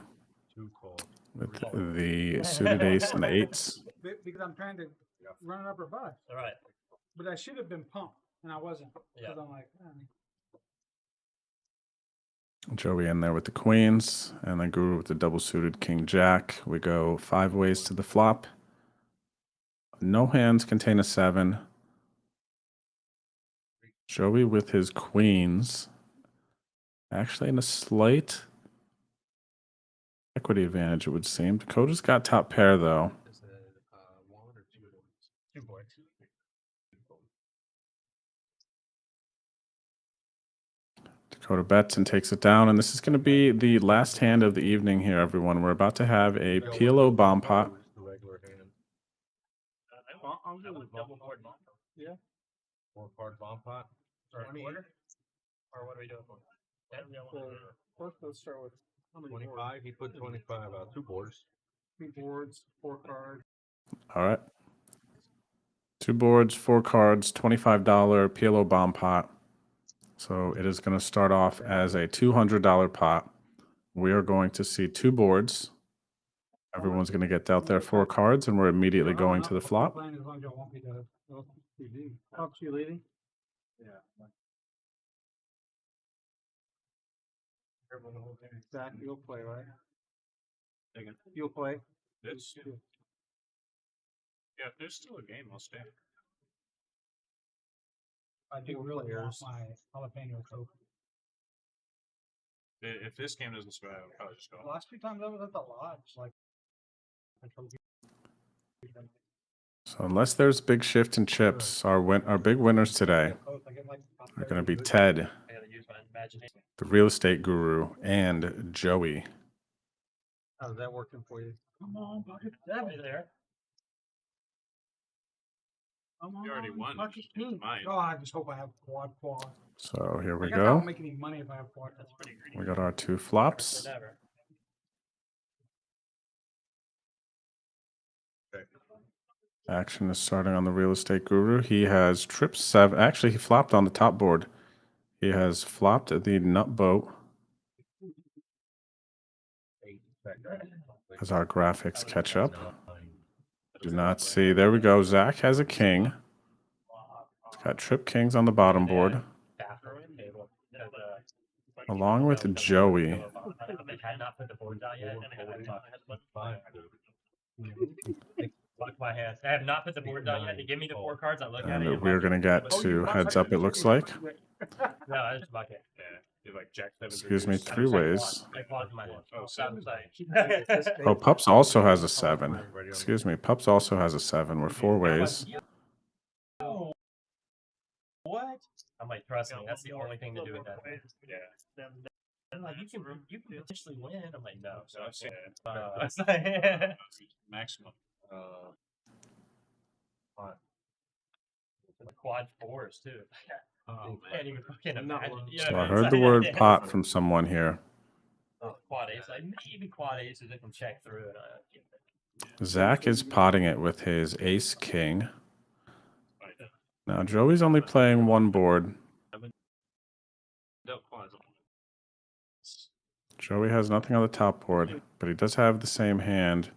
with the suited ace and the 8s. Because I'm trying to run an upper bust. All right. But I should have been pumped. And I wasn't. Because I'm like, Joey in there with the queens, and then Guru with the double suited king jack. We go 5 ways to the flop. No hands contain a 7. Joey with his queens. Actually in a slight equity advantage, it would seem. Dakota's got top pair, though. Is it one or two boards? 2 boards. Dakota bets and takes it down, and this is going to be the last hand of the evening here, everyone. We're about to have a PLO bomb pot. I'll go with double board bomb. Yeah. 4-card bomb pot. Or a quarter? Or what are we doing? First, let's start with how many 25. boards? He put 25 out. 2 boards. 2 boards, 4 cards. All right. 2 boards, 4 cards, $25 PLO bomb pot. So it is going to start off as a $200 pot. We are going to see 2 boards. Everyone's going to get dealt their 4 cards, and we're immediately going to the flop. As long as y'all want me to. Pops, you leading? Yeah. Zach, you'll play, right? Again. You'll play. This. Yeah, if there's still a game, I'll stay. I do really want my jalapeno Coke. If this game doesn't survive, I'll probably just go. The last 2 times I was at the lodge, like. So unless there's big shift in chips, our big winners today are going to be Ted, the real estate guru, and Joey. How's that working for you? Come on, bucket 7 there. You already won. Mine. Oh, I just hope I have quad. So here we I go. don't make any money if I have quad. That's pretty greedy. We got our 2 flops. Action is starting on the real estate guru. He has trip 7. Actually, he flopped on the top board. He has flopped the nut boat. As our graphics catch up. Do not see. There we go. Zach has a king. He's got trip kings on the bottom board. Along with Joey. I had not put the boards out yet. Fuck my hands. I have not put the boards out yet. They give me the 4 cards. I look at it. And we're going to get to heads up, it looks like. No, I just bucket. Yeah, like Jack 7. Excuse me, 3 ways. I paused my hand. Oh, 7. Oh, Pups also has a 7. Excuse me, Pups also has a 7. We're 4 ways. What? I'm like, trust me, that's the only thing to do with that. Yeah. I'm like, you can potentially win. I'm like, no. So I've seen maximum. Quad 4s too. Can't even fucking imagine. So I heard the word pot from someone here. Quad ace, like maybe quad aces I can check through it. Zach is potting it with his ace king. Now Joey's only playing 1 board. Joey has nothing on the top board, but he does have the same hand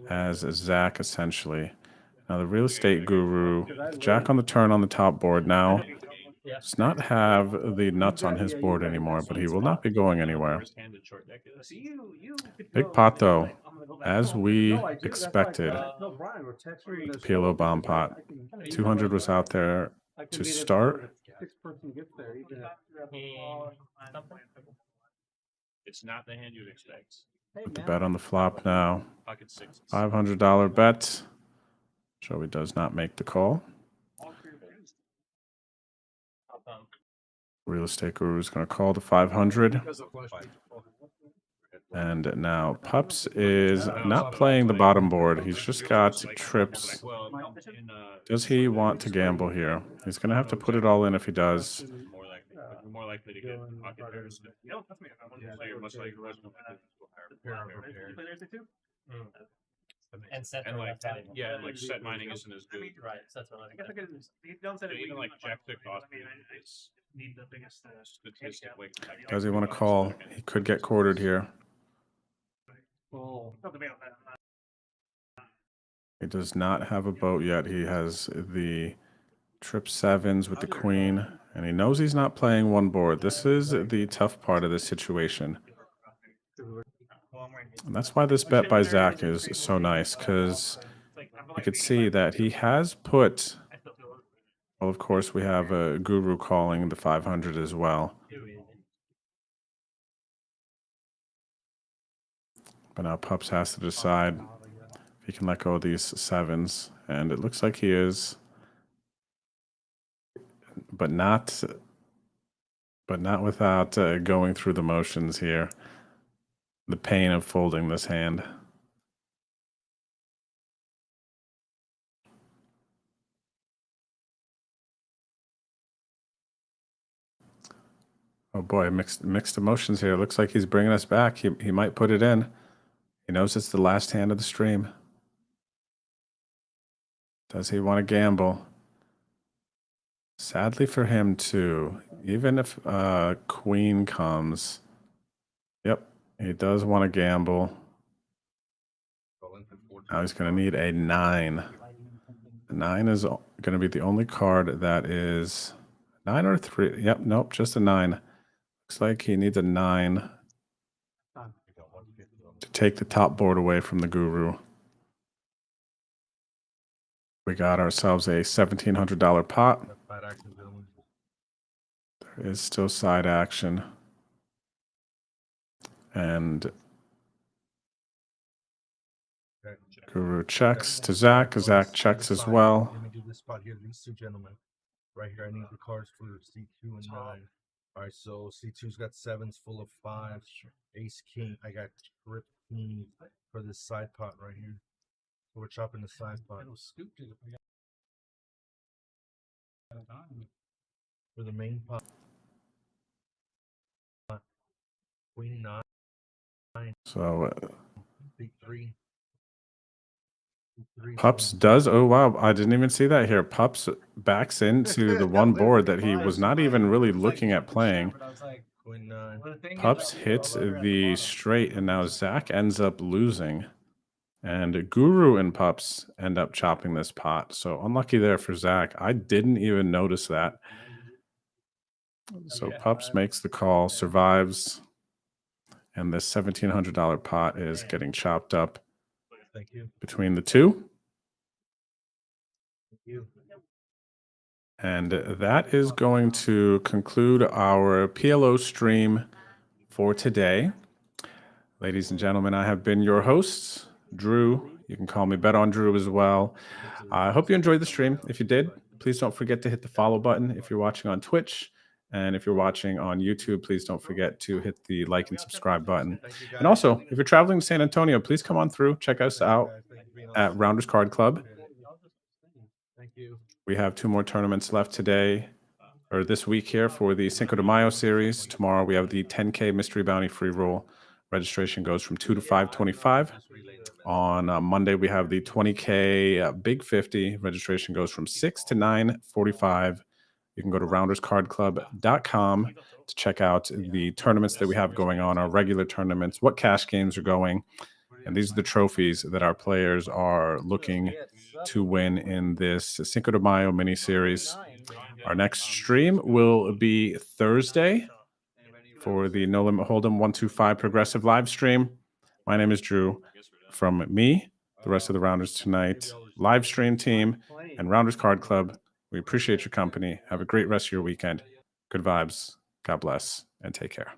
as Zach, essentially. Now the real estate guru, the jack on the turn on the top board now, does not have the nuts on his board anymore, but he will not be going anywhere. Big pot, though, as we expected. PLO bomb pot. 200 was out there to start. It's not the hand you'd expect. Put the bet on the flop now. Pocket 6. $500 bet. Joey does not make the call. Real estate guru is going to call the 500. And now Pups is not playing the bottom board. He's just got trips. Does he want to gamble here? He's going to have to put it all in if he does. More likely to get pocket pairs. So you're much like And set and like value. yeah, like set mining isn't as good. Right, that's what I guess I could So even like Jack 6 off is need the biggest statistically. Does he want to call? He could get quartered here. He does not have a boat yet. He has the Trip sevens with the queen, and he knows he's not playing one board. This is the tough part of this situation. And that's why this bet by Zach is so nice, because you could see that he has put, well, of course, we have a Guru calling the 500 as well. But now Pups has to decide if he can let go of these sevens, and it looks like he is, but not without going through the motions here. The pain of folding this hand. Oh boy, mixed emotions here. Looks like he's bringing us back. He might put it in. He knows it's the last hand of the stream. Does he want to gamble? Sadly for him too. Even if queen comes, yep, he does want to gamble. Now he's going to need a 9. A 9 is going to be the only card that is 9 or 3. Yep, nope, just a 9. Looks like he needs a 9 to take the top board away from the Guru. We got ourselves a $1,700 pot. There is still side action. And Guru checks to Zach. Zach checks as well. Let me do this spot here. These two gentlemen. Right here, I need the cards for C2 and 9. All right, so C2's got 7s full of 5s. Ace King. I got trip king for this side pot right here. So we're chopping the side pot. For the main pot. Queen 9. So Big 3. Pups does, oh wow, I didn't even see that here. Pups backs into the one board that he was not even really looking at playing. Pups hits the straight, and now Zach ends up losing. And Guru and Pups end up chopping this pot. So unlucky there for Zach. I didn't even notice that. So Pups makes the call, survives, and this $1,700 pot is getting chopped up between the two. And that is going to conclude our PLO stream for today. Ladies and gentlemen, I have been your host, Drew. You can call me Bet on Drew as well. I hope you enjoyed the stream. If you did, please don't forget to hit the follow button if you're watching on Twitch. And if you're watching on YouTube, please don't forget to hit the like and subscribe button. And also, if you're traveling to San Antonio, please come on through. Check us out at Rounders Card Club. We have 2 more tournaments left today, or this week here, for the Cinco de Mayo series. Tomorrow we have the 10K Mystery Bounty Free Roll. Registration goes from 2 to 525. On Monday we have the 20K Big 50. Registration goes from 6 to 9:45. You can go to rounderscardclub.com to check out the tournaments that we have going on, our regular tournaments, what cash games are going. And these are the trophies that our players are looking to win in this Cinco de Mayo mini-series. Our next stream will be Thursday for the No Limit Hold'em 125 Progressive live stream. My name is Drew. From me, the rest of the Rounders Tonight live stream team, and Rounders Card Club, we appreciate your company. Have a great rest of your weekend. Good vibes. God bless, and take care.